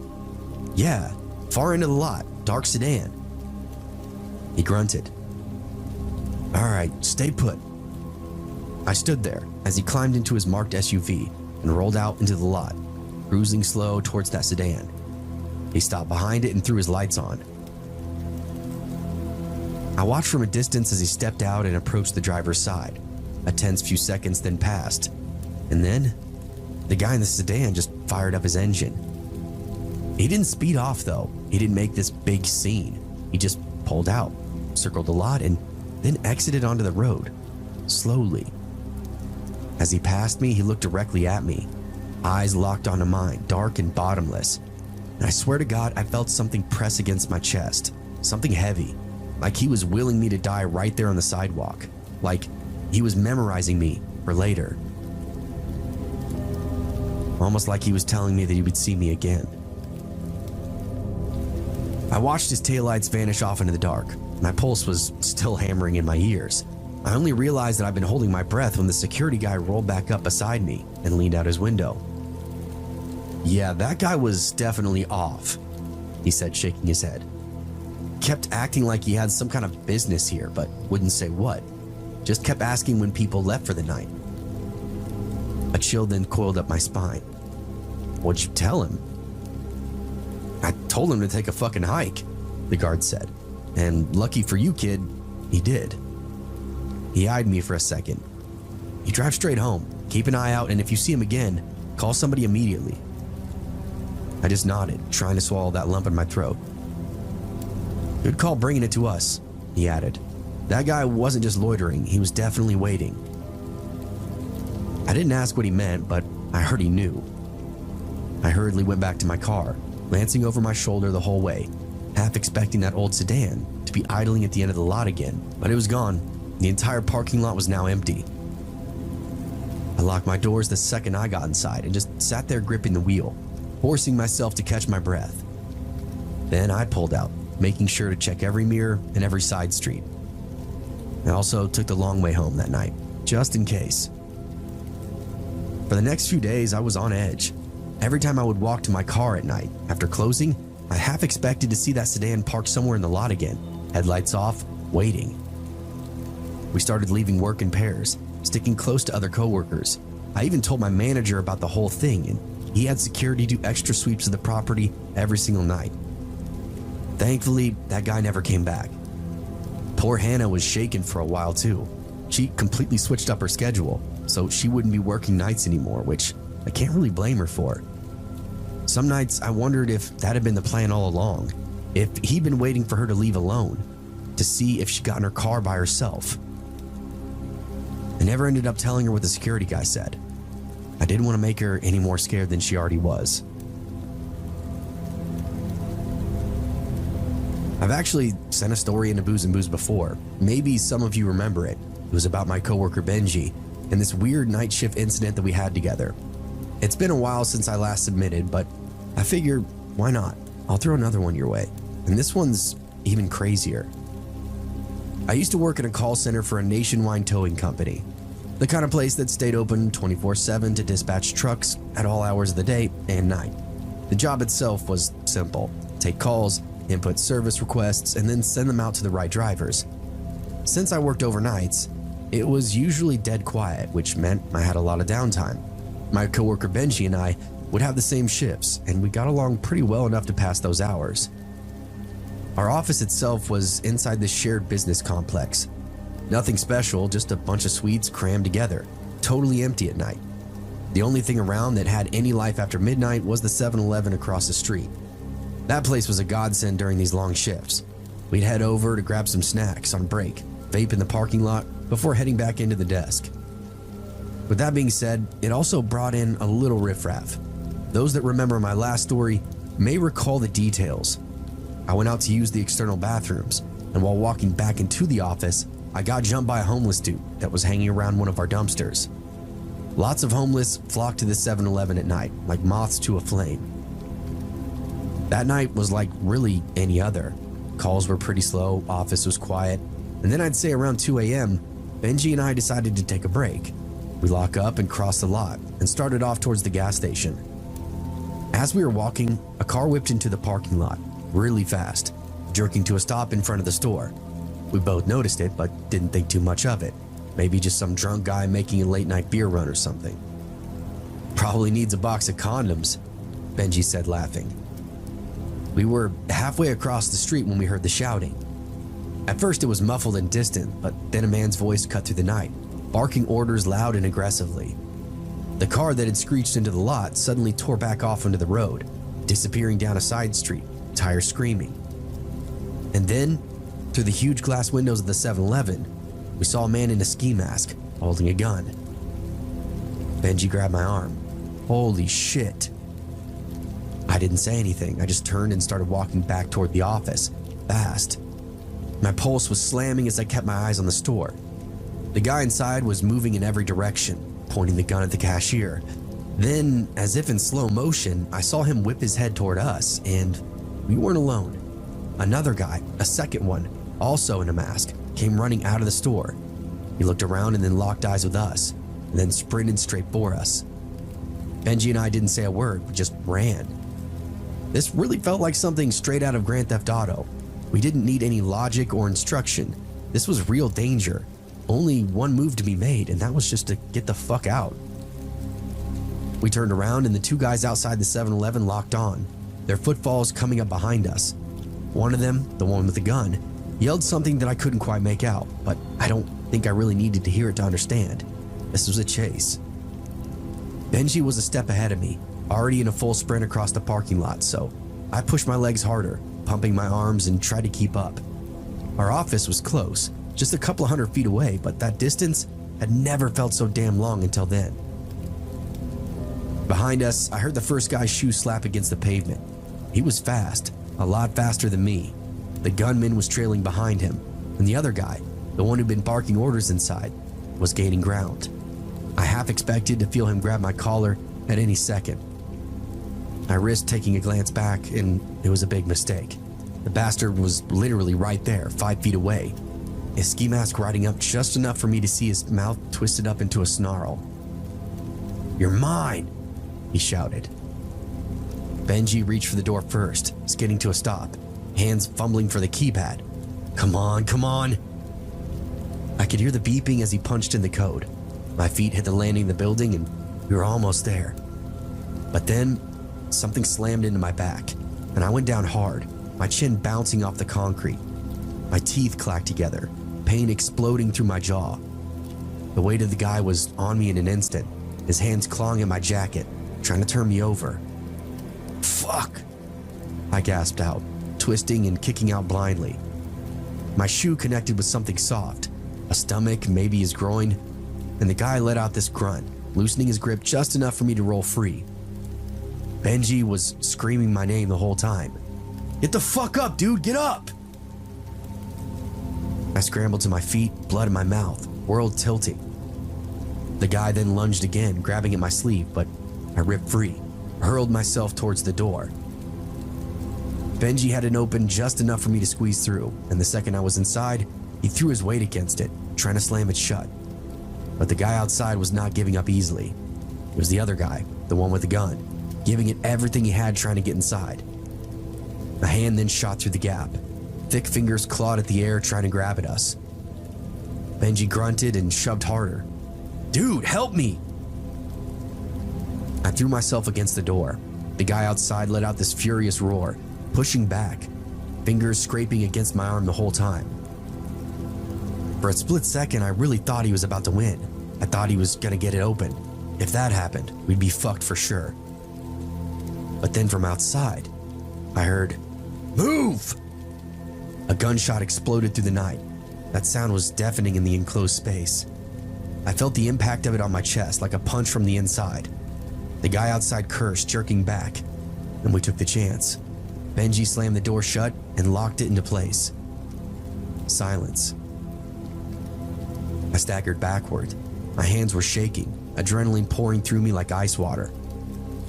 "Yeah, far into the lot, dark sedan." He grunted. "All right, stay put." I stood there as he climbed into his marked SUV and rolled out into the lot, cruising slow towards that sedan. He stopped behind it and threw his lights on. I watched from a distance as he stepped out and approached the driver's side. A tense few seconds then passed, and then the guy in the sedan just fired up his engine. He didn't speed off though. He didn't make this big scene. He just pulled out, circled the lot, and then exited onto the road, slowly. As he passed me, he looked directly at me, eyes locked onto mine, dark and bottomless. And I swear to God, I felt something press against my chest, something heavy, like he was willing me to die right there on the sidewalk, like he was memorizing me for later. Almost like he was telling me that he would see me again. I watched his taillights vanish off into the dark. My pulse was still hammering in my ears. I only realized that I'd been holding my breath when the security guy rolled back up beside me and leaned out his window. "Yeah, that guy was definitely off," he said, shaking his head. Kept acting like he had some kind of business here, but wouldn't say what. Just kept asking when people left for the night. A chill then coiled up my spine. "What'd you tell him?" "I told him to take a fucking hike," the guard said. "And lucky for you, kid, he did." He eyed me for a second. "You drive straight home, keep an eye out, and if you see him again, call somebody immediately." I just nodded, trying to swallow that lump in my throat. "Good call bringing it to us," he added. "That guy wasn't just loitering, he was definitely waiting." I didn't ask what he meant, but I heard he knew. I hurriedly went back to my car, glancing over my shoulder the whole way, half expecting that old sedan to be idling at the end of the lot again, but it was gone. The entire parking lot was now empty. I locked my doors the second I got inside and just sat there gripping the wheel, forcing myself to catch my breath. Then I pulled out, making sure to check every mirror and every side street. I also took the long way home that night, just in case. For the next few days, I was on edge. Every time I would walk to my car at night, after closing, I half expected to see that sedan parked somewhere in the lot again, headlights off, waiting. We started leaving work in pairs, sticking close to other coworkers. I even told my manager about the whole thing, and he had security do extra sweeps of the property every single night. Thankfully, that guy never came back. Poor Hannah was shaken for a while too. She completely switched up her schedule, so she wouldn't be working nights anymore, which I can't really blame her for. Some nights I wondered if that had been the plan all along, if he'd been waiting for her to leave alone, to see if she got in her car by herself. I never ended up telling her what the security guy said. I didn't want to make her any more scared than she already was. I've actually sent a story into Booze and Booze before. Maybe some of you remember it. It was about my coworker Benji and this weird night shift incident that we had together. It's been a while since I last submitted, but I figure, why not? I'll throw another one your way. And this one's even crazier. I used to work in a call center for a nationwide towing company, the kind of place that stayed open 24/7 to dispatch trucks at all hours of the day and night. The job itself was simple: take calls, input service requests, and then send them out to the right drivers. Since I worked overnights, it was usually dead quiet, which meant I had a lot of downtime. My coworker Benji and I would have the same shifts, and we got along pretty well enough to pass those hours. Our office itself was inside this shared business complex. Nothing special, just a bunch of suites crammed together, totally empty at night. The only thing around that had any life after midnight was the 7-Eleven across the street. That place was a godsend during these long shifts. We'd head over to grab some snacks on break, vape in the parking lot before heading back into the desk. With that being said, it also brought in a little riffraff. Those that remember my last story may recall the details. I went out to use the external bathrooms, and while walking back into the office, I got jumped by a homeless dude that was hanging around one of our dumpsters. Lots of homeless flocked to the 7-Eleven at night, like moths to a flame. That night was like really any other. Calls were pretty slow, office was quiet, and then I'd say around 2 a.m., Benji and I decided to take a break. We lock up and cross the lot and started off towards the gas station. As we were walking, a car whipped into the parking lot really fast, jerking to a stop in front of the store. We both noticed it, but didn't think too much of it. Maybe just some drunk guy making a late night beer run or something. "Probably needs a box of condoms," Benji said, laughing. We were halfway across the street when we heard the shouting. At first it was muffled and distant, but then a man's voice cut through the night, barking orders loud and aggressively. The car that had screeched into the lot suddenly tore back off onto the road, disappearing down a side street, tires screaming. And then, through the huge glass windows of the 7-Eleven, we saw a man in a ski mask holding a gun. Benji grabbed my arm. Holy shit. I didn't say anything. I just turned and started walking back toward the office, fast. My pulse was slamming as I kept my eyes on the store. The guy inside was moving in every direction, pointing the gun at the cashier. Then, as if in slow motion, I saw him whip his head toward us, and we weren't alone. Another guy, a second one, also in a mask, came running out of the store. He looked around and then locked eyes with us, and then sprinted straight for us. Benji and I didn't say a word, we just ran. This really felt like something straight out of Grand Theft Auto. We didn't need any logic or instruction. This was real danger. Only one move to be made, and that was just to get the fuck out. We turned around and the two guys outside the 7-Eleven locked on, their footfalls coming up behind us. One of them, the one with the gun, yelled something that I couldn't quite make out, but I don't think I really needed to hear it to understand. This was a chase. Benji was a step ahead of me, already in a full sprint across the parking lot, so I pushed my legs harder, pumping my arms and tried to keep up. Our office was close, just a couple of 100 feet away, but that distance had never felt so damn long until then. Behind us, I heard the first guy's shoe slap against the pavement. He was fast, a lot faster than me. The gunman was trailing behind him, and the other guy, the one who'd been barking orders inside, was gaining ground. I half expected to feel him grab my collar at any second. I risked taking a glance back, and it was a big mistake. The bastard was literally right there, 5 feet away, his ski mask riding up just enough for me to see his mouth twisted up into a snarl. "You're mine," he shouted. Benji reached for the door first, skidding to a stop, hands fumbling for the keypad. Come on, come on. I could hear the beeping as he punched in the code. My feet hit the landing of the building and we were almost there. But then something slammed into my back and I went down hard, my chin bouncing off the concrete. My teeth clacked together, pain exploding through my jaw. The weight of the guy was on me in an instant, his hands clawing at my jacket, trying to turn me over. Fuck! I gasped out, twisting and kicking out blindly. My shoe connected with something soft, a stomach, maybe his groin, and the guy let out this grunt, loosening his grip just enough for me to roll free. Benji was screaming my name the whole time. "Get the fuck up, dude, get up!" I scrambled to my feet, blood in my mouth, world tilting. The guy then lunged again, grabbing at my sleeve, but I ripped free, hurled myself towards the door. Benji had it open just enough for me to squeeze through, and the second I was inside, he threw his weight against it, trying to slam it shut. But the guy outside was not giving up easily. It was the other guy, the one with the gun, giving it everything he had trying to get inside. A hand then shot through the gap. Thick fingers clawed at the air trying to grab at us. Benji grunted and shoved harder. "Dude, help me!" I threw myself against the door. The guy outside let out this furious roar, pushing back, fingers scraping against my arm the whole time. For a split second, I really thought he was about to win. I thought he was gonna get it open. If that happened, we'd be fucked for sure. But then from outside, I heard, "Move!" A gunshot exploded through the night. That sound was deafening in the enclosed space. I felt the impact of it on my chest like a punch from the inside. The guy outside cursed, jerking back, and we took the chance. Benji slammed the door shut and locked it into place. Silence. I staggered backward. My hands were shaking, adrenaline pouring through me like ice water.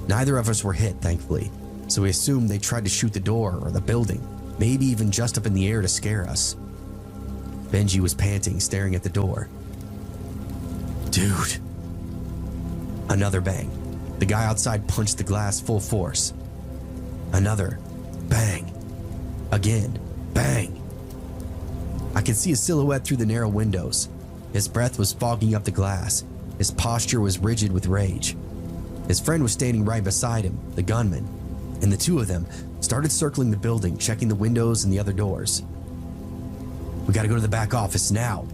Neither of us were hit, thankfully, so we assumed they tried to shoot the door or the building, maybe even just up in the air to scare us. Benji was panting, staring at the door. "Dude." Another bang. The guy outside punched the glass full force. Another bang. Again, bang. I could see a silhouette through the narrow windows. His breath was fogging up the glass. His posture was rigid with rage. His friend was standing right beside him, the gunman, and the two of them started circling the building, checking the windows and the other doors. "We gotta go to the back office now,"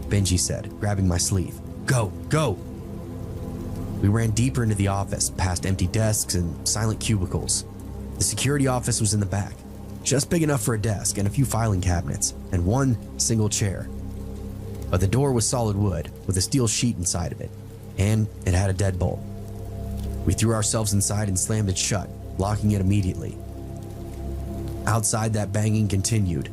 Benji said, grabbing my sleeve. "Go, go." We ran deeper into the office, past empty desks and silent cubicles. The security office was in the back, just big enough for a desk and a few filing cabinets, and one single chair. But the door was solid wood, with a steel sheet inside of it, and it had a deadbolt. We threw ourselves inside and slammed it shut, locking it immediately. Outside, that banging continued.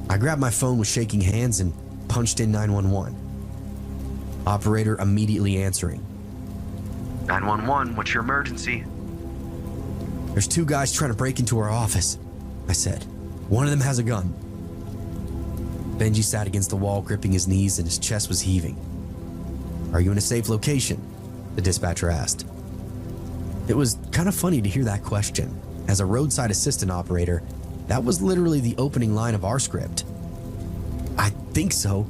I grabbed my phone with shaking hands and punched in 911. Operator immediately answering. 911, what's your emergency? "There's two guys trying to break into our office," I said. "One of them has a gun." Benji sat against the wall, gripping his knees, and his chest was heaving. "Are you in a safe location?" the dispatcher asked. It was kind of funny to hear that question. As a roadside assistant operator, that was literally the opening line of our script. "I think so,"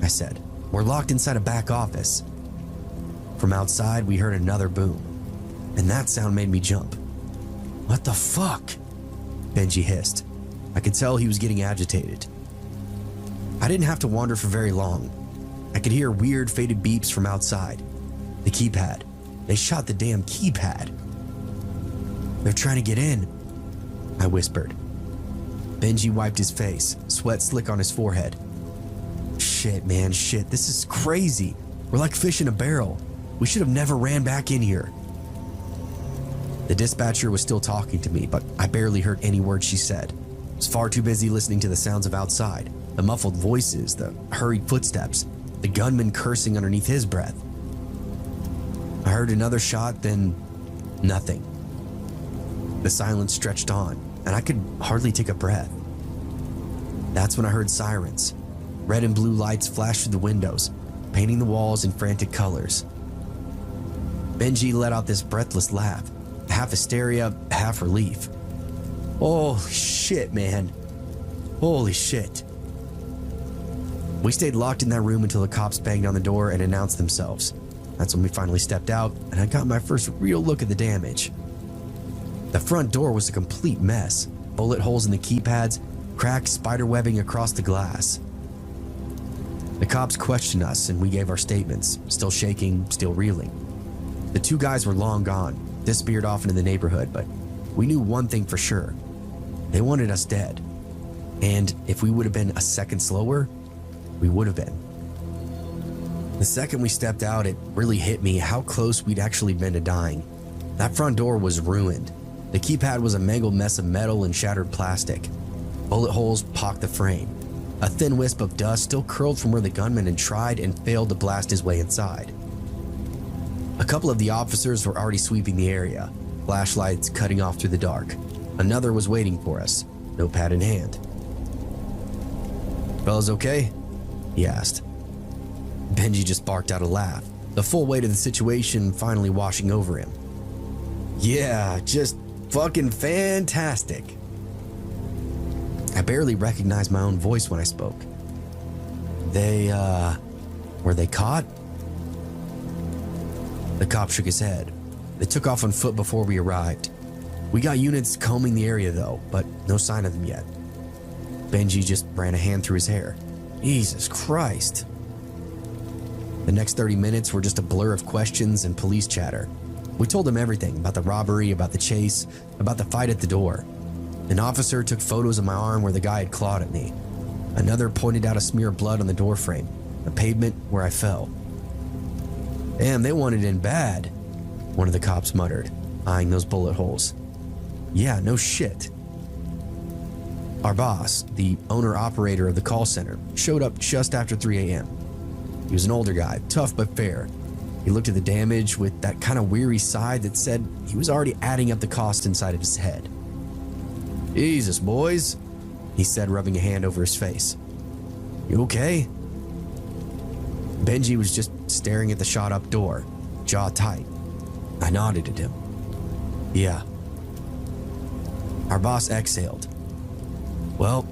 I said. "We're locked inside a back office." From outside, we heard another boom, and that sound made me jump. "What the fuck?" Benji hissed. I could tell he was getting agitated. I didn't have to wander for very long. I could hear weird faded beeps from outside. The keypad. They shot the damn keypad. "They're trying to get in," I whispered. Benji wiped his face, sweat slick on his forehead. "Shit, man, shit. This is crazy. We're like fish in a barrel. We should have never ran back in here." The dispatcher was still talking to me, but I barely heard any words she said. I was far too busy listening to the sounds of outside, the muffled voices, the hurried footsteps, the gunman cursing underneath his breath. I heard another shot, then nothing. The silence stretched on, and I could hardly take a breath. That's when I heard sirens. Red and blue lights flashed through the windows, painting the walls in frantic colors. Benji let out this breathless laugh, half hysteria, half relief. "Oh shit, man. Holy shit." We stayed locked in that room until the cops banged on the door and announced themselves. That's when we finally stepped out, and I got my first real look at the damage. The front door was a complete mess. Bullet holes in the keypads, cracked spider webbing across the glass. The cops questioned us, and we gave our statements, still shaking, still reeling. The two guys were long gone, disappeared off into the neighborhood, but we knew one thing for sure. They wanted us dead. And if we would have been a second slower, we would have been. The second we stepped out, it really hit me how close we'd actually been to dying. That front door was ruined. The keypad was a mangled mess of metal and shattered plastic. Bullet holes pocked the frame. A thin wisp of dust still curled from where the gunman had tried and failed to blast his way inside. A couple of the officers were already sweeping the area, flashlights cutting off through the dark. Another was waiting for us, notepad in hand. "Fellas okay?" he asked. Benji just barked out a laugh, the full weight of the situation finally washing over him. "Yeah, just fucking fantastic." I barely recognized my own voice when I spoke. Were they caught?" The cop shook his head. "They took off on foot before we arrived. We got units combing the area though, but no sign of them yet." Benji just ran a hand through his hair. Jesus Christ. The next 30 minutes were just a blur of questions and police chatter. We told them everything about the robbery, about the chase, about the fight at the door. An officer took photos of my arm where the guy had clawed at me. Another pointed out a smear of blood on the doorframe, the pavement where I fell. "Damn, they wanted in bad," one of the cops muttered, eyeing those bullet holes. "Yeah, no shit." Our boss, the owner-operator of the call center, showed up just after 3 a.m. He was an older guy, tough but fair. He looked at the damage with that kind of weary sigh that said he was already adding up the cost inside of his head. "Jesus, boys," he said, rubbing a hand over his face. "You okay?" Benji was just staring at the shot-up door, jaw tight. I nodded at him. "Yeah." Our boss exhaled. "Well,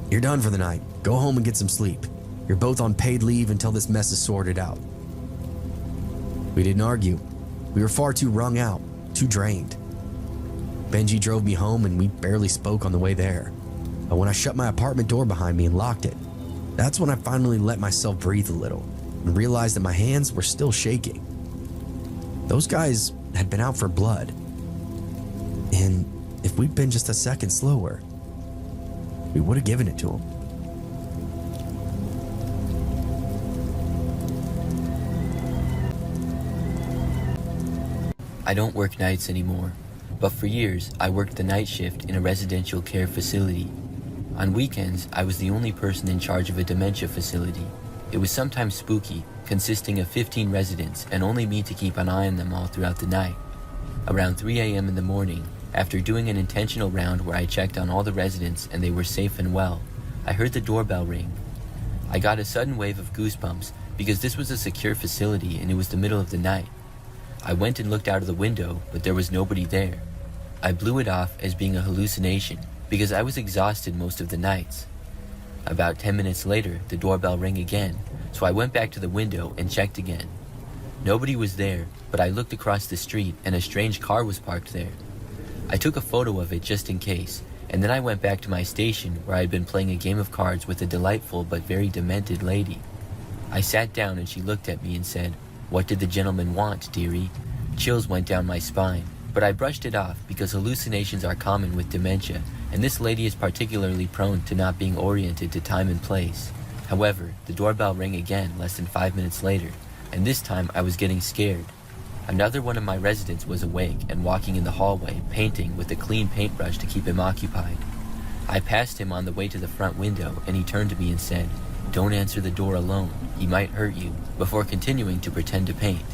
you're done for the night. Go home and get some sleep. You're both on paid leave until this mess is sorted out." We didn't argue. We were far too wrung out, too drained. Benji drove me home and we barely spoke on the way there. But when I shut my apartment door behind me and locked it, that's when I finally let myself breathe a little and realized that my hands were still shaking. Those guys had been out for blood. And if we'd been just a second slower, we would have given it to them. I don't work nights anymore, but for years I worked the night shift in a residential care facility. On weekends, I was the only person in charge of a dementia facility. It was sometimes spooky, consisting of 15 residents and only me to keep an eye on them all throughout the night. Around 3 a.m. in the morning, after doing an intentional round where I checked on all the residents and they were safe and well, I heard the doorbell ring. I got a sudden wave of goosebumps because this was a secure facility and it was the middle of the night. I went and looked out of the window, but there was nobody there. I blew it off as being a hallucination because I was exhausted most of the nights. About 10 minutes later, the doorbell rang again, so I went back to the window and checked again. Nobody was there, but I looked across the street and a strange car was parked there. I took a photo of it just in case, and then I went back to my station where I had been playing a game of cards with a delightful but very demented lady. I sat down and she looked at me and said, "What did the gentleman want, dearie?" Chills went down my spine, but I brushed it off because hallucinations are common with dementia, and this lady is particularly prone to not being oriented to time and place. However, the doorbell rang again less than 5 minutes later, and this time I was getting scared. Another one of my residents was awake and walking in the hallway, painting with a clean paintbrush to keep him occupied. I passed him on the way to the front window, and he turned to me and said, "Don't answer the door alone, he might hurt you," before continuing to pretend to paint.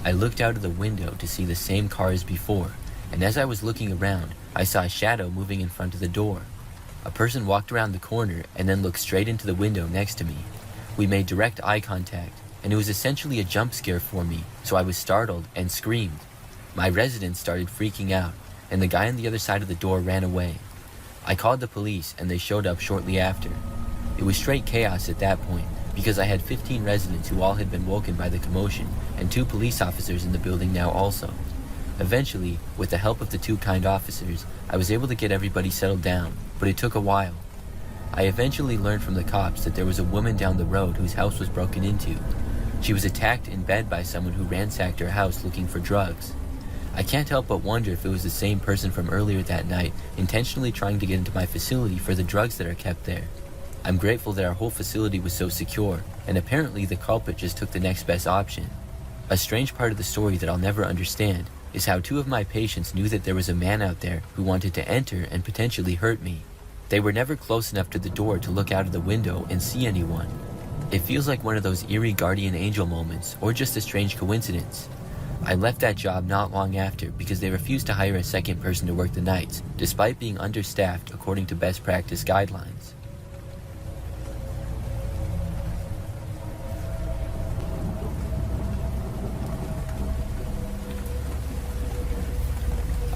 I looked out of the window to see the same car as before, and as I was looking around, I saw a shadow moving in front of the door. A person walked around the corner and then looked straight into the window next to me. We made direct eye contact, and it was essentially a jump scare for me, so I was startled and screamed. My residents started freaking out, and the guy on the other side of the door ran away. I called the police, and they showed up shortly after. It was straight chaos at that point, because I had 15 residents who all had been woken by the commotion, and 2 police officers in the building now also. Eventually, with the help of the 2 kind officers, I was able to get everybody settled down, but it took a while. I eventually learned from the cops that there was a woman down the road whose house was broken into. She was attacked in bed by someone who ransacked her house looking for drugs. I can't help but wonder if it was the same person from earlier that night intentionally trying to get into my facility for the drugs that are kept there. I'm grateful that our whole facility was so secure, and apparently the culprit just took the next best option. A strange part of the story that I'll never understand is how 2 of my patients knew that there was a man out there who wanted to enter and potentially hurt me. They were never close enough to the door to look out of the window and see anyone. It feels like one of those eerie guardian angel moments, or just a strange coincidence. I left that job not long after because they refused to hire a second person to work the nights, despite being understaffed according to best practice guidelines.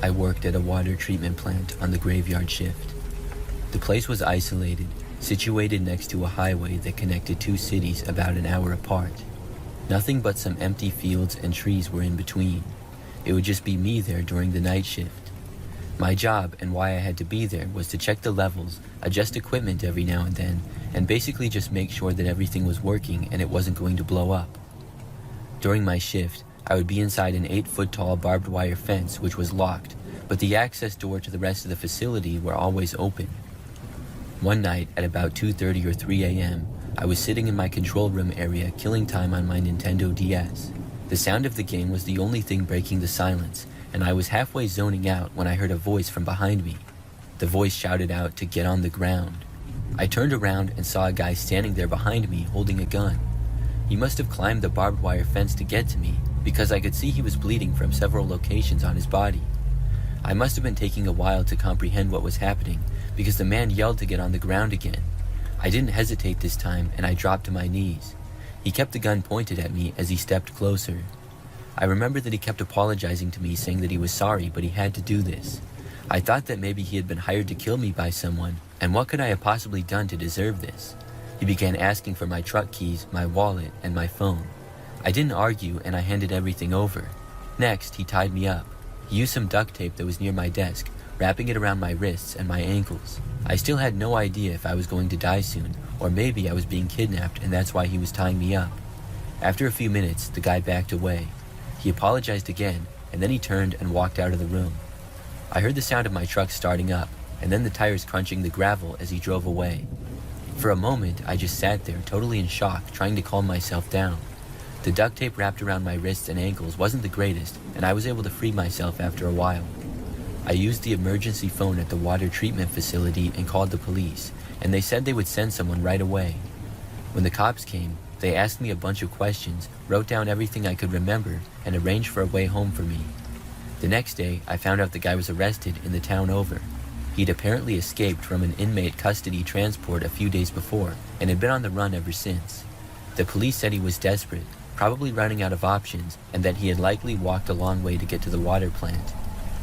I worked at a water treatment plant on the graveyard shift. The place was isolated, situated next to a highway that connected 2 cities about an hour apart. Nothing but some empty fields and trees were in between. It would just be me there during the night shift. My job, and why I had to be there, was to check the levels, adjust equipment every now and then, and basically just make sure that everything was working and it wasn't going to blow up. During my shift, I would be inside an 8-foot-tall barbed wire fence which was locked, but the access door to the rest of the facility were always open. One night at about 2:30 or 3 a.m., I was sitting in my control room area killing time on my Nintendo DS. The sound of the game was the only thing breaking the silence, and I was halfway zoning out when I heard a voice from behind me. The voice shouted out to get on the ground. I turned around and saw a guy standing there behind me holding a gun. He must have climbed the barbed wire fence to get to me, because I could see he was bleeding from several locations on his body. I must have been taking a while to comprehend what was happening, because the man yelled to get on the ground again. I didn't hesitate this time, and I dropped to my knees. He kept the gun pointed at me as he stepped closer. I remember that he kept apologizing to me, saying that he was sorry, but he had to do this. I thought that maybe he had been hired to kill me by someone, and what could I have possibly done to deserve this? He began asking for my truck keys, my wallet, and my phone. I didn't argue, and I handed everything over. Next, he tied me up. He used some duct tape that was near my desk, wrapping it around my wrists and my ankles. I still had no idea if I was going to die soon, or maybe I was being kidnapped and that's why he was tying me up. After a few minutes, the guy backed away. He apologized again, and then he turned and walked out of the room. I heard the sound of my truck starting up, and then the tires crunching the gravel as he drove away. For a moment, I just sat there, totally in shock, trying to calm myself down. The duct tape wrapped around my wrists and ankles wasn't the greatest, and I was able to free myself after a while. I used the emergency phone at the water treatment facility and called the police, and they said they would send someone right away. When the cops came, they asked me a bunch of questions, wrote down everything I could remember, and arranged for a way home for me. The next day, I found out the guy was arrested in the town over. He'd apparently escaped from an inmate custody transport a few days before and had been on the run ever since. The police said he was desperate, probably running out of options, and that he had likely walked a long way to get to the water plant.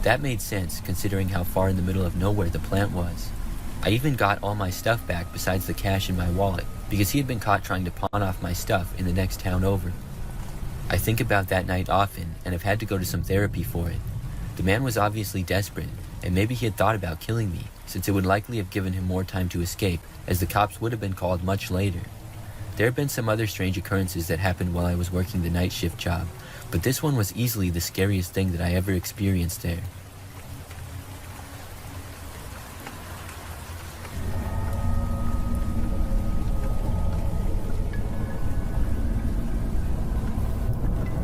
That made sense considering how far in the middle of nowhere the plant was. I even got all my stuff back besides the cash in my wallet because he had been caught trying to pawn off my stuff in the next town over. I think about that night often and have had to go to some therapy for it. The man was obviously desperate, and maybe he had thought about killing me, since it would likely have given him more time to escape, as the cops would have been called much later. There have been some other strange occurrences that happened while I was working the night shift job, but this one was easily the scariest thing that I ever experienced there.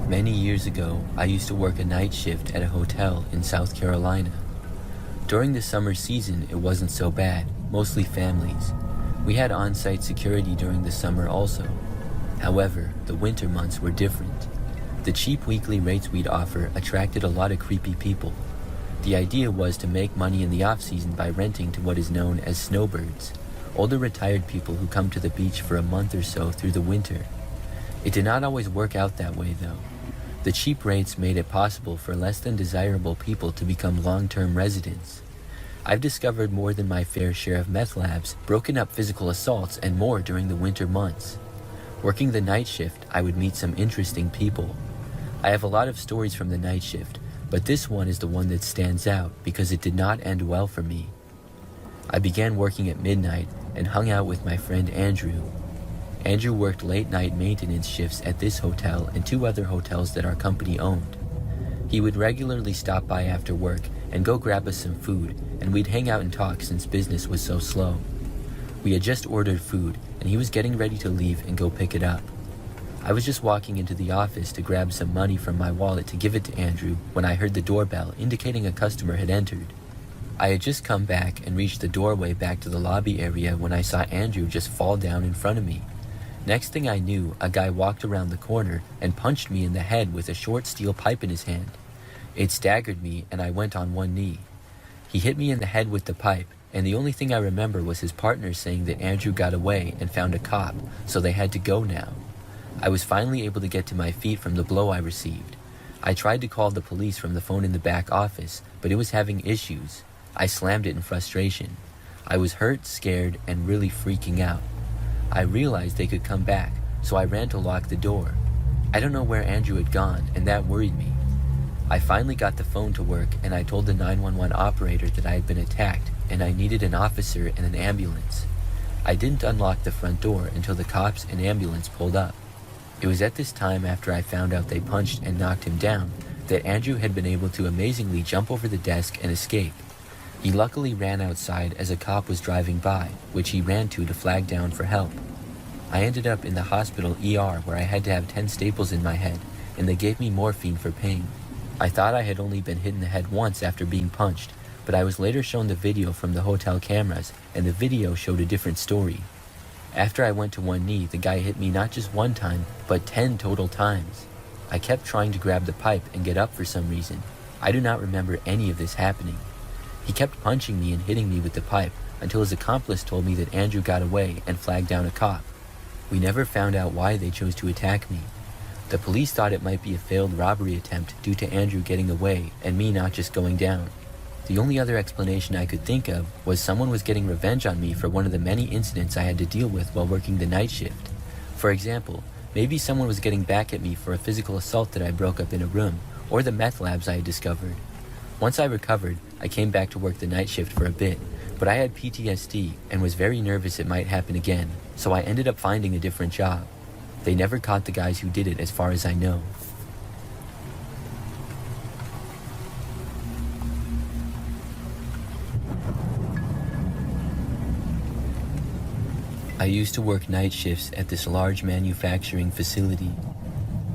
Many years ago, I used to work a night shift at a hotel in South Carolina. During the summer season, it wasn't so bad, mostly families. We had on-site security during the summer also. However, the winter months were different. The cheap weekly rates we'd offer attracted a lot of creepy people. The idea was to make money in the off-season by renting to what is known as snowbirds, older retired people who come to the beach for a month or so through the winter. It did not always work out that way though. The cheap rates made it possible for less than desirable people to become long-term residents. I've discovered more than my fair share of meth labs, broken up physical assaults, and more during the winter months. Working the night shift, I would meet some interesting people. I have a lot of stories from the night shift, but this one is the one that stands out because it did not end well for me. I began working at midnight and hung out with my friend Andrew. Andrew worked late-night maintenance shifts at this hotel and 2 other hotels that our company owned. He would regularly stop by after work and go grab us some food, and we'd hang out and talk since business was so slow. We had just ordered food, and he was getting ready to leave and go pick it up. I was just walking into the office to grab some money from my wallet to give it to Andrew when I heard the doorbell indicating a customer had entered. I had just come back and reached the doorway back to the lobby area when I saw Andrew just fall down in front of me. Next thing I knew, a guy walked around the corner and punched me in the head with a short steel pipe in his hand. It staggered me and I went on one knee. He hit me in the head with the pipe, and the only thing I remember was his partner saying that Andrew got away and found a cop, so they had to go now. I was finally able to get to my feet from the blow I received. I tried to call the police from the phone in the back office, but it was having issues. I slammed it in frustration. I was hurt, scared, and really freaking out. I realized they could come back, so I ran to lock the door. I don't know where Andrew had gone, and that worried me. I finally got the phone to work, and I told the 911 operator that I had been attacked, and I needed an officer and an ambulance. I didn't unlock the front door until the cops and ambulance pulled up. It was at this time, after I found out they punched and knocked him down, that Andrew had been able to amazingly jump over the desk and escape. He luckily ran outside as a cop was driving by, which he ran to flag down for help. I ended up in the hospital ER where I had to have 10 staples in my head, and they gave me morphine for pain. I thought I had only been hit in the head once after being punched, but I was later shown the video from the hotel cameras, and the video showed a different story. After I went to one knee, the guy hit me not just one time, but 10 total times. I kept trying to grab the pipe and get up for some reason. I do not remember any of this happening. He kept punching me and hitting me with the pipe until his accomplice told me that Andrew got away and flagged down a cop. We never found out why they chose to attack me. The police thought it might be a failed robbery attempt due to Andrew getting away and me not just going down. The only other explanation I could think of was someone was getting revenge on me for one of the many incidents I had to deal with while working the night shift. For example, maybe someone was getting back at me for a physical assault that I broke up in a room, or the meth labs I had discovered. Once I recovered, I came back to work the night shift for a bit, but I had PTSD and was very nervous it might happen again, so I ended up finding a different job. They never caught the guys who did it as far as I know. I used to work night shifts at this large manufacturing facility.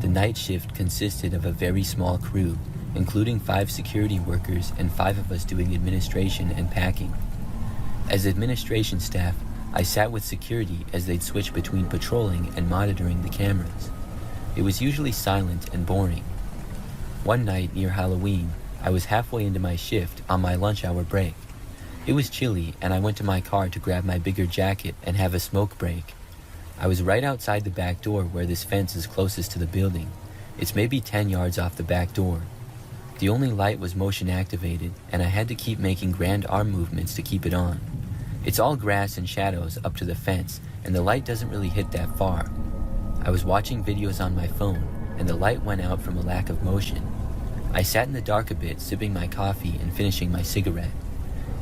The night shift consisted of a very small crew, including 5 security workers and 5 of us doing administration and packing. As administration staff, I sat with security as they'd switch between patrolling and monitoring the cameras. It was usually silent and boring. One night near Halloween, I was halfway into my shift on my lunch hour break. It was chilly, and I went to my car to grab my bigger jacket and have a smoke break. I was right outside the back door where this fence is closest to the building. It's maybe 10 yards off the back door. The only light was motion activated, and I had to keep making grand arm movements to keep it on. It's all grass and shadows up to the fence, and the light doesn't really hit that far. I was watching videos on my phone, and the light went out from a lack of motion. I sat in the dark a bit, sipping my coffee and finishing my cigarette.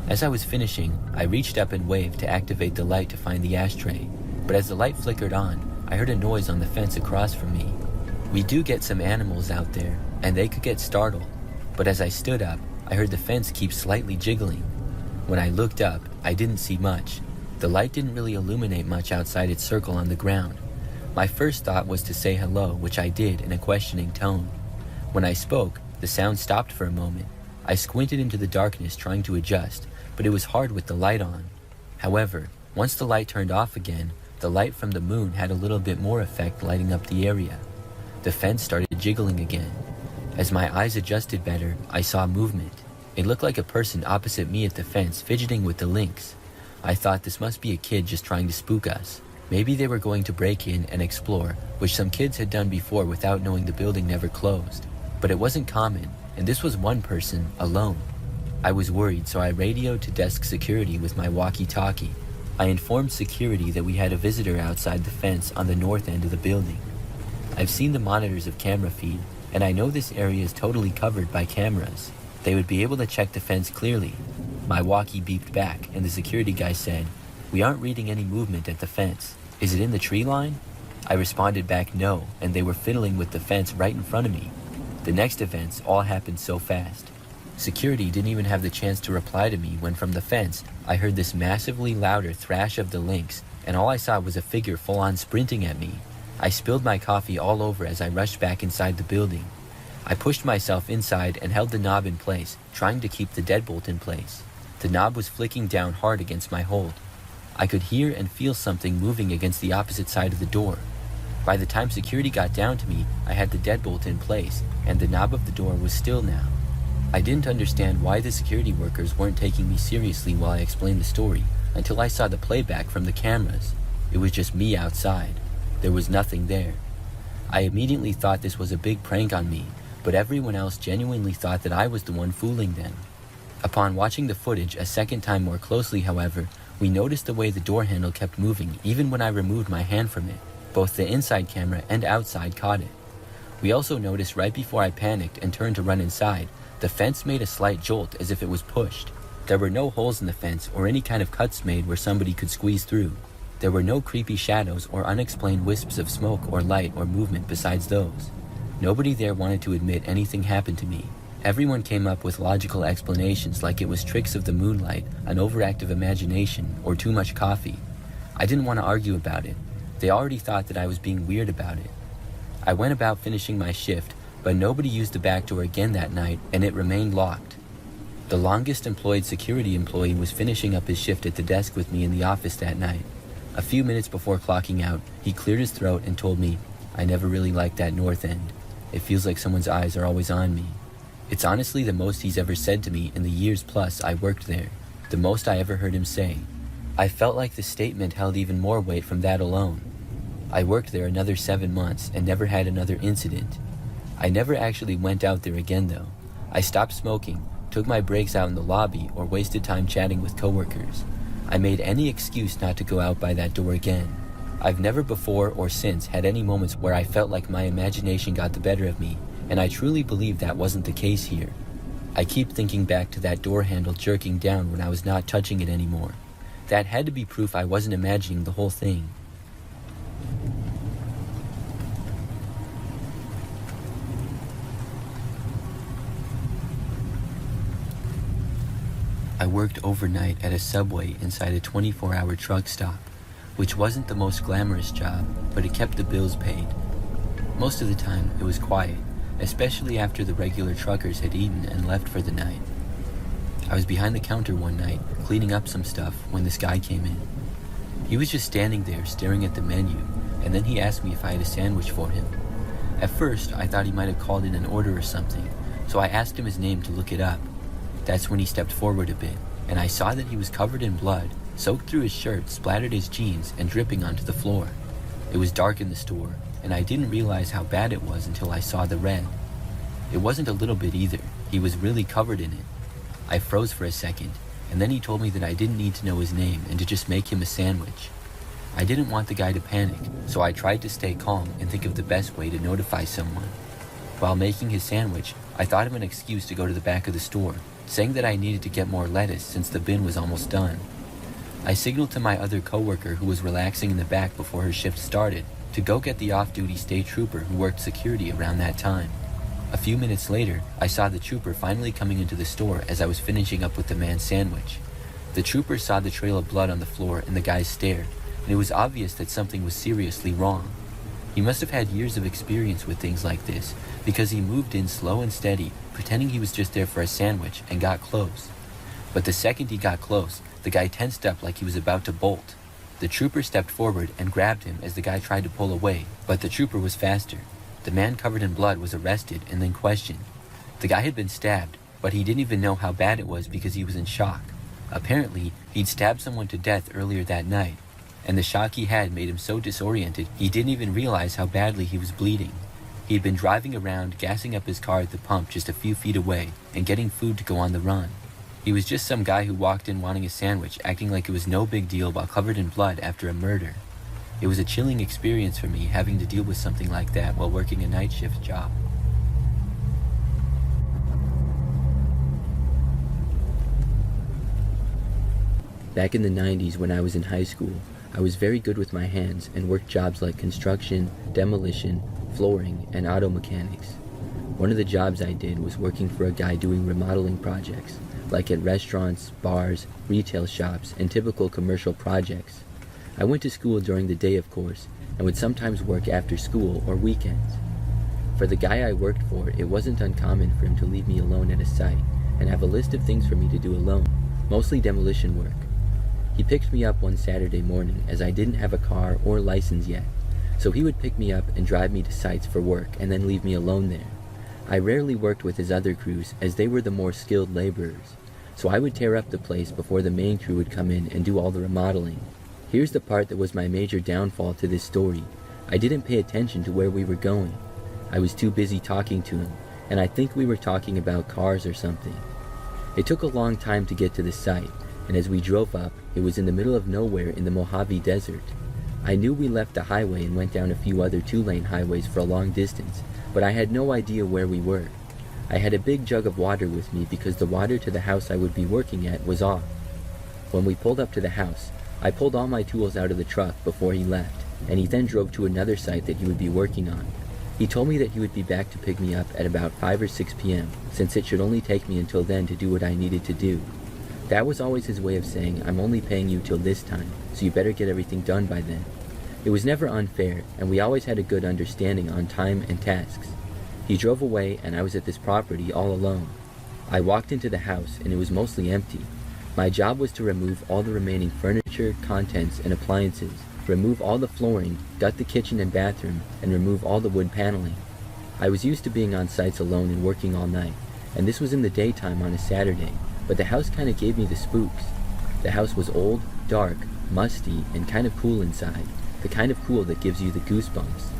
As I was finishing, I reached up and waved to activate the light to find the ashtray, but as the light flickered on, I heard a noise on the fence across from me. We do get some animals out there, and they could get startled, but as I stood up, I heard the fence keep slightly jiggling. When I looked up, I didn't see much. The light didn't really illuminate much outside its circle on the ground. My first thought was to say hello, which I did in a questioning tone. When I spoke, the sound stopped for a moment. I squinted into the darkness trying to adjust, but it was hard with the light on. However, once the light turned off again, the light from the moon had a little bit more effect lighting up the area. The fence started jiggling again. As my eyes adjusted better, I saw movement. It looked like a person opposite me at the fence fidgeting with the links. I thought this must be a kid just trying to spook us. Maybe they were going to break in and explore, which some kids had done before without knowing the building never closed. But it wasn't common, and this was one person, alone. I was worried, so I radioed to desk security with my walkie-talkie. I informed security that we had a visitor outside the fence on the north end of the building. I've seen the monitors of camera feed, and I know this area is totally covered by cameras. They would be able to check the fence clearly. My walkie beeped back, and the security guy said, "We aren't reading any movement at the fence. Is it in the tree line?" I responded back no, and they were fiddling with the fence right in front of me. The next events all happened so fast. Security didn't even have the chance to reply to me when from the fence, I heard this massively louder thrash of the lynx, and all I saw was a figure full-on sprinting at me. I spilled my coffee all over as I rushed back inside the building. I pushed myself inside and held the knob in place, trying to keep the deadbolt in place. The knob was flicking down hard against my hold. I could hear and feel something moving against the opposite side of the door. By the time security got down to me, I had the deadbolt in place, and the knob of the door was still now. I didn't understand why the security workers weren't taking me seriously while I explained the story, until I saw the playback from the cameras. It was just me outside. There was nothing there. I immediately thought this was a big prank on me, but everyone else genuinely thought that I was the one fooling them. Upon watching the footage a second time more closely, however, we noticed the way the door handle kept moving even when I removed my hand from it. Both the inside camera and outside caught it. We also noticed right before I panicked and turned to run inside, the fence made a slight jolt as if it was pushed. There were no holes in the fence or any kind of cuts made where somebody could squeeze through. There were no creepy shadows or unexplained wisps of smoke or light or movement besides those. Nobody there wanted to admit anything happened to me. Everyone came up with logical explanations like it was tricks of the moonlight, an overactive imagination, or too much coffee. I didn't want to argue about it. They already thought that I was being weird about it. I went about finishing my shift, but nobody used the back door again that night, and it remained locked. The longest employed security employee was finishing up his shift at the desk with me in the office that night. A few minutes before clocking out, he cleared his throat and told me, "I never really liked that north end. It feels like someone's eyes are always on me." It's honestly the most he's ever said to me in the years plus I worked there, the most I ever heard him say. I felt like the statement held even more weight from that alone. I worked there another 7 months and never had another incident. I never actually went out there again though. I stopped smoking, took my breaks out in the lobby, or wasted time chatting with coworkers. I made any excuse not to go out by that door again. I've never before or since had any moments where I felt like my imagination got the better of me, and I truly believe that wasn't the case here. I keep thinking back to that door handle jerking down when I was not touching it anymore. That had to be proof I wasn't imagining the whole thing. I worked overnight at a Subway inside a 24-hour truck stop, which wasn't the most glamorous job, but it kept the bills paid. Most of the time, it was quiet, especially after the regular truckers had eaten and left for the night. I was behind the counter one night, cleaning up some stuff, when this guy came in. He was just standing there staring at the menu, and then he asked me if I had a sandwich for him. At first, I thought he might have called in an order or something, so I asked him his name to look it up. That's when he stepped forward a bit. and I saw that he was covered in blood, soaked through his shirt, splattered his jeans, and dripping onto the floor. It was dark in the store, and I didn't realize how bad it was until I saw the red. It wasn't a little bit either. He was really covered in it. I froze for a second, and then he told me that I didn't need to know his name and to just make him a sandwich. I didn't want the guy to panic, so I tried to stay calm and think of the best way to notify someone. While making his sandwich, I thought of an excuse to go to the back of the store, saying that I needed to get more lettuce since the bin was almost done. I signaled to my other coworker who was relaxing in the back before her shift started to go get the off-duty state trooper who worked security around that time. A few minutes later, I saw the trooper finally coming into the store as I was finishing up with the man's sandwich. The trooper saw the trail of blood on the floor and the guy stared, and it was obvious that something was seriously wrong. He must have had years of experience with things like this, because he moved in slow and steady, pretending he was just there for a sandwich, and got close. But the second he got close, the guy tensed up like he was about to bolt. The trooper stepped forward and grabbed him as the guy tried to pull away, but the trooper was faster. The man covered in blood was arrested and then questioned. The guy had been stabbed, but he didn't even know how bad it was because he was in shock. Apparently, he'd stabbed someone to death earlier that night, and the shock he had made him so disoriented he didn't even realize how badly he was bleeding. He'd been driving around, gassing up his car at the pump just a few feet away, and getting food to go on the run. He was just some guy who walked in wanting a sandwich, acting like it was no big deal while covered in blood after a murder. It was a chilling experience for me having to deal with something like that while working a night shift job. Back in the 90s when I was in high school, I was very good with my hands and worked jobs like construction, demolition, flooring, and auto mechanics. One of the jobs I did was working for a guy doing remodeling projects, like at restaurants, bars, retail shops, and typical commercial projects. I went to school during the day, of course, and would sometimes work after school or weekends. For the guy I worked for, it wasn't uncommon for him to leave me alone at a site and have a list of things for me to do alone, mostly demolition work. He picked me up one Saturday morning as I didn't have a car or license yet, so he would pick me up and drive me to sites for work and then leave me alone there. I rarely worked with his other crews as they were the more skilled laborers, so I would tear up the place before the main crew would come in and do all the remodeling. Here's the part that was my major downfall to this story. I didn't pay attention to where we were going. I was too busy talking to him, and I think we were talking about cars or something. It took a long time to get to the site, and as we drove up, it was in the middle of nowhere in the Mojave Desert. I knew we left the highway and went down a few other 2-lane highways for a long distance, but I had no idea where we were. I had a big jug of water with me because the water to the house I would be working at was off. When we pulled up to the house, I pulled all my tools out of the truck before he left, and he then drove to another site that he would be working on. He told me that he would be back to pick me up at about 5 or 6 p.m., since it should only take me until then to do what I needed to do. That was always his way of saying, I'm only paying you till this time, so you better get everything done by then. It was never unfair, and we always had a good understanding on time and tasks. He drove away, and I was at this property all alone. I walked into the house, and it was mostly empty. My job was to remove all the remaining furniture, contents, and appliances, remove all the flooring, gut the kitchen and bathroom, and remove all the wood paneling. I was used to being on sites alone and working all night, and this was in the daytime on a Saturday, but the house kind of gave me the spooks. The house was old, dark, musty, and kind of cool inside, the kind of cool that gives you the goosebumps.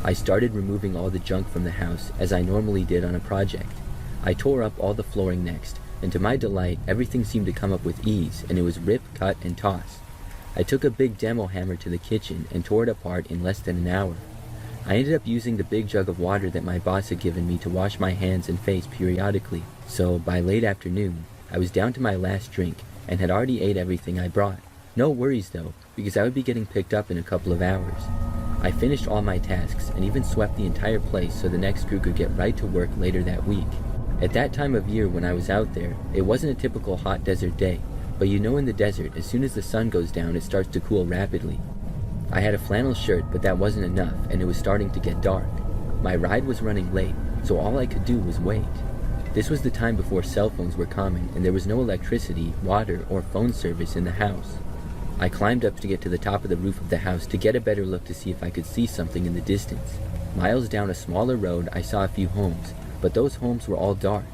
I started removing all the junk from the house as I normally did on a project. I tore up all the flooring next, and to my delight, everything seemed to come up with ease, and it was rip, cut, and toss. I took a big demo hammer to the kitchen and tore it apart in less than an hour. I ended up using the big jug of water that my boss had given me to wash my hands and face periodically, so by late afternoon, I was down to my last drink and had already ate everything I brought. No worries though, because I would be getting picked up in a couple of hours. I finished all my tasks and even swept the entire place so the next crew could get right to work later that week. At that time of year when I was out there, it wasn't a typical hot desert day, but you know in the desert, as soon as the sun goes down, it starts to cool rapidly. I had a flannel shirt, but that wasn't enough, and it was starting to get dark. My ride was running late, so all I could do was wait. This was the time before cell phones were common, and there was no electricity, water, or phone service in the house. I climbed up to get to the top of the roof of the house to get a better look to see if I could see something in the distance. Miles down a smaller road, I saw a few homes, but those homes were all dark.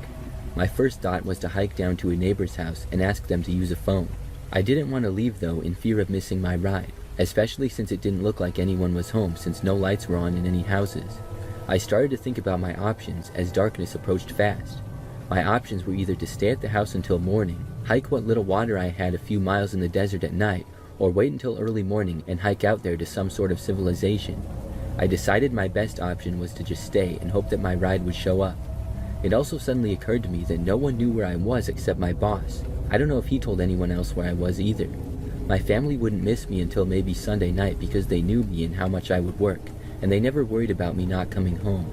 My first thought was to hike down to a neighbor's house and ask them to use a phone. I didn't want to leave though, in fear of missing my ride, especially since it didn't look like anyone was home since no lights were on in any houses. I started to think about my options as darkness approached fast. My options were either to stay at the house until morning, hike what little water I had a few miles in the desert at night, or wait until early morning and hike out there to some sort of civilization. I decided my best option was to just stay and hope that my ride would show up. It also suddenly occurred to me that no one knew where I was except my boss. I don't know if he told anyone else where I was either. My family wouldn't miss me until maybe Sunday night because they knew me and how much I would work, and they never worried about me not coming home.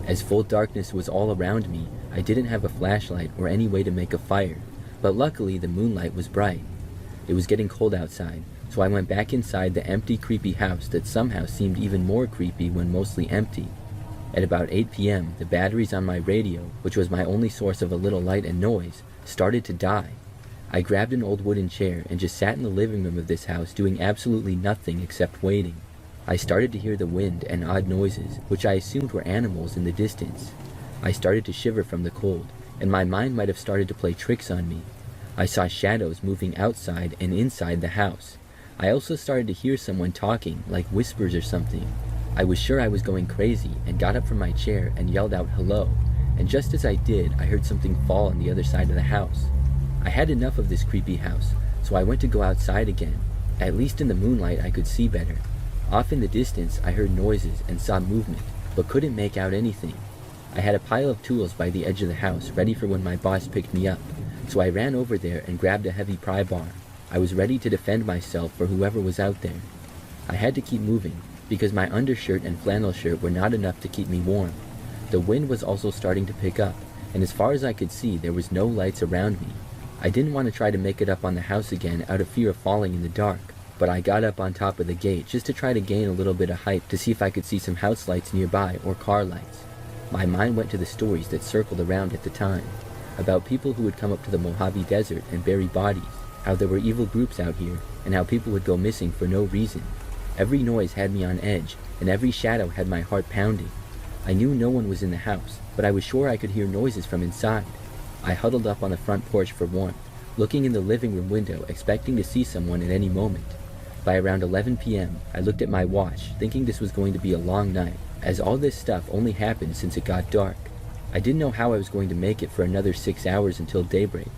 As full darkness was all around me, I didn't have a flashlight or any way to make a fire, but luckily the moonlight was bright. It was getting cold outside, so I went back inside the empty, creepy house that somehow seemed even more creepy when mostly empty. At about 8 p.m., the batteries on my radio, which was my only source of a little light and noise, started to die. I grabbed an old wooden chair and just sat in the living room of this house doing absolutely nothing except waiting. I started to hear the wind and odd noises, which I assumed were animals in the distance. I started to shiver from the cold, and my mind might have started to play tricks on me. I saw shadows moving outside and inside the house. I also started to hear someone talking, like whispers or something. I was sure I was going crazy and got up from my chair and yelled out hello, and just as I did, I heard something fall on the other side of the house. I had enough of this creepy house, so I went to go outside again. At least in the moonlight I could see better. Off in the distance I heard noises and saw movement, but couldn't make out anything. I had a pile of tools by the edge of the house ready for when my boss picked me up, so I ran over there and grabbed a heavy pry bar. I was ready to defend myself for whoever was out there. I had to keep moving, because my undershirt and flannel shirt were not enough to keep me warm. The wind was also starting to pick up, and as far as I could see there was no lights around me. I didn't want to try to make it up on the house again out of fear of falling in the dark, but I got up on top of the gate just to try to gain a little bit of height to see if I could see some house lights nearby or car lights. My mind went to the stories that circled around at the time, about people who would come up to the Mojave Desert and bury bodies, how there were evil groups out here, and how people would go missing for no reason. Every noise had me on edge, and every shadow had my heart pounding. I knew no one was in the house, but I was sure I could hear noises from inside. I huddled up on the front porch for warmth, looking in the living room window, expecting to see someone at any moment. By around 11 p.m., I looked at my watch, thinking this was going to be a long night, as all this stuff only happened since it got dark. I didn't know how I was going to make it for another 6 hours until daybreak.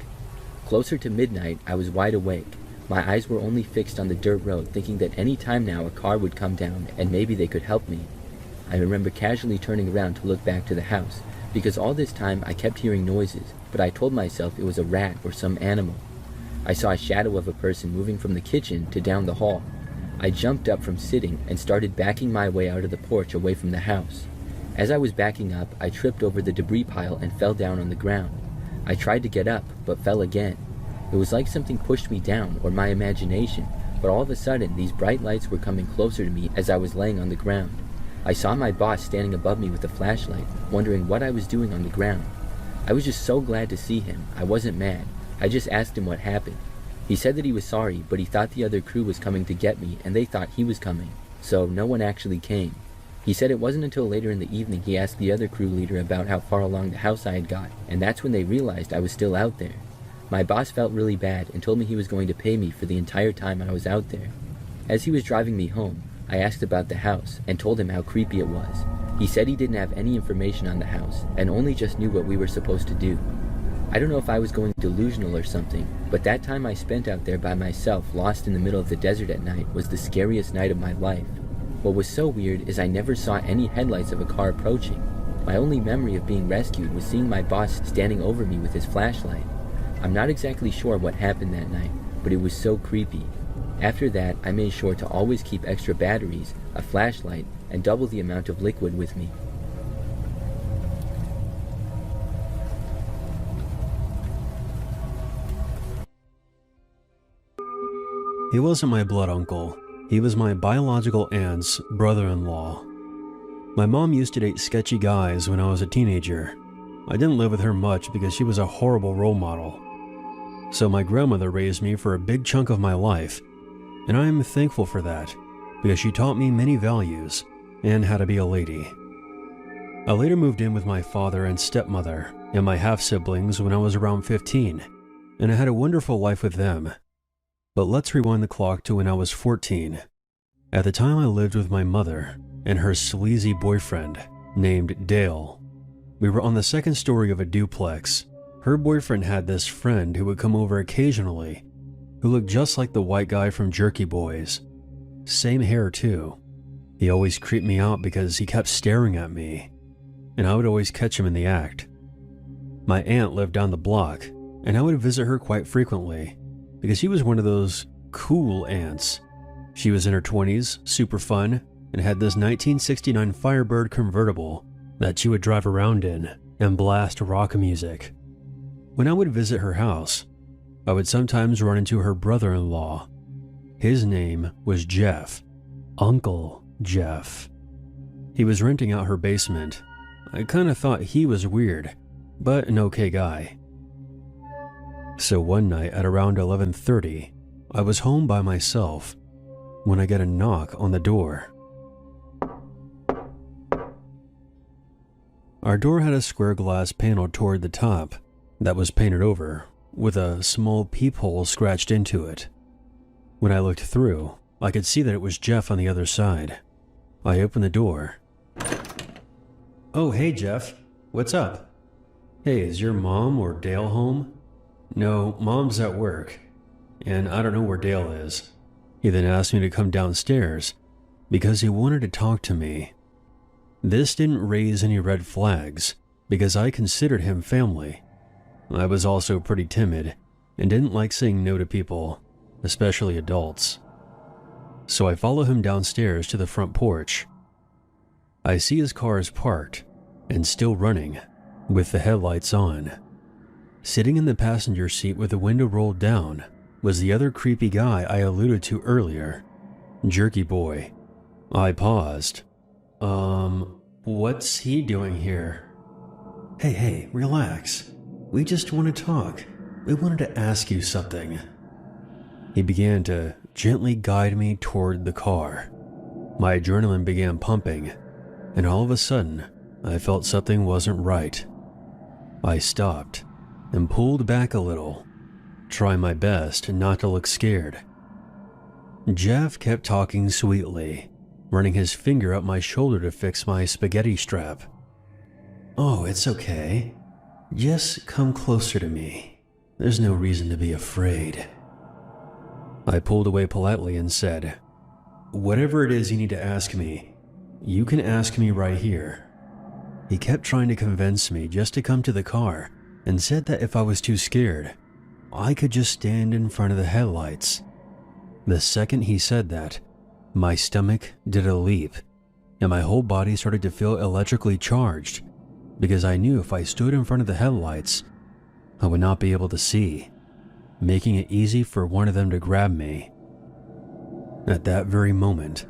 Closer to midnight, I was wide awake. My eyes were only fixed on the dirt road, thinking that any time now a car would come down and maybe they could help me. I remember casually turning around to look back to the house, because all this time I kept hearing noises, but I told myself it was a rat or some animal. I saw a shadow of a person moving from the kitchen to down the hall. I jumped up from sitting and started backing my way out of the porch away from the house. As I was backing up, I tripped over the debris pile and fell down on the ground. I tried to get up, but fell again. It was like something pushed me down, or my imagination, but all of a sudden these bright lights were coming closer to me as I was laying on the ground. I saw my boss standing above me with a flashlight, wondering what I was doing on the ground. I was just so glad to see him. I wasn't mad. I just asked him what happened. He said that he was sorry, but he thought the other crew was coming to get me, and they thought he was coming, so no one actually came. He said it wasn't until later in the evening he asked the other crew leader about how far along the house I had got, and that's when they realized I was still out there. My boss felt really bad and told me he was going to pay me for the entire time I was out there. As he was driving me home, I asked about the house and told him how creepy it was. He said he didn't have any information on the house and only just knew what we were supposed to do. I don't know if I was going delusional or something, but that time I spent out there by myself, lost in the middle of the desert at night, was the scariest night of my life. What was so weird is I never saw any headlights of a car approaching. My only memory of being rescued was seeing my boss standing over me with his flashlight. I'm not exactly sure what happened that night, but it was so creepy. After that, I made sure to always keep extra batteries, a flashlight, and double the amount of liquid with me. He wasn't my blood uncle. He was my biological aunt's brother-in-law. My mom used to date sketchy guys when I was a teenager. I didn't live with her much because she was a horrible role model. So my grandmother raised me for a big chunk of my life, and I am thankful for that, because she taught me many values and how to be a lady. I later moved in with my father and stepmother and my half-siblings when I was around 15, and I had a wonderful life with them. But let's rewind the clock to when I was 14. At the time I lived with my mother and her sleazy boyfriend named Dale. We were on the second story of a duplex. Her boyfriend had this friend who would come over occasionally, who looked just like the white guy from Jerky Boys. Same hair too. He always creeped me out because he kept staring at me, and I would always catch him in the act. My aunt lived down the block, and I would visit her quite frequently because she was one of those cool aunts. She was in her 20s, super fun, and had this 1969 Firebird convertible that she would drive around in and blast rock music. When I would visit her house, I would sometimes run into her brother-in-law. His name was Jeff, Uncle Jeff. He was renting out her basement. I kinda thought he was weird, but an okay guy. So one night at around 11:30, I was home by myself when I get a knock on the door. Our door had a square glass panel toward the top that was painted over, with a small peephole scratched into it. When I looked through, I could see that it was Jeff on the other side. I opened the door. "Oh, hey Jeff, what's up? Hey, is your mom or Dale home?" "No, mom's at work, and I don't know where Dale is." He then asked me to come downstairs because he wanted to talk to me. This didn't raise any red flags because I considered him family. I was also pretty timid and didn't like saying no to people, especially adults. So I follow him downstairs to the front porch. I see his car is parked and still running with the headlights on. Sitting in the passenger seat with the window rolled down was the other creepy guy I alluded to earlier, Jerky Boy. I paused. What's he doing here?" Hey, relax. We just want to talk. We wanted to ask you something." He began to gently guide me toward the car. My adrenaline began pumping, and all of a sudden, I felt something wasn't right. I stopped and pulled back a little, trying my best not to look scared. Jeff kept talking sweetly, running his finger up my shoulder to fix my spaghetti strap. "Oh, it's okay. Just come closer to me. There's no reason to be afraid." I pulled away politely and said, "Whatever it is you need to ask me, you can ask me right here." He kept trying to convince me just to come to the car and said that if I was too scared, I could just stand in front of the headlights. The second he said that, my stomach did a leap, and my whole body started to feel electrically charged because I knew if I stood in front of the headlights, I would not be able to see, making it easy for one of them to grab me. At that very moment,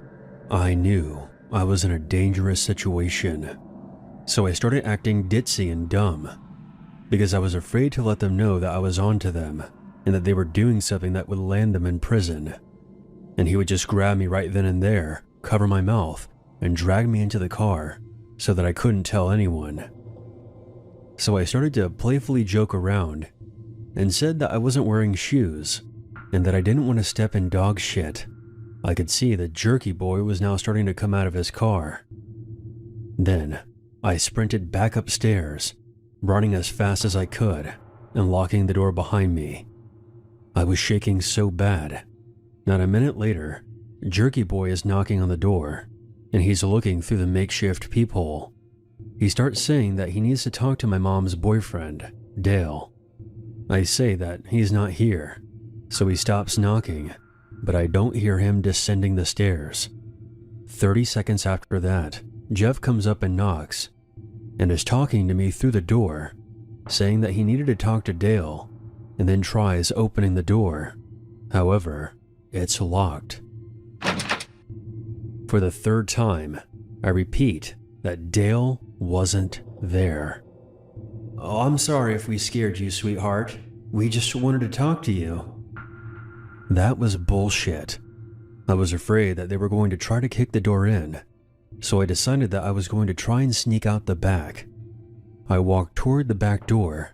I knew I was in a dangerous situation, so I started acting ditzy and dumb because I was afraid to let them know that I was onto them and that they were doing something that would land them in prison. And he would just grab me right then and there, cover my mouth, and drag me into the car so that I couldn't tell anyone. So I started to playfully joke around and said that I wasn't wearing shoes and that I didn't want to step in dog shit. I could see that Jerky Boy was now starting to come out of his car. Then I sprinted back upstairs, running as fast as I could and locking the door behind me. I was shaking so bad. Not a minute later, Jerky Boy is knocking on the door, and he's looking through the makeshift peephole. He starts saying that he needs to talk to my mom's boyfriend, Dale. I say that he's not here, so he stops knocking, but I don't hear him descending the stairs. 30 seconds after that, Jeff comes up and knocks, and is talking to me through the door, saying that he needed to talk to Dale, and then tries opening the door. However, it's locked. For the third time, I repeat that Dale wasn't there. "Oh, I'm sorry if we scared you, sweetheart. We just wanted to talk to you." That was bullshit. I was afraid that they were going to try to kick the door in, so I decided that I was going to try and sneak out the back. I walked toward the back door,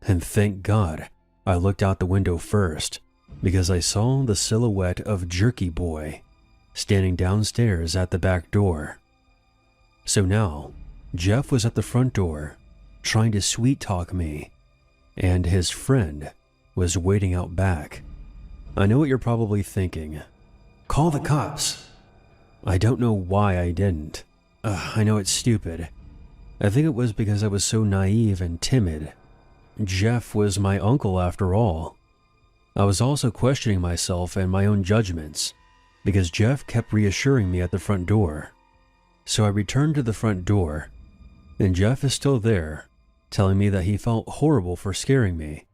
and thank God I looked out the window first, because I saw the silhouette of Jerky Boy standing downstairs at the back door. So now, Jeff was at the front door, trying to sweet-talk me, and his friend was waiting out back. I know what you're probably thinking. Call the cops. I don't know why I didn't. I know it's stupid. I think it was because I was so naive and timid. Jeff was my uncle after all. I was also questioning myself and my own judgments, because Jeff kept reassuring me at the front door. So I returned to the front door, and Jeff is still there, telling me that he felt horrible for scaring me.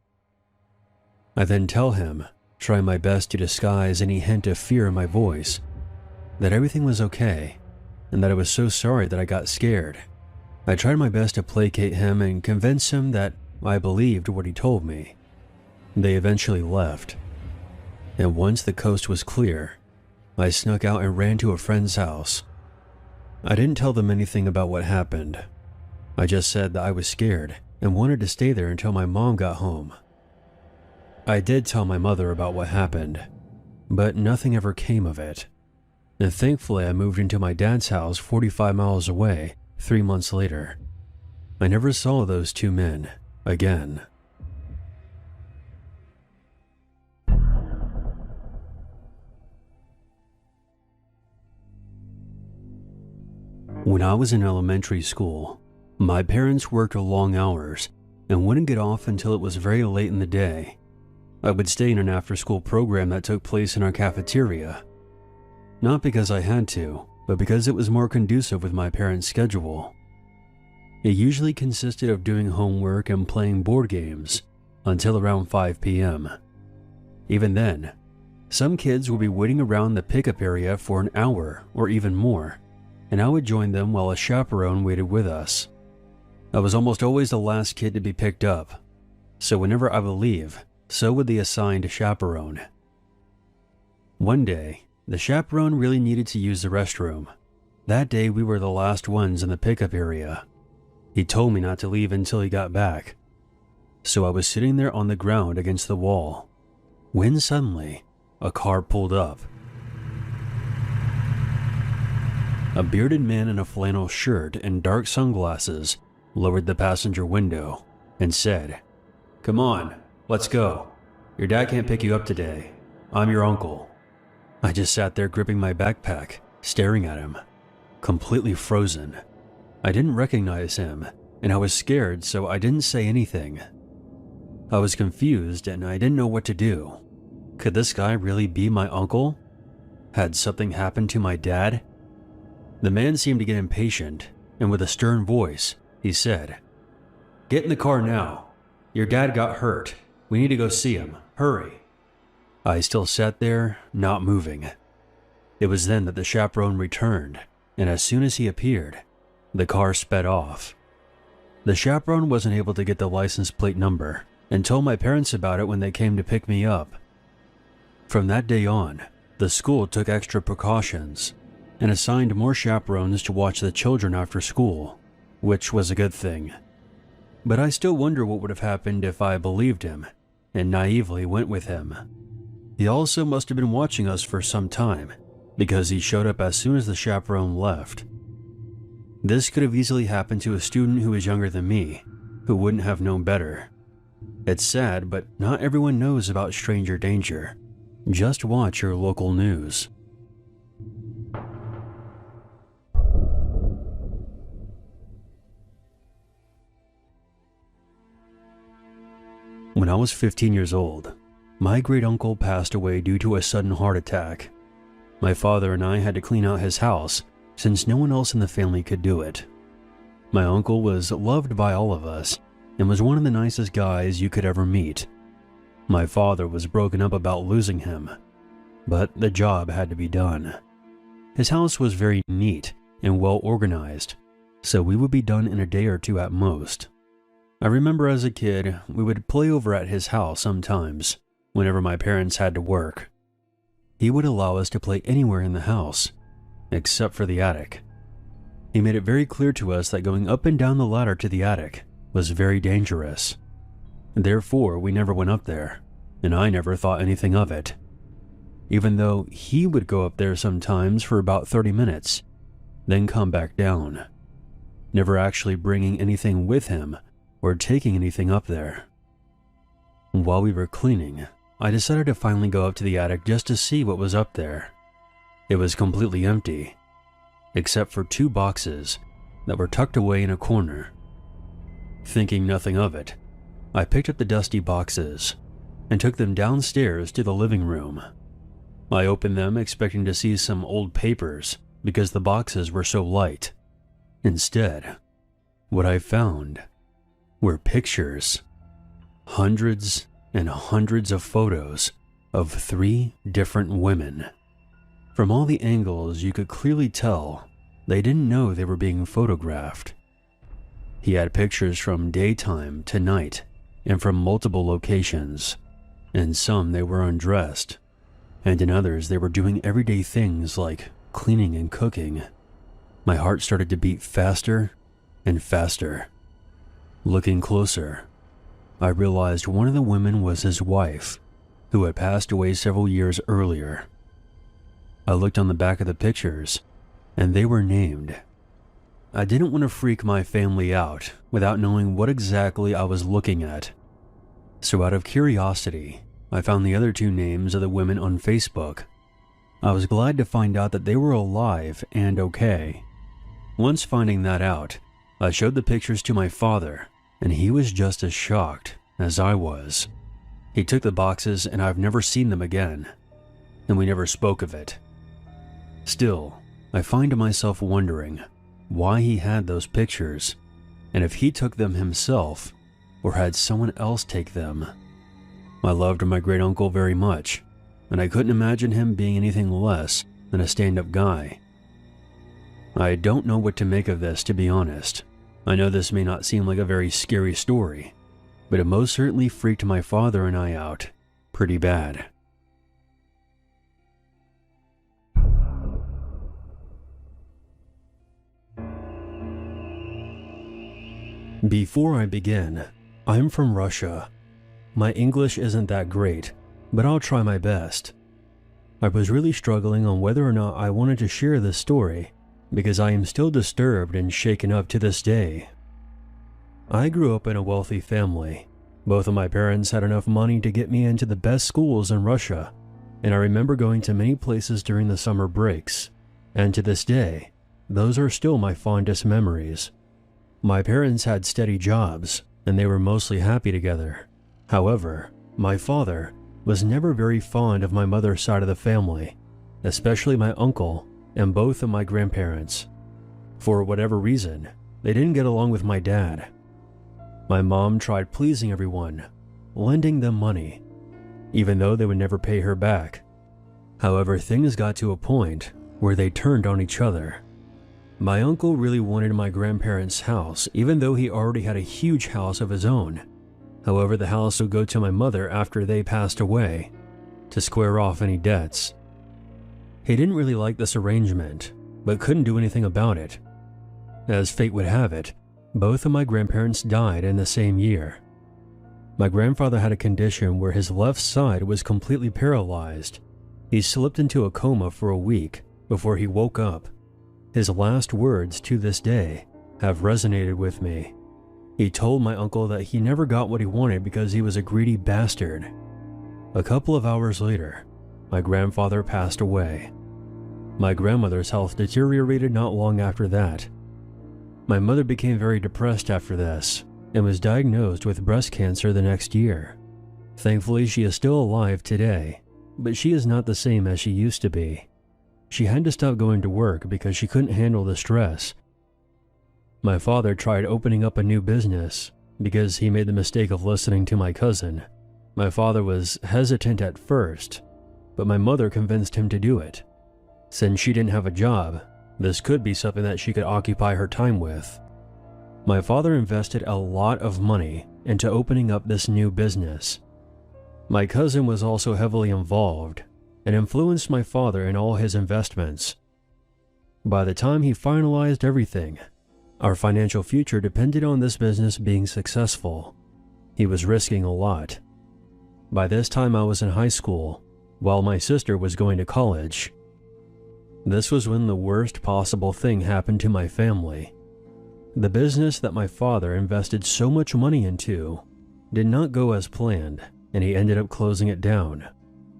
I then tell him, trying my best to disguise any hint of fear in my voice, that everything was okay, and that I was so sorry that I got scared. I tried my best to placate him and convince him that I believed what he told me. They eventually left, and once the coast was clear, I snuck out and ran to a friend's house. I didn't tell them anything about what happened. I just said that I was scared and wanted to stay there until my mom got home. I did tell my mother about what happened, but nothing ever came of it. And thankfully I moved into my dad's house 45 miles away 3 months later. I never saw those two men again. When I was in elementary school, my parents worked long hours and wouldn't get off until it was very late in the day. I would stay in an after-school program that took place in our cafeteria. Not because I had to, but because it was more conducive with my parents' schedule. It usually consisted of doing homework and playing board games until around 5 p.m. Even then, some kids would be waiting around the pickup area for an hour or even more, and I would join them while a chaperone waited with us. I was almost always the last kid to be picked up, so whenever I would leave, so would the assigned chaperone. One day, the chaperone really needed to use the restroom. That day we were the last ones in the pickup area. He told me not to leave until he got back. So I was sitting there on the ground against the wall, when suddenly, a car pulled up. A bearded man in a flannel shirt and dark sunglasses lowered the passenger window and said, "Come on, let's go. Your dad can't pick you up today. I'm your uncle." I just sat there gripping my backpack, staring at him, completely frozen. I didn't recognize him, and I was scared, so I didn't say anything. I was confused and I didn't know what to do. Could this guy really be my uncle? Had something happened to my dad? The man seemed to get impatient, and with a stern voice, he said, "Get in the car now. Your dad got hurt. We need to go see him. Hurry." I still sat there, not moving. It was then that the chaperone returned, and as soon as he appeared, the car sped off. The chaperone wasn't able to get the license plate number and told my parents about it when they came to pick me up. From that day on, the school took extra precautions and assigned more chaperones to watch the children after school, which was a good thing. But I still wonder what would have happened if I believed him and naively went with him. He also must have been watching us for some time, because he showed up as soon as the chaperone left. This could have easily happened to a student who was younger than me, who wouldn't have known better. It's sad, but not everyone knows about stranger danger. Just watch your local news. When I was 15 years old, my great-uncle passed away due to a sudden heart attack. My father and I had to clean out his house since no one else in the family could do it. My uncle was loved by all of us and was one of the nicest guys you could ever meet. My father was broken up about losing him, but the job had to be done. His house was very neat and well organized, so we would be done in a day or two at most. I remember as a kid, we would play over at his house sometimes, whenever my parents had to work. He would allow us to play anywhere in the house, except for the attic. He made it very clear to us that going up and down the ladder to the attic was very dangerous. Therefore, we never went up there, and I never thought anything of it. Even though he would go up there sometimes for about 30 minutes, then come back down, never actually bringing anything with him or taking anything up there. While we were cleaning, I decided to finally go up to the attic just to see what was up there. It was completely empty, except for 2 boxes that were tucked away in a corner. Thinking nothing of it, I picked up the dusty boxes and took them downstairs to the living room. I opened them expecting to see some old papers because the boxes were so light. Instead, what I found were pictures. Hundreds and hundreds of photos of 3 different women. From all the angles, you could clearly tell they didn't know they were being photographed. He had pictures from daytime to night and from multiple locations. In some they were undressed, and in others they were doing everyday things like cleaning and cooking. My heart started to beat faster and faster. Looking closer, I realized one of the women was his wife, who had passed away several years earlier. I looked on the back of the pictures, and they were named. I didn't want to freak my family out without knowing what exactly I was looking at. So out of curiosity, I found the other 2 names of the women on Facebook. I was glad to find out that they were alive and okay. Once finding that out, I showed the pictures to my father, and he was just as shocked as I was. He took the boxes and I've never seen them again, and we never spoke of it. Still, I find myself wondering why he had those pictures, and if he took them himself or had someone else take them. I loved my great uncle very much, and I couldn't imagine him being anything less than a stand-up guy. I don't know what to make of this, to be honest. I know this may not seem like a very scary story, but it most certainly freaked my father and I out pretty bad. Before I begin, I'm from Russia. My English isn't that great, but I'll try my best. I was really struggling on whether or not I wanted to share this story because I am still disturbed and shaken up to this day. I grew up in a wealthy family. Both of my parents had enough money to get me into the best schools in Russia, and I remember going to many places during the summer breaks, and to this day, those are still my fondest memories. My parents had steady jobs, and they were mostly happy together. However, my father was never very fond of my mother's side of the family, especially my uncle and both of my grandparents. For whatever reason, they didn't get along with my dad. My mom tried pleasing everyone, lending them money, even though they would never pay her back. However, things got to a point where they turned on each other. My uncle really wanted my grandparents' house, even though he already had a huge house of his own. However, the house would go to my mother after they passed away, to square off any debts. He didn't really like this arrangement, but couldn't do anything about it. As fate would have it, both of my grandparents died in the same year. My grandfather had a condition where his left side was completely paralyzed. He slipped into a coma for a week before he woke up. His last words to this day have resonated with me. He told my uncle that he never got what he wanted because he was a greedy bastard. A couple of hours later, my grandfather passed away. My grandmother's health deteriorated not long after that. My mother became very depressed after this and was diagnosed with breast cancer the next year. Thankfully, she is still alive today, but she is not the same as she used to be. She had to stop going to work because she couldn't handle the stress. My father tried opening up a new business because he made the mistake of listening to my cousin. My father was hesitant at first, but my mother convinced him to do it. Since she didn't have a job, this could be something that she could occupy her time with. My father invested a lot of money into opening up this new business. My cousin was also heavily involved and influenced my father in all his investments. By the time he finalized everything, our financial future depended on this business being successful. He was risking a lot. By this time I was in high school, while my sister was going to college. This was when the worst possible thing happened to my family. The business that my father invested so much money into did not go as planned, and he ended up closing it down.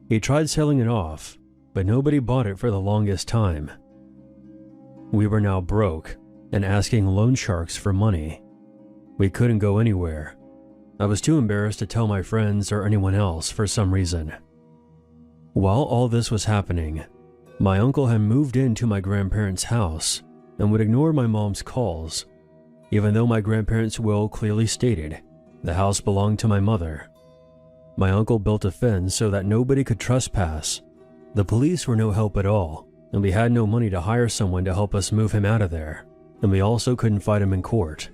He tried selling it off, but nobody bought it for the longest time. We were now broke and asking loan sharks for money. We couldn't go anywhere. I was too embarrassed to tell my friends or anyone else for some reason. While all this was happening, my uncle had moved into my grandparents' house and would ignore my mom's calls, even though my grandparents' will clearly stated the house belonged to my mother. My uncle built a fence so that nobody could trespass. The police were no help at all, and we had no money to hire someone to help us move him out of there, and we also couldn't fight him in court.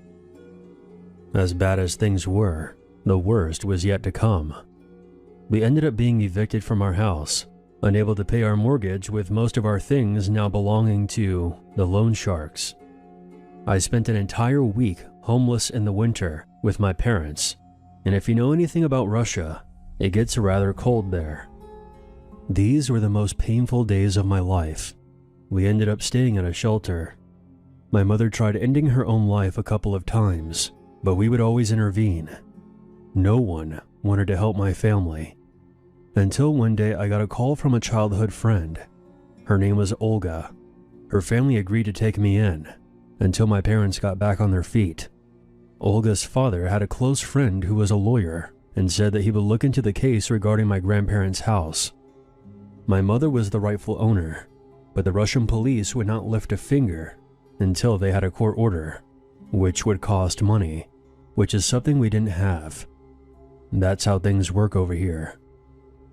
As bad as things were, the worst was yet to come. We ended up being evicted from our house, unable to pay our mortgage with most of our things now belonging to the loan sharks. I spent an entire week homeless in the winter with my parents, and if you know anything about Russia, it gets rather cold there. These were the most painful days of my life. We ended up staying at a shelter. My mother tried ending her own life a couple of times, but we would always intervene. No one wanted to help my family. Until one day I got a call from a childhood friend. Her name was Olga. Her family agreed to take me in, until my parents got back on their feet. Olga's father had a close friend who was a lawyer and said that he would look into the case regarding my grandparents' house. My mother was the rightful owner, but the Russian police would not lift a finger until they had a court order, which would cost money, which is something we didn't have. That's how things work over here.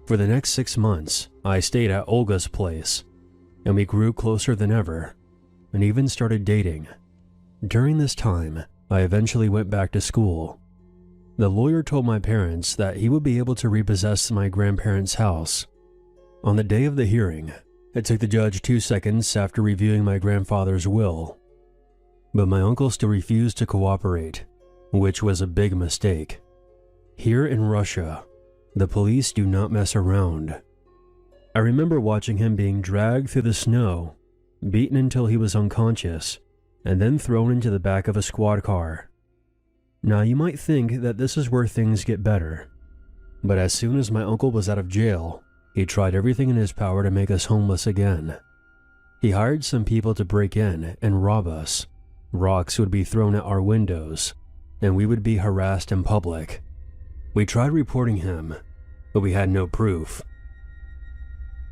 For the next 6 months, I stayed at Olga's place, and we grew closer than ever, and even started dating. During this time, I eventually went back to school. The lawyer told my parents that he would be able to repossess my grandparents' house. On the day of the hearing, it took the judge 2 seconds after reviewing my grandfather's will. But my uncle still refused to cooperate, which was a big mistake. Here in Russia, the police do not mess around. I remember watching him being dragged through the snow, beaten until he was unconscious, and then thrown into the back of a squad car. Now you might think that this is where things get better, but as soon as my uncle was out of jail, he tried everything in his power to make us homeless again. He hired some people to break in and rob us. Rocks would be thrown at our windows, and we would be harassed in public. We tried reporting him, but we had no proof.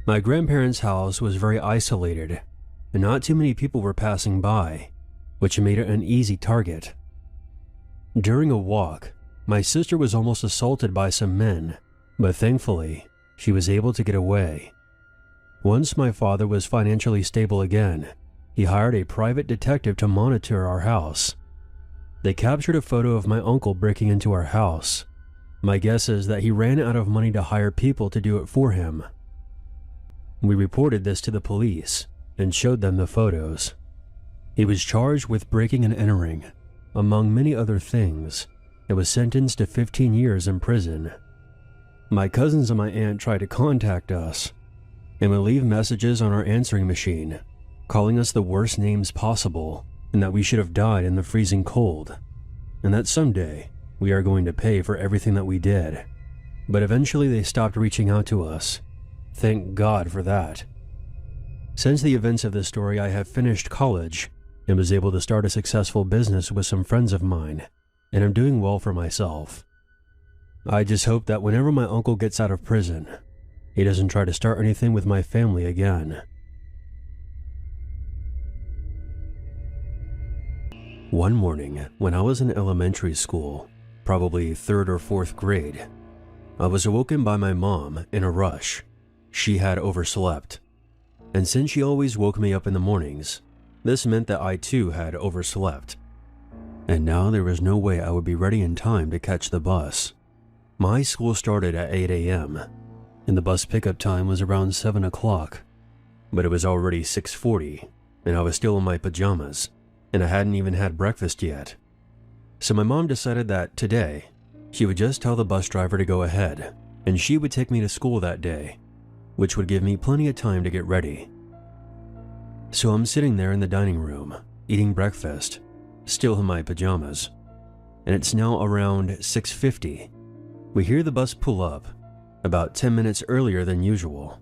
My grandparents' house was very isolated, and not too many people were passing by, which made it an easy target. During a walk, my sister was almost assaulted by some men, but thankfully, she was able to get away. Once my father was financially stable again, he hired a private detective to monitor our house. They captured a photo of my uncle breaking into our house. My guess is that he ran out of money to hire people to do it for him. We reported this to the police and showed them the photos. He was charged with breaking and entering, among many other things, and was sentenced to 15 years in prison. My cousins and my aunt tried to contact us and would leave messages on our answering machine, calling us the worst names possible and that we should have died in the freezing cold, and that someday we are going to pay for everything that we did. But eventually they stopped reaching out to us. Thank God for that. Since the events of this story, I have finished college and was able to start a successful business with some friends of mine, and I'm doing well for myself. I just hope that whenever my uncle gets out of prison, he doesn't try to start anything with my family again. One morning, when I was in elementary school, probably 3rd or 4th grade, I was awoken by my mom in a rush. She had overslept, and since she always woke me up in the mornings, this meant that I too had overslept. And now there was no way I would be ready in time to catch the bus. My school started at 8 a.m., and the bus pickup time was around 7 o'clock, but it was already 6:40, and I was still in my pajamas, and I hadn't even had breakfast yet. So my mom decided that today, she would just tell the bus driver to go ahead, and she would take me to school that day, which would give me plenty of time to get ready. So I'm sitting there in the dining room, eating breakfast, still in my pajamas, and it's now around 6:50. We hear the bus pull up, about 10 minutes earlier than usual.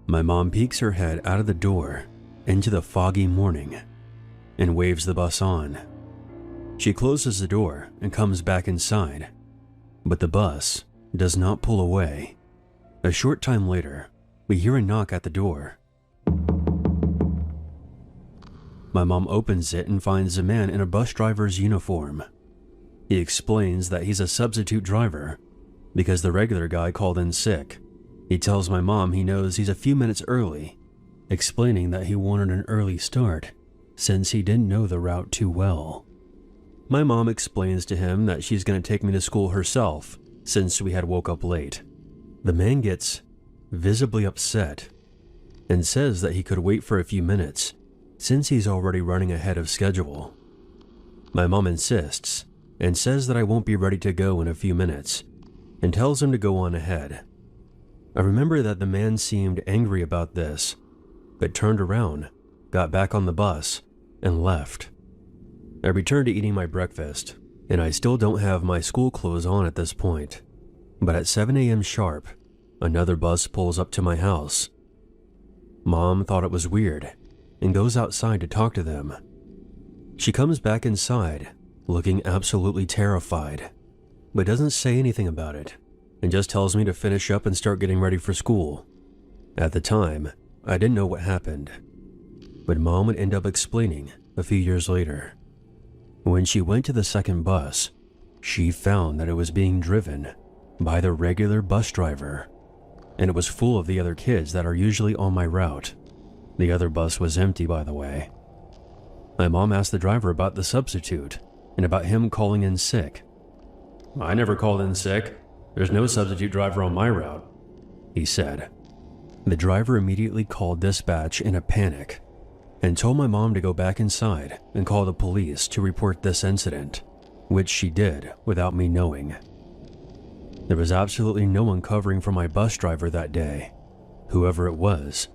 My mom peeks her head out of the door into the foggy morning and waves the bus on. She closes the door and comes back inside, but the bus does not pull away. A short time later, we hear a knock at the door. My mom opens it and finds a man in a bus driver's uniform. He explains that he's a substitute driver because the regular guy called in sick. He tells my mom he knows he's a few minutes early, explaining that he wanted an early start since he didn't know the route too well. My mom explains to him that she's going to take me to school herself since we had woke up late. The man gets visibly upset and says that he could wait for a few minutes since he's already running ahead of schedule. My mom insists and says that I won't be ready to go in a few minutes and tells him to go on ahead. I remember that the man seemed angry about this, but turned around, got back on the bus, and left. I returned to eating my breakfast, and I still don't have my school clothes on at this point. But at 7 a.m. sharp, another bus pulls up to my house. Mom thought it was weird and goes outside to talk to them. She comes back inside, looking absolutely terrified, but doesn't say anything about it and just tells me to finish up and start getting ready for school. At the time, I didn't know what happened, but Mom would end up explaining a few years later. When she went to the second bus, she found that it was being driven by the regular bus driver, and it was full of the other kids that are usually on my route. The other bus was empty, by the way. My mom asked the driver about the substitute and about him calling in sick. "I never called in sick. There's no substitute driver on my route," he said. The driver immediately called dispatch in a panic and told my mom to go back inside and call the police to report this incident, which she did without me knowing. There was absolutely no one covering for my bus driver that day. Whoever it was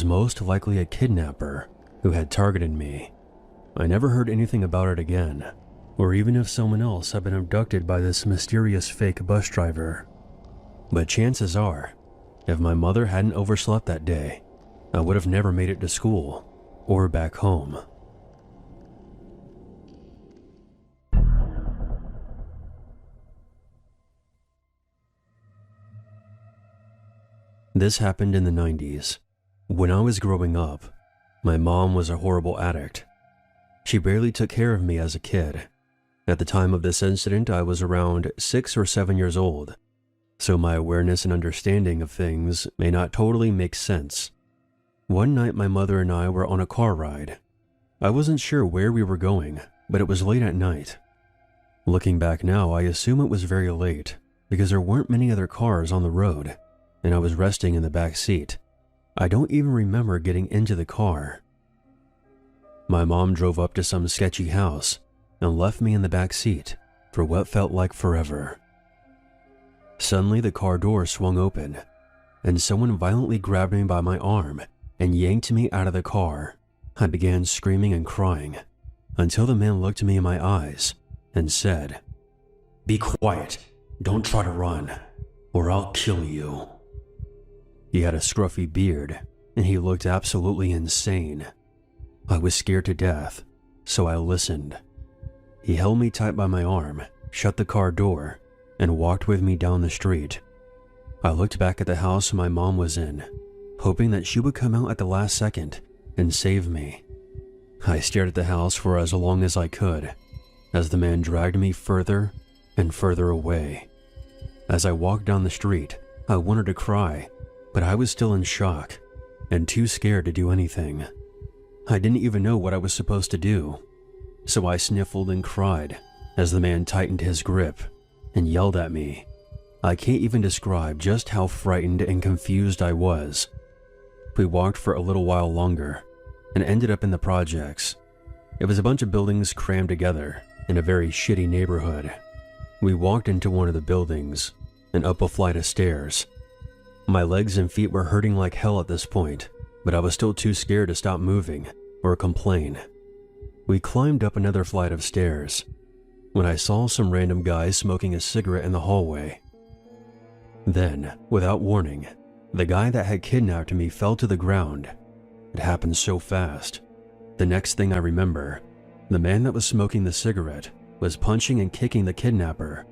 most likely a kidnapper who had targeted me. I never heard anything about it again, or even if someone else had been abducted by this mysterious fake bus driver. But chances are, if my mother hadn't overslept that day, I would have never made it to school or back home. This happened in the 90s. When I was growing up, my mom was a horrible addict. She barely took care of me as a kid. At the time of this incident, I was around 6 or 7 years old, so my awareness and understanding of things may not totally make sense. One night, my mother and I were on a car ride. I wasn't sure where we were going, but it was late at night. Looking back now, I assume it was very late because there weren't many other cars on the road, and I was resting in the back seat. I don't even remember getting into the car. My mom drove up to some sketchy house and left me in the back seat for what felt like forever. Suddenly, the car door swung open, and someone violently grabbed me by my arm and yanked me out of the car. I began screaming and crying until the man looked me in my eyes and said, "Be quiet, don't try to run, or I'll kill you." He had a scruffy beard, and he looked absolutely insane. I was scared to death, so I listened. He held me tight by my arm, shut the car door, and walked with me down the street. I looked back at the house my mom was in, hoping that she would come out at the last second and save me. I stared at the house for as long as I could, as the man dragged me further and further away. As I walked down the street, I wanted to cry, but I was still in shock and too scared to do anything. I didn't even know what I was supposed to do, so I sniffled and cried as the man tightened his grip and yelled at me. I can't even describe just how frightened and confused I was. We walked for a little while longer, and ended up in the projects. It was a bunch of buildings crammed together in a very shitty neighborhood. We walked into one of the buildings and up a flight of stairs. My legs and feet were hurting like hell at this point, but I was still too scared to stop moving or complain. We climbed up another flight of stairs when I saw some random guy smoking a cigarette in the hallway. Then, without warning, the guy that had kidnapped me fell to the ground. It happened so fast. The next thing I remember, the man that was smoking the cigarette was punching and kicking the kidnapper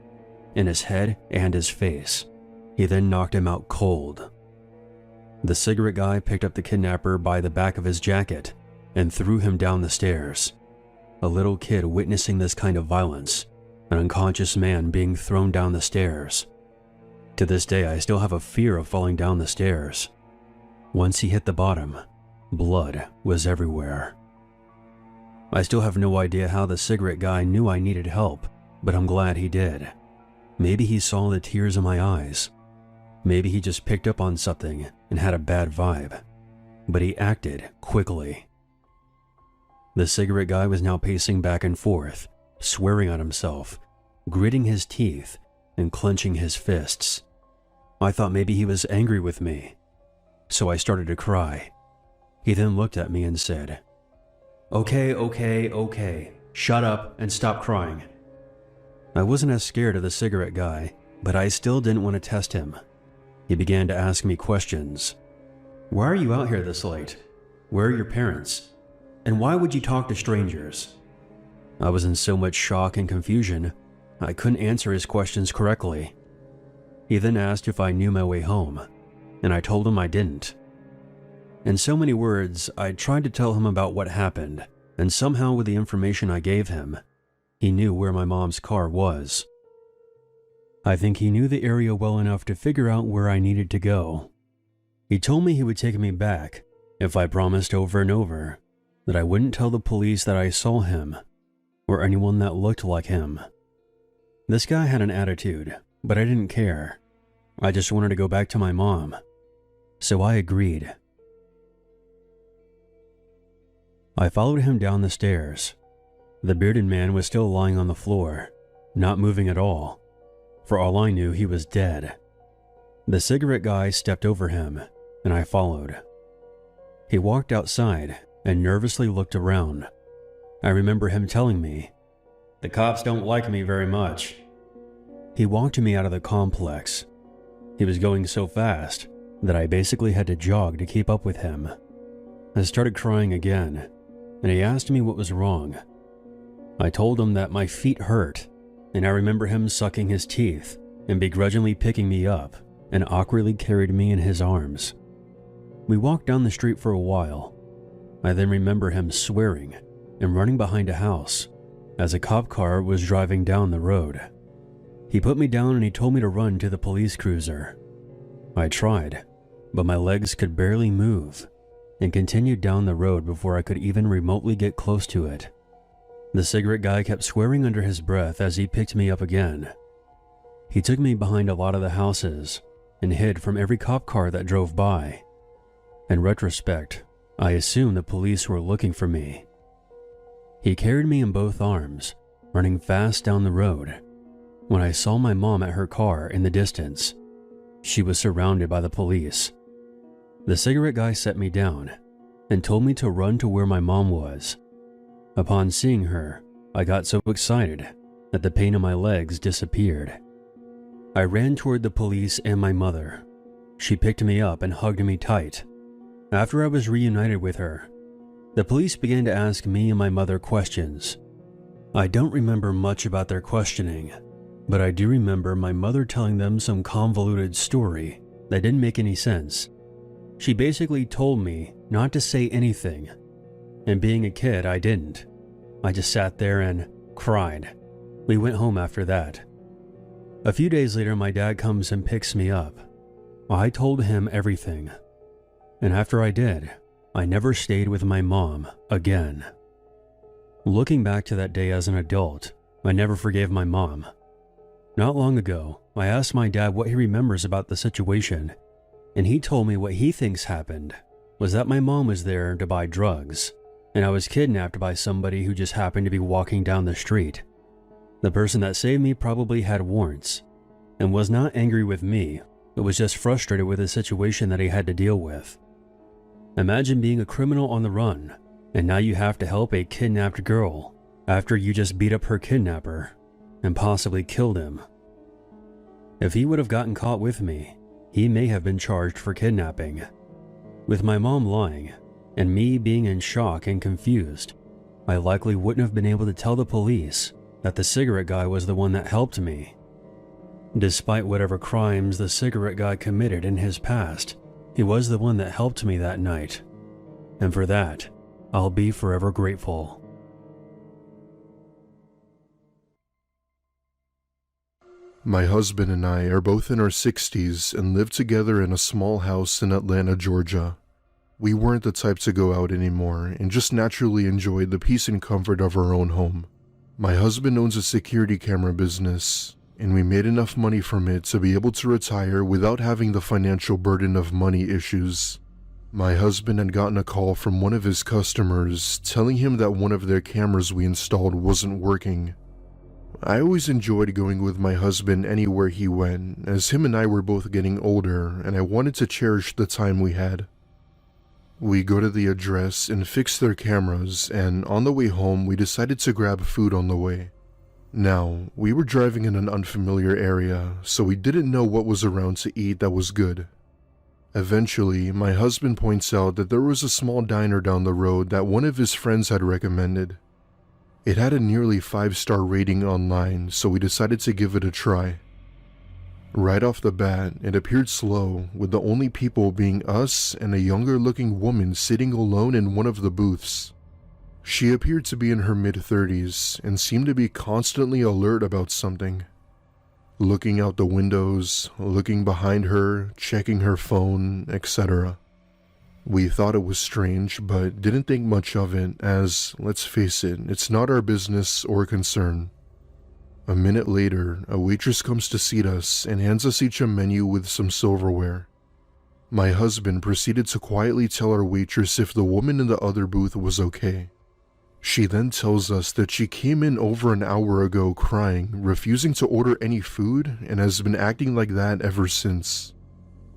in his head and his face. He then knocked him out cold. The cigarette guy picked up the kidnapper by the back of his jacket and threw him down the stairs. A little kid witnessing this kind of violence, an unconscious man being thrown down the stairs. To this day, I still have a fear of falling down the stairs. Once he hit the bottom, blood was everywhere. I still have no idea how the cigarette guy knew I needed help, but I'm glad he did. Maybe he saw the tears in my eyes. Maybe he just picked up on something and had a bad vibe. But he acted quickly. The cigarette guy was now pacing back and forth, swearing at himself, gritting his teeth, and clenching his fists. I thought maybe he was angry with me, so I started to cry. He then looked at me and said, Okay, shut up and stop crying. I wasn't as scared of the cigarette guy, but I still didn't want to test him. He began to ask me questions. Why are you out here this late? Where are your parents? And why would you talk to strangers? I was in so much shock and confusion, I couldn't answer his questions correctly. He then asked if I knew my way home, and I told him I didn't. In so many words, I tried to tell him about what happened, and somehow with the information I gave him, he knew where my mom's car was. I think he knew the area well enough to figure out where I needed to go. He told me he would take me back if I promised over and over that I wouldn't tell the police that I saw him or anyone that looked like him. This guy had an attitude, but I didn't care. I just wanted to go back to my mom, so I agreed. I followed him down the stairs. The bearded man was still lying on the floor, not moving at all. For all I knew, he was dead. The cigarette guy stepped over him, and I followed. He walked outside and nervously looked around. I remember him telling me, "The cops don't like me very much." He walked me out of the complex. He was going so fast that I basically had to jog to keep up with him. I started crying again, and he asked me what was wrong. I told him that my feet hurt, and I remember him sucking his teeth and begrudgingly picking me up and awkwardly carried me in his arms. We walked down the street for a while. I then remember him swearing and running behind a house as a cop car was driving down the road. He put me down and he told me to run to the police cruiser. I tried, but my legs could barely move and continued down the road before I could even remotely get close to it. The cigarette guy kept swearing under his breath as he picked me up again. He took me behind a lot of the houses and hid from every cop car that drove by. In retrospect, I assumed the police were looking for me. He carried me in both arms, running fast down the road. When I saw my mom at her car in the distance, she was surrounded by the police. The cigarette guy set me down and told me to run to where my mom was. Upon seeing her, I got so excited that the pain in my legs disappeared. I ran toward the police and my mother. She picked me up and hugged me tight. After I was reunited with her, the police began to ask me and my mother questions. I don't remember much about their questioning, but I do remember my mother telling them some convoluted story that didn't make any sense. She basically told me not to say anything, and being a kid, I didn't. I just sat there and cried. We went home after that. A few days later, my dad comes and picks me up. I told him everything, and after I did, I never stayed with my mom again. Looking back to that day as an adult, I never forgave my mom. Not long ago, I asked my dad what he remembers about the situation, and he told me what he thinks happened was that my mom was there to buy drugs, and I was kidnapped by somebody who just happened to be walking down the street. The person that saved me probably had warrants, and was not angry with me, but was just frustrated with the situation that he had to deal with. Imagine being a criminal on the run, and now you have to help a kidnapped girl after you just beat up her kidnapper and possibly killed him. If he would have gotten caught with me, he may have been charged for kidnapping. With my mom lying, and me being in shock and confused, I likely wouldn't have been able to tell the police that the cigarette guy was the one that helped me. Despite whatever crimes the cigarette guy committed in his past, he was the one that helped me that night. And for that, I'll be forever grateful. My husband and I are both in our 60s and live together in a small house in Atlanta, Georgia. We weren't the type to go out anymore and just naturally enjoyed the peace and comfort of our own home. My husband owns a security camera business, and we made enough money from it to be able to retire without having the financial burden of money issues. My husband had gotten a call from one of his customers telling him that one of their cameras we installed wasn't working. I always enjoyed going with my husband anywhere he went, as him and I were both getting older and I wanted to cherish the time we had. We go to the address and fix their cameras, and on the way home we decided to grab food on the way. Now, we were driving in an unfamiliar area, so we didn't know what was around to eat that was good. Eventually, my husband points out that there was a small diner down the road that one of his friends had recommended. It had a nearly 5-star rating online, so we decided to give it a try. Right off the bat, it appeared slow, with the only people being us and a younger-looking woman sitting alone in one of the booths. She appeared to be in her mid-30s and seemed to be constantly alert about something. Looking out the windows, looking behind her, checking her phone, etc. We thought it was strange, but didn't think much of it as, let's face it, it's not our business or concern. A minute later, a waitress comes to seat us and hands us each a menu with some silverware. My husband proceeded to quietly tell our waitress if the woman in the other booth was okay. She then tells us that she came in over an hour ago crying, refusing to order any food, and has been acting like that ever since.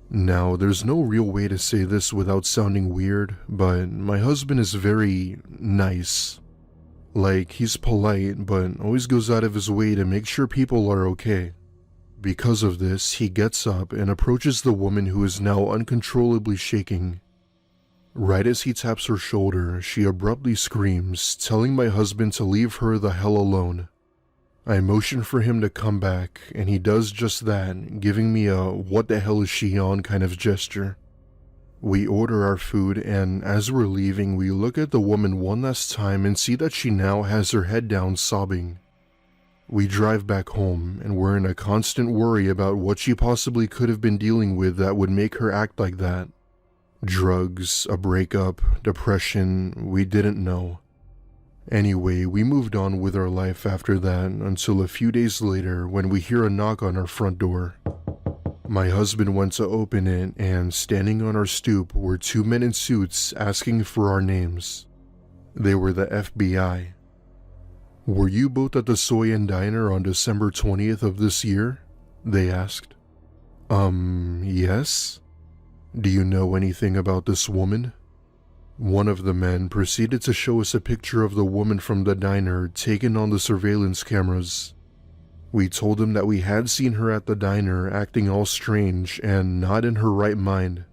Now, there's no real way to say this without sounding weird, but my husband is very nice. Like, he's polite, but always goes out of his way to make sure people are okay. Because of this, he gets up and approaches the woman who is now uncontrollably shaking. Right as he taps her shoulder, she abruptly screams, telling my husband to leave her the hell alone. I motion for him to come back, and he does just that, giving me a "what the hell is she on" kind of gesture. We order our food, and as we're leaving, we look at the woman one last time and see that she now has her head down sobbing. We drive back home, and we're in a constant worry about what she possibly could have been dealing with that would make her act like that. Drugs, a breakup, depression, we didn't know. Anyway, we moved on with our life after that until a few days later when we hear a knock on our front door. My husband went to open it, and standing on our stoop were 2 men in suits asking for our names. They were the FBI. "Were you both at the Soy and Diner on December 20th of this year?" they asked. Yes. "Do you know anything about this woman?" One of the men proceeded to show us a picture of the woman from the diner taken on the surveillance cameras. We told him that we had seen her at the diner acting all strange and not in her right mind.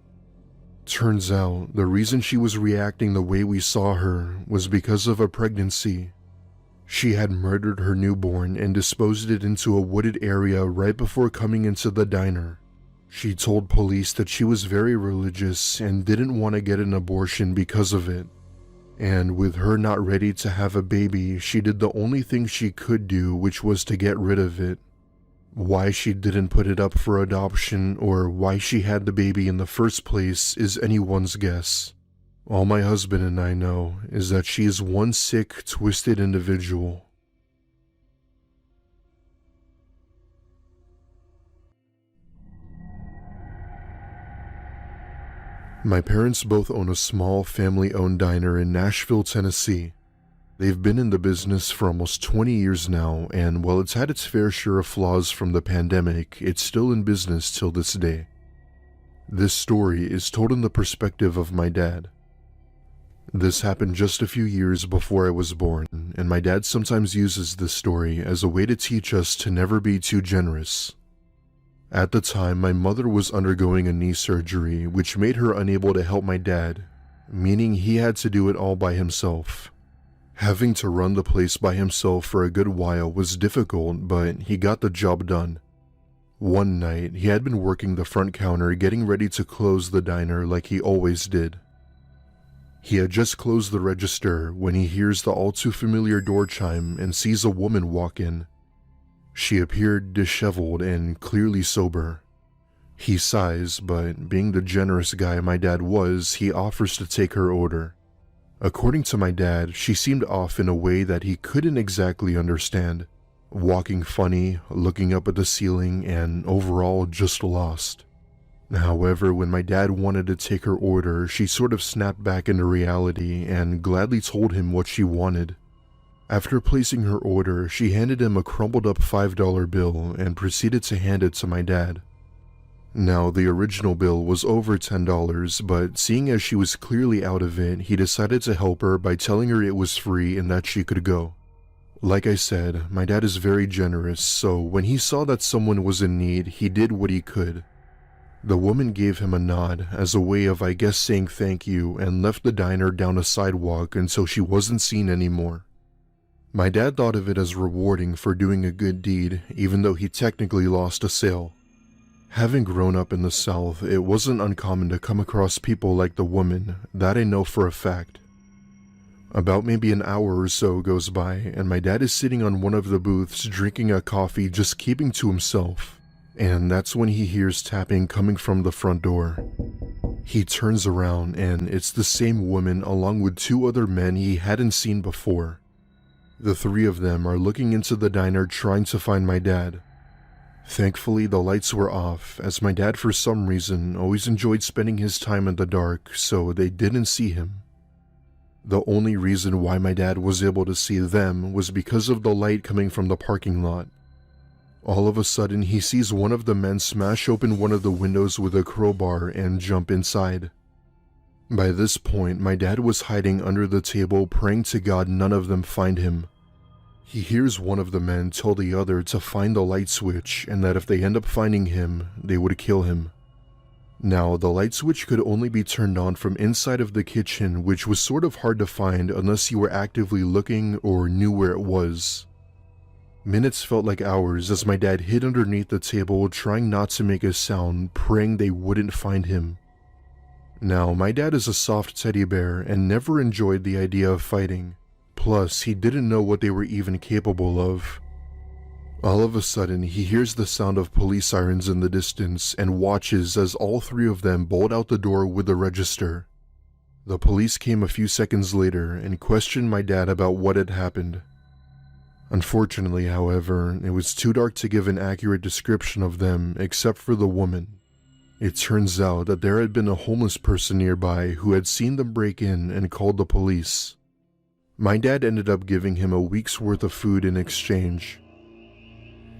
Turns out, the reason she was reacting the way we saw her was because of a pregnancy. She had murdered her newborn and disposed it into a wooded area right before coming into the diner. She told police that she was very religious and didn't want to get an abortion because of it. And with her not ready to have a baby, she did the only thing she could do, which was to get rid of it. Why she didn't put it up for adoption or why she had the baby in the first place is anyone's guess. All my husband and I know is that she is one sick, twisted individual. My parents both own a small family-owned diner in Nashville, Tennessee. They've been in the business for almost 20 years now, and while it's had its fair share of flaws from the pandemic, it's still in business till this day. This story is told in the perspective of my dad. This happened just a few years before I was born, and my dad sometimes uses this story as a way to teach us to never be too generous. At the time, my mother was undergoing a knee surgery, which made her unable to help my dad, meaning he had to do it all by himself. Having to run the place by himself for a good while was difficult, but he got the job done. One night, he had been working the front counter getting ready to close the diner like he always did. He had just closed the register when he hears the all too familiar door chime and sees a woman walk in. She appeared disheveled and clearly sober. He sighs, but being the generous guy my dad was, he offers to take her order. According to my dad, she seemed off in a way that he couldn't exactly understand, walking funny, looking up at the ceiling, and overall just lost. However, when my dad wanted to take her order, she sort of snapped back into reality and gladly told him what she wanted. After placing her order, she handed him a crumpled up $5 bill and proceeded to hand it to my dad. Now, the original bill was over $10, but seeing as she was clearly out of it, he decided to help her by telling her it was free and that she could go. Like I said, my dad is very generous, so when he saw that someone was in need, he did what he could. The woman gave him a nod as a way of, I guess, saying thank you and left the diner down a sidewalk until she wasn't seen anymore. My dad thought of it as rewarding for doing a good deed, even though he technically lost a sale. Having grown up in the South, it wasn't uncommon to come across people like the woman, that I know for a fact. About maybe an hour or so goes by, and my dad is sitting on one of the booths drinking a coffee, just keeping to himself, and that's when he hears tapping coming from the front door. He turns around, and it's the same woman along with two other men he hadn't seen before. The three of them are looking into the diner trying to find my dad. Thankfully, the lights were off, as my dad for some reason always enjoyed spending his time in the dark, so they didn't see him. The only reason why my dad was able to see them was because of the light coming from the parking lot. All of a sudden, he sees one of the men smash open one of the windows with a crowbar and jump inside. By this point, my dad was hiding under the table, praying to God none of them find him. He hears one of the men tell the other to find the light switch and that if they end up finding him, they would kill him. Now, the light switch could only be turned on from inside of the kitchen, which was sort of hard to find unless you were actively looking or knew where it was. Minutes felt like hours as my dad hid underneath the table, trying not to make a sound, praying they wouldn't find him. Now, my dad is a soft teddy bear and never enjoyed the idea of fighting. Plus, he didn't know what they were even capable of. All of a sudden, he hears the sound of police sirens in the distance and watches as all three of them bolt out the door with the register. The police came a few seconds later and questioned my dad about what had happened. Unfortunately, however, it was too dark to give an accurate description of them except for the woman. It turns out that there had been a homeless person nearby who had seen them break in and called the police. My dad ended up giving him a week's worth of food in exchange.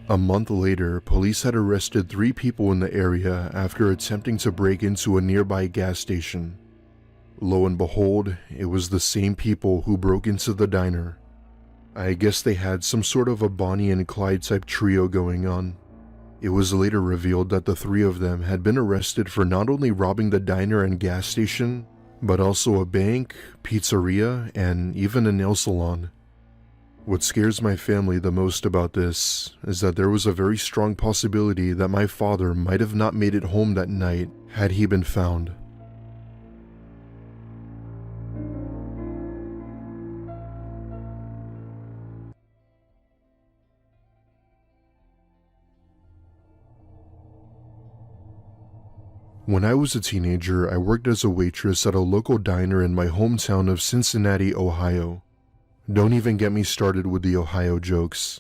A month later, police had arrested 3 people in the area after attempting to break into a nearby gas station. Lo and behold, it was the same people who broke into the diner. I guess they had some sort of a Bonnie and Clyde type trio going on. It was later revealed that the 3 of them had been arrested for not only robbing the diner and gas station, but also a bank, pizzeria, and even a nail salon. What scares my family the most about this is that there was a very strong possibility that my father might have not made it home that night had he been found. When I was a teenager, I worked as a waitress at a local diner in my hometown of Cincinnati, Ohio. Don't even get me started with the Ohio jokes.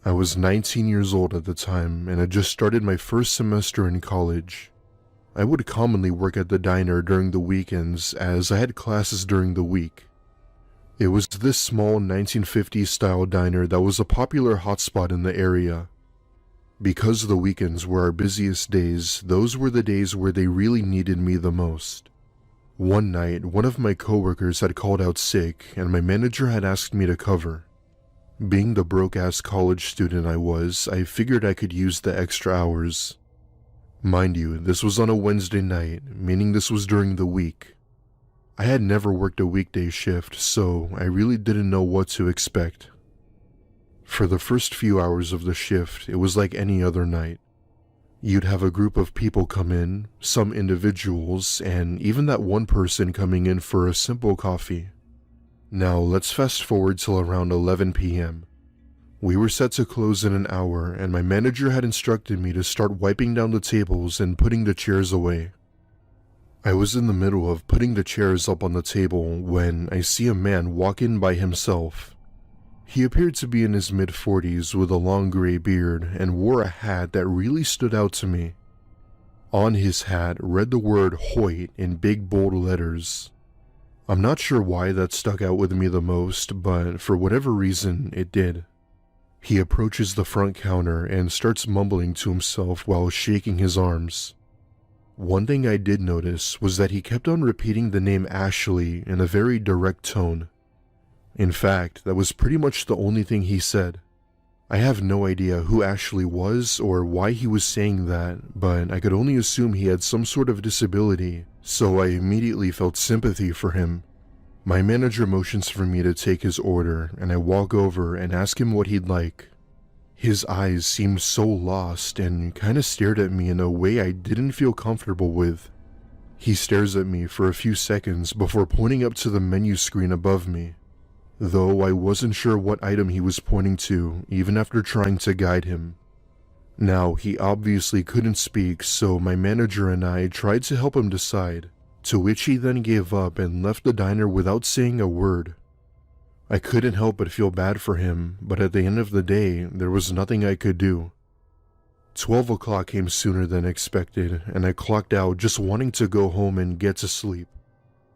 I was 19 years old at the time and had just started my first semester in college. I would commonly work at the diner during the weekends as I had classes during the week. It was this small 1950s style diner that was a popular hotspot in the area. Because the weekends were our busiest days, those were the days where they really needed me the most. One night, one of my coworkers had called out sick and my manager had asked me to cover. Being the broke-ass college student I was, I figured I could use the extra hours. Mind you, this was on a Wednesday night, meaning this was during the week. I had never worked a weekday shift, so I really didn't know what to expect. For the first few hours of the shift, it was like any other night. You'd have a group of people come in, some individuals, and even that one person coming in for a simple coffee. Now, let's fast forward till around 11 p.m. We were set to close in an hour, and my manager had instructed me to start wiping down the tables and putting the chairs away. I was in the middle of putting the chairs up on the table when I see a man walk in by himself. He appeared to be in his mid-40s with a long gray beard and wore a hat that really stood out to me. On his hat read the word Hoyt in big bold letters. I'm not sure why that stuck out with me the most, but for whatever reason, it did. He approaches the front counter and starts mumbling to himself while shaking his arms. One thing I did notice was that he kept on repeating the name Ashley in a very direct tone. In fact, that was pretty much the only thing he said. I have no idea who Ashley was or why he was saying that, but I could only assume he had some sort of disability, so I immediately felt sympathy for him. My manager motions for me to take his order, and I walk over and ask him what he'd like. His eyes seemed so lost and kinda stared at me in a way I didn't feel comfortable with. He stares at me for a few seconds before pointing up to the menu screen above me, though I wasn't sure what item he was pointing to even after trying to guide him. Now, he obviously couldn't speak, so my manager and I tried to help him decide, to which he then gave up and left the diner without saying a word. I couldn't help but feel bad for him, but at the end of the day, there was nothing I could do. 12 o'clock came sooner than expected, and I clocked out just wanting to go home and get to sleep.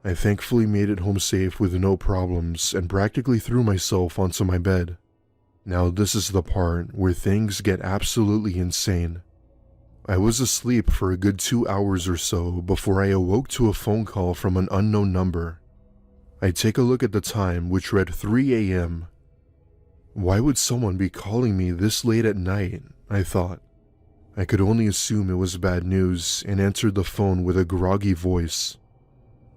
I thankfully made it home safe with no problems and practically threw myself onto my bed. Now this is the part where things get absolutely insane. I was asleep for a good 2 hours or so before I awoke to a phone call from an unknown number. I take a look at the time, which read 3 a.m. Why would someone be calling me this late at night? I thought. I could only assume it was bad news and answered the phone with a groggy voice.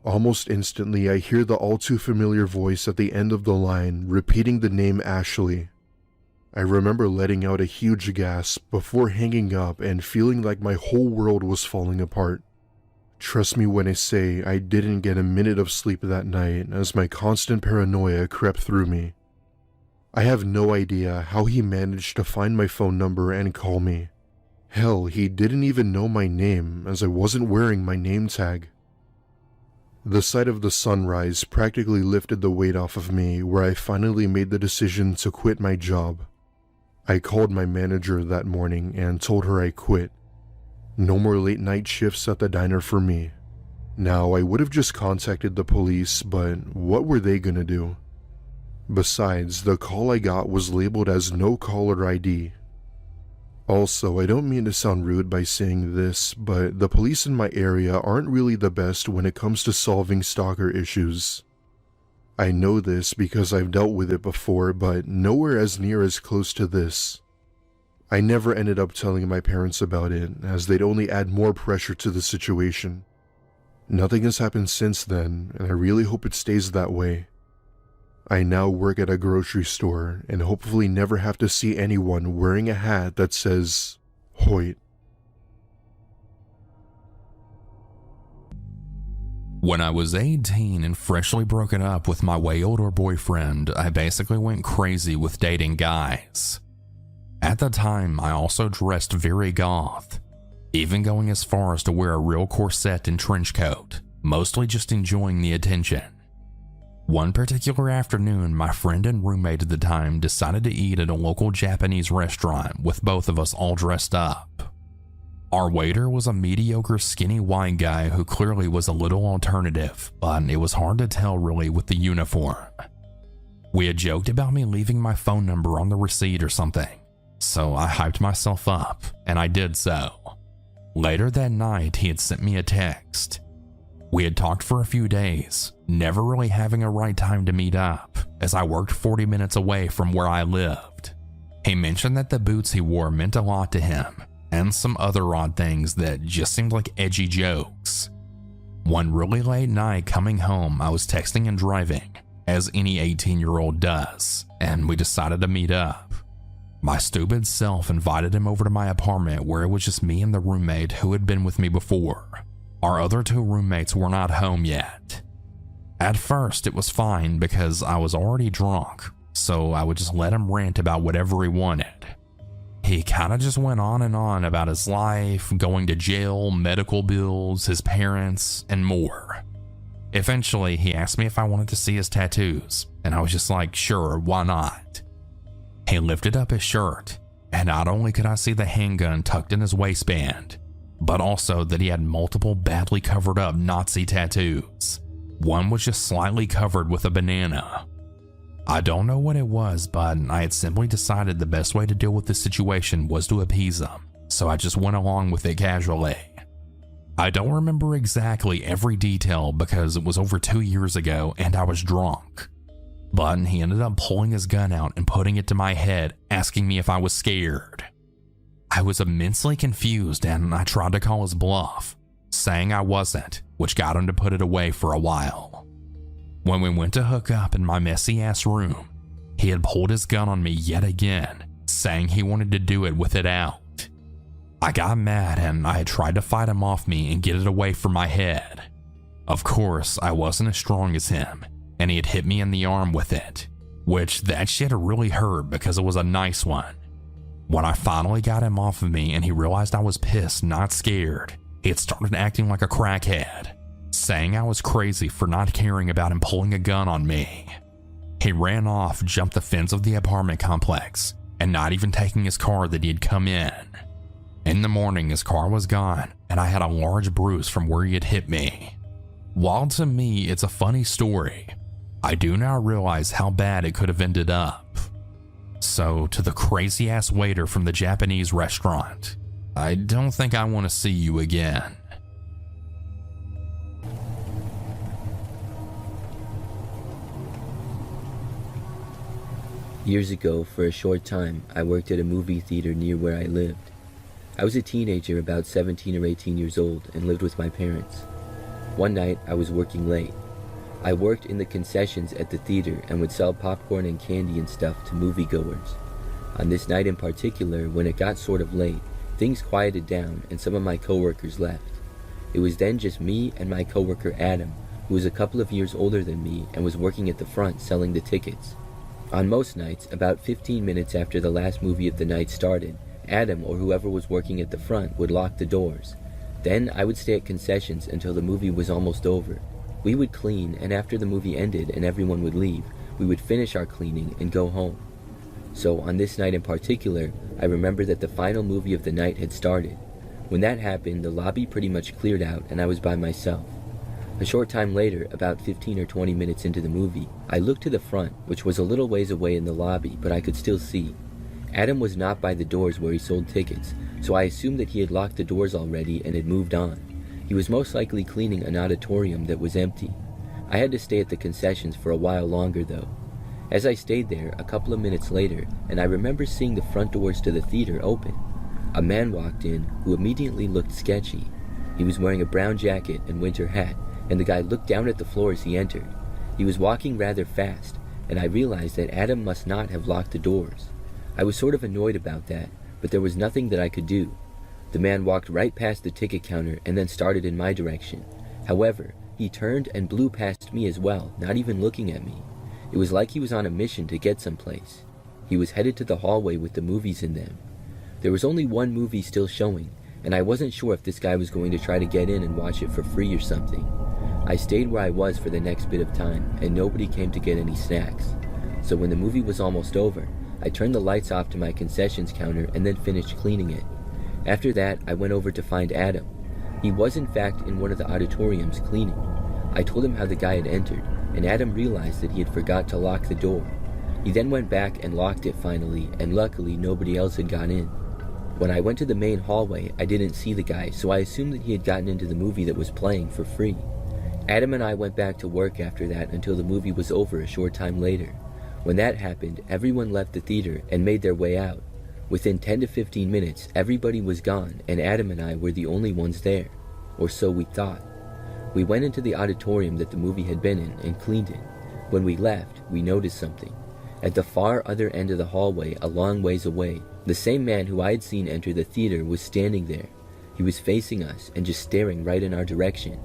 Almost instantly, I hear the all too familiar voice at the end of the line repeating the name Ashley. I remember letting out a huge gasp before hanging up and feeling like my whole world was falling apart. Trust me when I say I didn't get a minute of sleep that night as my constant paranoia crept through me. I have no idea how he managed to find my phone number and call me. Hell, he didn't even know my name as I wasn't wearing my name tag. The sight of the sunrise practically lifted the weight off of me, where I finally made the decision to quit my job. I called my manager that morning and told her I quit. No more late night shifts at the diner for me. Now, I would have just contacted the police, but what were they gonna do? Besides, the call I got was labeled as no caller ID. Also, I don't mean to sound rude by saying this, but the police in my area aren't really the best when it comes to solving stalker issues. I know this because I've dealt with it before, but nowhere as near as close to this. I never ended up telling my parents about it, as they'd only add more pressure to the situation. Nothing has happened since then, and I really hope it stays that way. I now work at a grocery store and hopefully never have to see anyone wearing a hat that says Hoyt. When I was 18 and freshly broken up with my way older boyfriend, I basically went crazy with dating guys. At the time, I also dressed very goth, even going as far as to wear a real corset and trench coat, mostly just enjoying the attention. One particular afternoon, my friend and roommate at the time decided to eat at a local Japanese restaurant with both of us all dressed up. Our waiter was a mediocre skinny white guy who clearly was a little alternative, but it was hard to tell really with the uniform. We had joked about me leaving my phone number on the receipt or something, so I hyped myself up, and I did so. Later that night, he had sent me a text. We had talked for a few days, never really having a right time to meet up, as I worked 40 minutes away from where I lived. He mentioned that the boots he wore meant a lot to him, and some other odd things that just seemed like edgy jokes. One really late night coming home, I was texting and driving, as any 18-year-old does, and we decided to meet up. My stupid self invited him over to my apartment where it was just me and the roommate who had been with me before. Our other two roommates were not home yet. At first, it was fine because I was already drunk, so I would just let him rant about whatever he wanted. He kinda just went on and on about his life, going to jail, medical bills, his parents, and more. Eventually, he asked me if I wanted to see his tattoos, and I was just like, sure, why not? He lifted up his shirt, and not only could I see the handgun tucked in his waistband, but also that he had multiple badly covered up Nazi tattoos. One was just slightly covered with a banana. I don't know what it was, but I had simply decided the best way to deal with this situation was to appease him, so I just went along with it casually. I don't remember exactly every detail because it was over 2 years ago and I was drunk. But he ended up pulling his gun out and putting it to my head, asking me if I was scared. I was immensely confused and I tried to call his bluff, saying I wasn't, which got him to put it away for a while. When we went to hook up in my messy ass room, he had pulled his gun on me yet again, saying he wanted to do it with it out. I got mad and I had tried to fight him off me and get it away from my head. Of course, I wasn't as strong as him, and he had hit me in the arm with it, which that shit really hurt because it was a nice one. When I finally got him off of me and he realized I was pissed, not scared, he had started acting like a crackhead, saying I was crazy for not caring about him pulling a gun on me. He ran off, jumped the fence of the apartment complex, and not even taking his car that he had come in. In the morning, his car was gone, and I had a large bruise from where he had hit me. While to me it's a funny story, I do now realize how bad it could have ended up. So to the crazy ass waiter from the Japanese restaurant, I don't think I want to see you again. Years ago, for a short time, I worked at a movie theater near where I lived. I was a teenager, about 17 or 18 years old, and lived with my parents. One night, I was working late. I worked in the concessions at the theater and would sell popcorn and candy and stuff to moviegoers. On this night in particular, when it got sort of late, things quieted down and some of my coworkers left. It was then just me and my coworker Adam, who was a couple of years older than me and was working at the front selling the tickets. On most nights, about 15 minutes after the last movie of the night started, Adam or whoever was working at the front would lock the doors. Then I would stay at concessions until the movie was almost over. We would clean, and after the movie ended and everyone would leave, we would finish our cleaning and go home. So on this night in particular, I remember that the final movie of the night had started. When that happened, the lobby pretty much cleared out and I was by myself. A short time later, about 15 or 20 minutes into the movie, I looked to the front, which was a little ways away in the lobby, but I could still see. Adam was not by the doors where he sold tickets, so I assumed that he had locked the doors already and had moved on. He was most likely cleaning an auditorium that was empty. I had to stay at the concessions for a while longer though. As I stayed there, a couple of minutes later, and I remember seeing the front doors to the theater open. A man walked in who immediately looked sketchy. He was wearing a brown jacket and winter hat, and the guy looked down at the floor as he entered. He was walking rather fast, and I realized that Adam must not have locked the doors. I was sort of annoyed about that, but there was nothing that I could do. The man walked right past the ticket counter and then started in my direction. However, he turned and blew past me as well, not even looking at me. It was like he was on a mission to get someplace. He was headed to the hallway with the movies in them. There was only one movie still showing, and I wasn't sure if this guy was going to try to get in and watch it for free or something. I stayed where I was for the next bit of time, and nobody came to get any snacks. So when the movie was almost over, I turned the lights off to my concessions counter and then finished cleaning it. After that, I went over to find Adam. He was in fact in one of the auditoriums cleaning. I told him how the guy had entered, and Adam realized that he had forgot to lock the door. He then went back and locked it finally, and luckily nobody else had gone in. When I went to the main hallway, I didn't see the guy, so I assumed that he had gotten into the movie that was playing for free. Adam and I went back to work after that until the movie was over a short time later. When that happened, everyone left the theater and made their way out. Within 10 to 15 minutes, everybody was gone, and Adam and I were the only ones there. Or so we thought. We went into the auditorium that the movie had been in and cleaned it. When we left, we noticed something. At the far other end of the hallway, a long ways away, the same man who I had seen enter the theater was standing there. He was facing us and just staring right in our direction.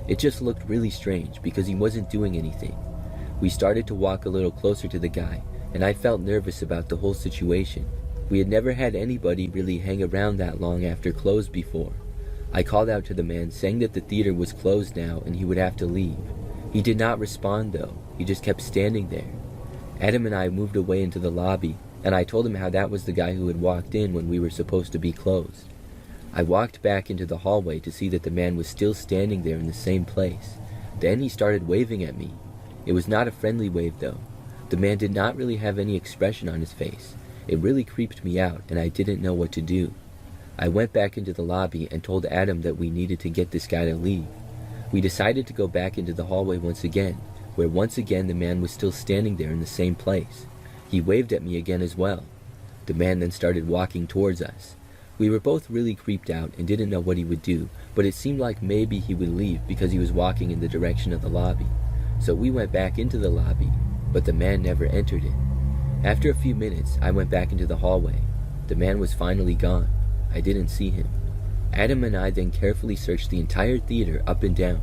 It just looked really strange because he wasn't doing anything. We started to walk a little closer to the guy, and I felt nervous about the whole situation. We had never had anybody really hang around that long after close before. I called out to the man saying that the theater was closed now and he would have to leave. He did not respond though, he just kept standing there. Adam and I moved away into the lobby, and I told him how that was the guy who had walked in when we were supposed to be closed. I walked back into the hallway to see that the man was still standing there in the same place. Then he started waving at me. It was not a friendly wave though. The man did not really have any expression on his face. It really creeped me out, and I didn't know what to do. I went back into the lobby and told Adam that we needed to get this guy to leave. We decided to go back into the hallway once again, where once again the man was still standing there in the same place. He waved at me again as well. The man then started walking towards us. We were both really creeped out and didn't know what he would do, but it seemed like maybe he would leave because he was walking in the direction of the lobby. So we went back into the lobby, but the man never entered it. After a few minutes, I went back into the hallway. The man was finally gone. I didn't see him. Adam and I then carefully searched the entire theater up and down.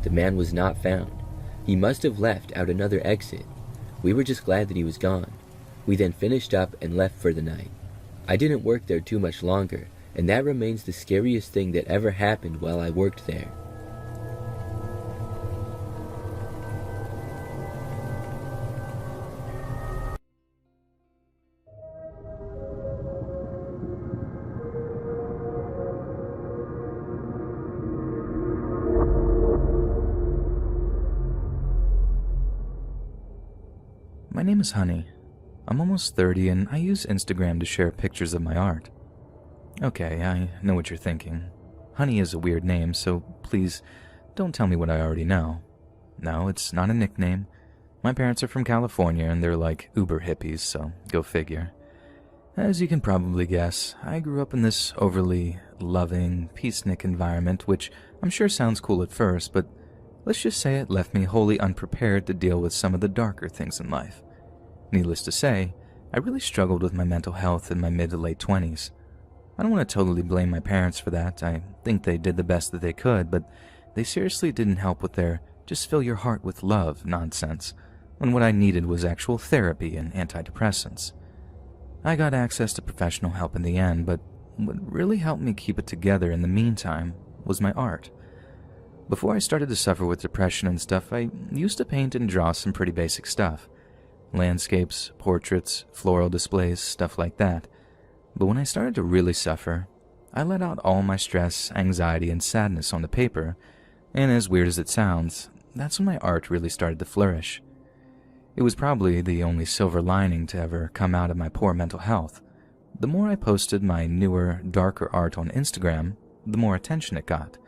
The man was not found. He must have left out another exit. We were just glad that he was gone. We then finished up and left for the night. I didn't work there too much longer, and that remains the scariest thing that ever happened while I worked there. My name is Honey. I'm almost 30 and I use Instagram to share pictures of my art. Okay, I know what you're thinking. Honey is a weird name, so please don't tell me what I already know. No, it's not a nickname. My parents are from California and they're like uber hippies, so go figure. As you can probably guess, I grew up in this overly loving, peacenik environment, which I'm sure sounds cool at first, but let's just say it left me wholly unprepared to deal with some of the darker things in life. Needless to say, I really struggled with my mental health in my mid to late 20s. I don't want to totally blame my parents for that. I think they did the best that they could, but they seriously didn't help with their just fill your heart with love nonsense, when what I needed was actual therapy and antidepressants. I got access to professional help in the end, but what really helped me keep it together in the meantime was my art. Before I started to suffer with depression and stuff, I used to paint and draw some pretty basic stuff. Landscapes, portraits, floral displays, stuff like that. But when I started to really suffer, I let out all my stress, anxiety, and sadness on the paper, and as weird as it sounds, that's when my art really started to flourish. It was probably the only silver lining to ever come out of my poor mental health. The more I posted my newer, darker art on Instagram, the more attention it got.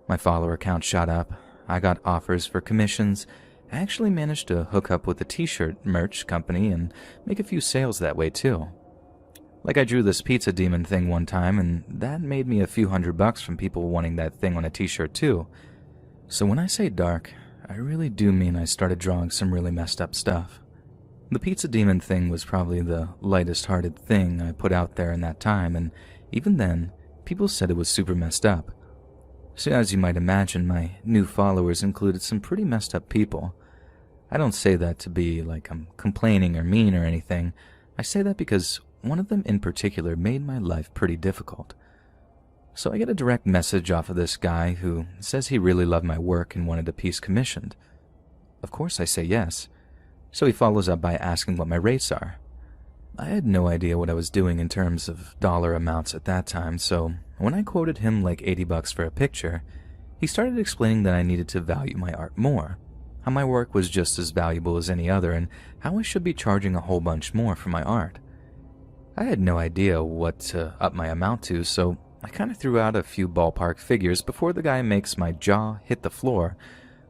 My follower count shot up, I got offers for commissions, I actually managed to hook up with a t-shirt merch company and make a few sales that way too. Like I drew this pizza demon thing one time and that made me a few $100 from people wanting that thing on a t-shirt too. So when I say dark, I really do mean I started drawing some really messed up stuff. The pizza demon thing was probably the lightest-hearted thing I put out there in that time, and even then, people said it was super messed up. So as you might imagine, my new followers included some pretty messed up people. I don't say that to be like I'm complaining or mean or anything. I say that because one of them in particular made my life pretty difficult. So I get a direct message off of this guy who says he really loved my work and wanted a piece commissioned. Of course I say yes. So he follows up by asking what my rates are. I had no idea what I was doing in terms of dollar amounts at that time, so when I quoted him like $80 for a picture, he started explaining that I needed to value my art more, how my work was just as valuable as any other, and how I should be charging a whole bunch more for my art. I had no idea what to up my amount to, so I kind of threw out a few ballpark figures before the guy makes my jaw hit the floor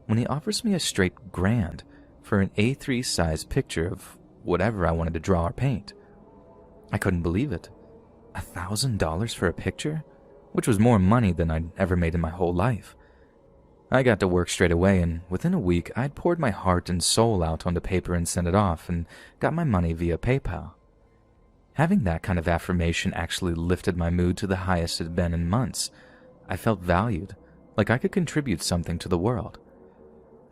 when he offers me a straight $1,000 for an A3 size picture of whatever I wanted to draw or paint. I couldn't believe it. $1,000 for a picture? Which was more money than I'd ever made in my whole life. I got to work straight away, and within a week I'd poured my heart and soul out onto paper and sent it off, and got my money via PayPal. Having that kind of affirmation actually lifted my mood to the highest it had been in months. I felt valued, like I could contribute something to the world.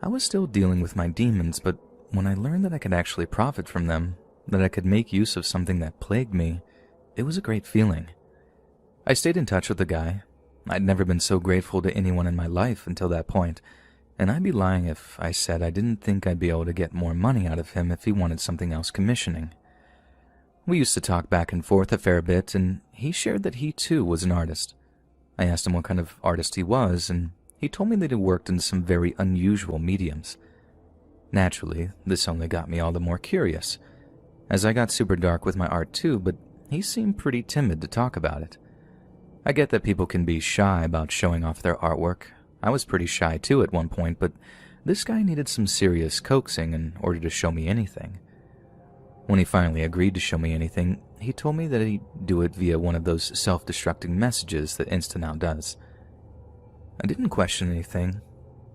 I was still dealing with my demons, but when I learned that I could actually profit from them, that I could make use of something that plagued me, it was a great feeling. I stayed in touch with the guy. I'd never been so grateful to anyone in my life until that point, and I'd be lying if I said I didn't think I'd be able to get more money out of him if he wanted something else commissioning. We used to talk back and forth a fair bit, and he shared that he too was an artist. I asked him what kind of artist he was, and he told me that he worked in some very unusual mediums. Naturally, this only got me all the more curious, as I got super dark with my art too, but he seemed pretty timid to talk about it. I get that people can be shy about showing off their artwork. I was pretty shy too at one point, but this guy needed some serious coaxing in order to show me anything. When he finally agreed to show me anything, he told me that he'd do it via one of those self-destructing messages that Insta now does. I didn't question anything.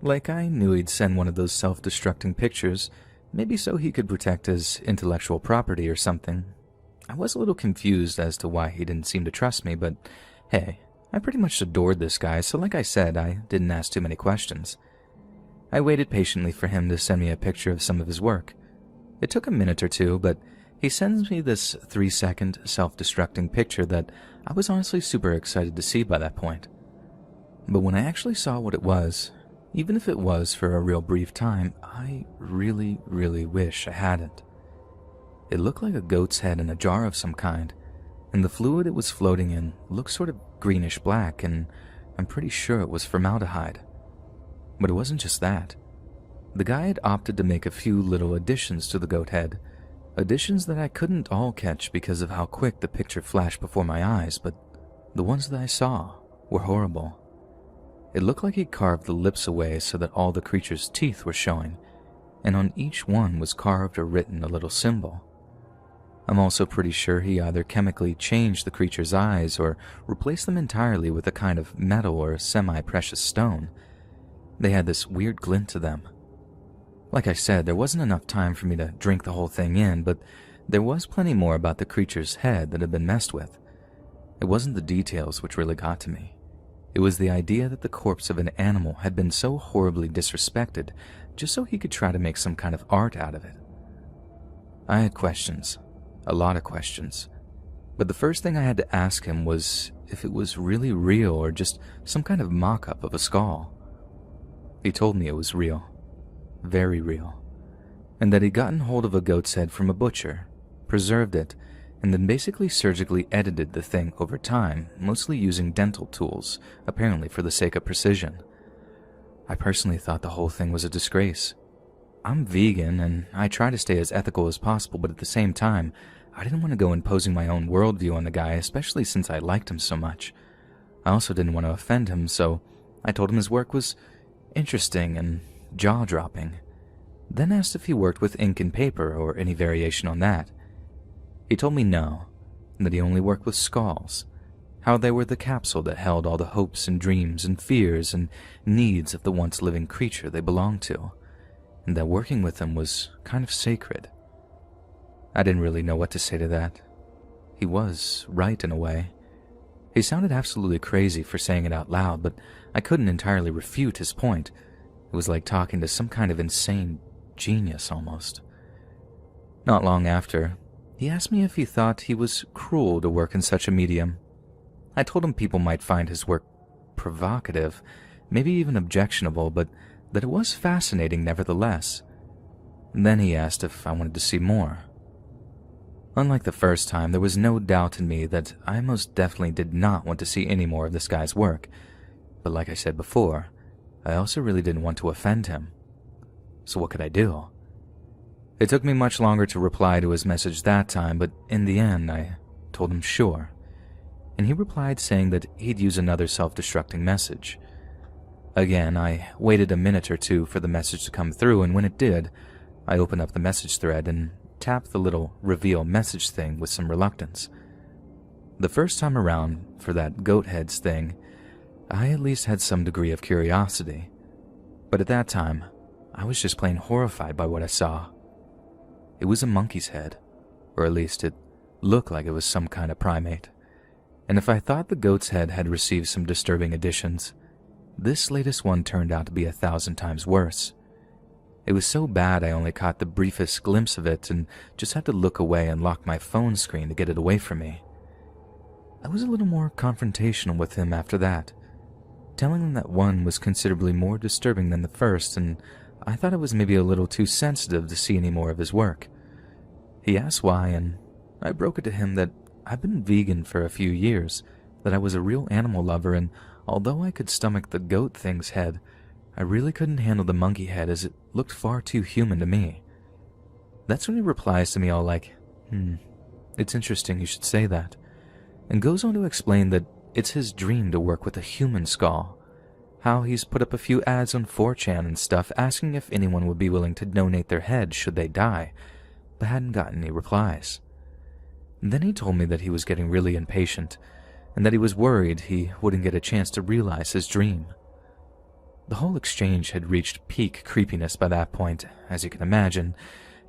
Like, I knew he'd send one of those self-destructing pictures, maybe so he could protect his intellectual property or something. I was a little confused as to why he didn't seem to trust me, but hey, I pretty much adored this guy, so like I said, I didn't ask too many questions. I waited patiently for him to send me a picture of some of his work. It took a minute or two, but he sends me this 3-second self-destructing picture that I was honestly super excited to see by that point. But when I actually saw what it was, even if it was for a real brief time, I really, really wish I hadn't. It looked like a goat's head in a jar of some kind, and the fluid it was floating in looked sort of greenish black, and I'm pretty sure it was formaldehyde. But it wasn't just that. The guy had opted to make a few little additions to the goat head, additions that I couldn't all catch because of how quick the picture flashed before my eyes, but the ones that I saw were horrible. It looked like he'd carved the lips away so that all the creature's teeth were showing, and on each one was carved or written a little symbol. I'm also pretty sure he either chemically changed the creature's eyes or replaced them entirely with a kind of metal or semi-precious stone. They had this weird glint to them. Like I said, there wasn't enough time for me to drink the whole thing in, but there was plenty more about the creature's head that had been messed with. It wasn't the details which really got to me. It was the idea that the corpse of an animal had been so horribly disrespected just so he could try to make some kind of art out of it. I had questions, a lot of questions, but the first thing I had to ask him was if it was really real or just some kind of mock-up of a skull. He told me it was real. Very real, and that he'd gotten hold of a goat's head from a butcher, preserved it, and then basically surgically edited the thing over time, mostly using dental tools, apparently for the sake of precision. I personally thought the whole thing was a disgrace. I'm vegan, and I try to stay as ethical as possible, but at the same time, I didn't want to go imposing my own worldview on the guy, especially since I liked him so much. I also didn't want to offend him, so I told him his work was interesting and jaw-dropping, then asked if he worked with ink and paper or any variation on that. He told me no, that he only worked with skulls, how they were the capsule that held all the hopes and dreams and fears and needs of the once living creature they belonged to, and that working with them was kind of sacred. I didn't really know what to say to that. He was right in a way. He sounded absolutely crazy for saying it out loud, but I couldn't entirely refute his point. It was like talking to some kind of insane genius almost. Not long after, he asked me if he thought he was cruel to work in such a medium. I told him people might find his work provocative, maybe even objectionable, but that it was fascinating nevertheless. Then he asked if I wanted to see more. Unlike the first time, there was no doubt in me that I most definitely did not want to see any more of this guy's work. But like I said before, I also really didn't want to offend him. So what could I do? It took me much longer to reply to his message that time, but in the end, I told him sure. And he replied saying that he'd use another self-destructing message. Again, I waited a minute or two for the message to come through, and when it did, I opened up the message thread and tapped the little reveal message thing with some reluctance. The first time around, for that goat heads thing, I at least had some degree of curiosity. But at that time, I was just plain horrified by what I saw. It was a monkey's head, or at least it looked like it was some kind of primate. And if I thought the goat's head had received some disturbing additions, this latest one turned out to be 1,000 times worse. It was so bad I only caught the briefest glimpse of it and just had to look away and lock my phone screen to get it away from me. I was a little more confrontational with him after that, telling him that one was considerably more disturbing than the first, and I thought it was maybe a little too sensitive to see any more of his work. He asked why, and I broke it to him that I've been vegan for a few years, that I was a real animal lover, and although I could stomach the goat thing's head, I really couldn't handle the monkey head as it looked far too human to me. That's when he replies to me all like, it's interesting you should say that, and goes on to explain that it's his dream to work with a human skull, how he's put up a few ads on 4chan and stuff asking if anyone would be willing to donate their head should they die, but hadn't gotten any replies. And then he told me that he was getting really impatient, and that he was worried he wouldn't get a chance to realize his dream. The whole exchange had reached peak creepiness by that point, as you can imagine,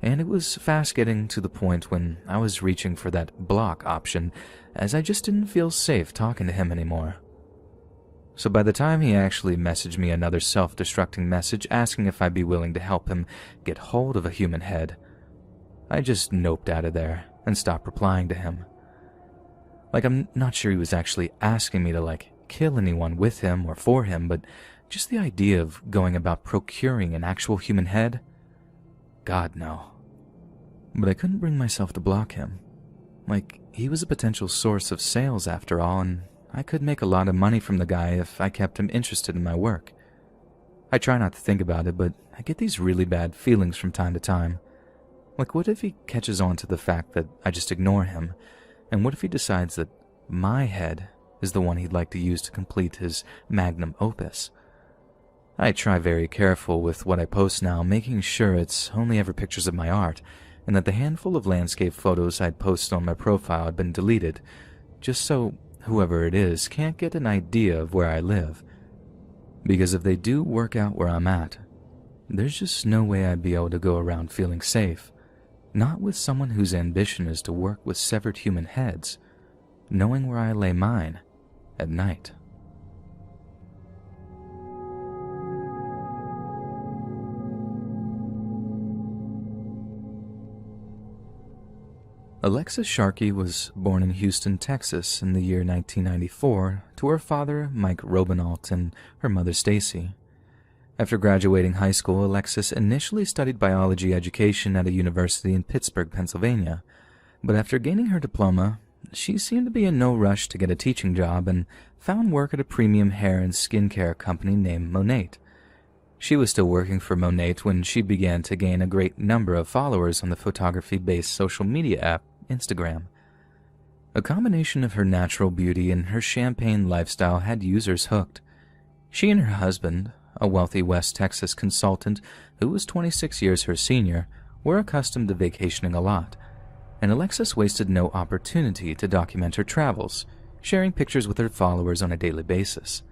and it was fast getting to the point when I was reaching for that block option, as I just didn't feel safe talking to him anymore. So by the time he actually messaged me another self-destructing message asking if I'd be willing to help him get hold of a human head, I just noped out of there and stopped replying to him. Like, I'm not sure he was actually asking me to, kill anyone with him or for him, but just the idea of going about procuring an actual human head? God, no. But I couldn't bring myself to block him. He was a potential source of sales after all, and I could make a lot of money from the guy if I kept him interested in my work. I try not to think about it, but I get these really bad feelings from time to time. What if he catches on to the fact that I just ignore him, and what if he decides that my head is the one he'd like to use to complete his magnum opus? I try very careful with what I post now, making sure it's only ever pictures of my art, and that the handful of landscape photos I'd posted on my profile had been deleted, just so whoever it is can't get an idea of where I live. Because if they do work out where I'm at, there's just no way I'd be able to go around feeling safe, not with someone whose ambition is to work with severed human heads, knowing where I lay mine at night. Alexis Sharkey was born in Houston, Texas in the year 1994 to her father, Mike Robinault, and her mother, Stacy. After graduating high school, Alexis initially studied biology education at a university in Pittsburgh, Pennsylvania, but after gaining her diploma, she seemed to be in no rush to get a teaching job and found work at a premium hair and skincare company named Monat. She was still working for Monat when she began to gain a great number of followers on the photography-based social media app, Instagram. A combination of her natural beauty and her champagne lifestyle had users hooked. She and her husband, a wealthy West Texas consultant who was 26 years her senior, were accustomed to vacationing a lot, and Alexis wasted no opportunity to document her travels, sharing pictures with her followers on a daily basis.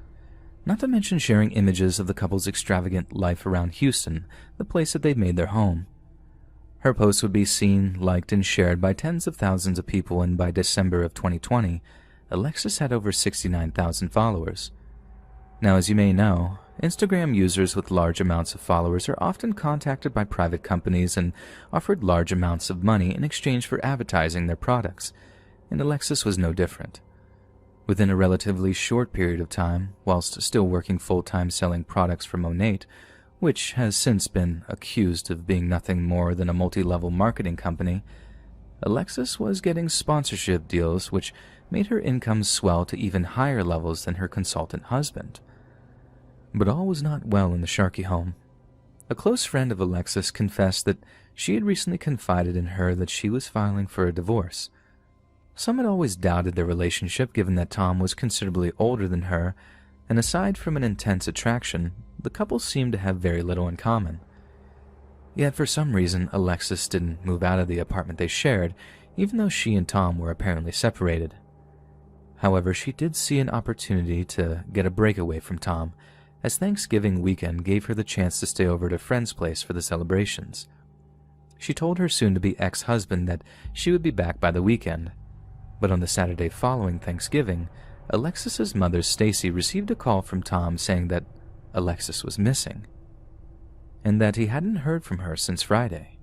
Not to mention sharing images of the couple's extravagant life around Houston, the place that they'd made their home. Her posts would be seen, liked, and shared by tens of thousands of people, and by December of 2020, Alexis had over 69,000 followers. Now, as you may know, Instagram users with large amounts of followers are often contacted by private companies and offered large amounts of money in exchange for advertising their products, and Alexis was no different. Within a relatively short period of time, whilst still working full-time selling products for Monat, which has since been accused of being nothing more than a multi-level marketing company, Alexis was getting sponsorship deals, which made her income swell to even higher levels than her consultant husband. But all was not well in the Sharkey home. A close friend of Alexis confessed that she had recently confided in her that she was filing for a divorce. Some had always doubted their relationship, given that Tom was considerably older than her, and aside from an intense attraction, the couple seemed to have very little in common. Yet for some reason, Alexis didn't move out of the apartment they shared, even though she and Tom were apparently separated. However, she did see an opportunity to get a breakaway from Tom, as Thanksgiving weekend gave her the chance to stay over at a friend's place for the celebrations. She told her soon-to-be ex-husband that she would be back by the weekend, but on the Saturday following Thanksgiving, Alexis's mother, Stacy, received a call from Tom saying that Alexis was missing, and that he hadn't heard from her since Friday.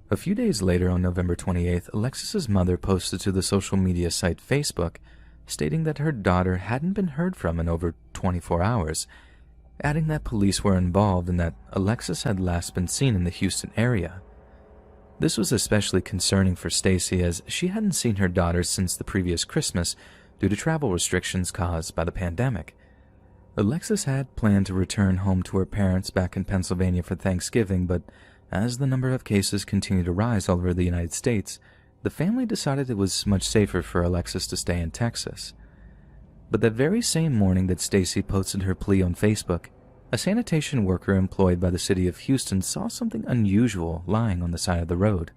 A few days later, on November 28th, Alexis's mother posted to the social media site Facebook, stating that her daughter hadn't been heard from in over 24 hours, adding that police were involved and that Alexis had last been seen in the Houston area. This was especially concerning for Stacy, as she hadn't seen her daughter since the previous Christmas due to travel restrictions caused by the pandemic. Alexis had planned to return home to her parents back in Pennsylvania for Thanksgiving, but as the number of cases continued to rise all over the United States, the family decided it was much safer for Alexis to stay in Texas. But that very same morning that Stacy posted her plea on Facebook, a sanitation worker employed by the city of Houston saw something unusual lying on the side of the road.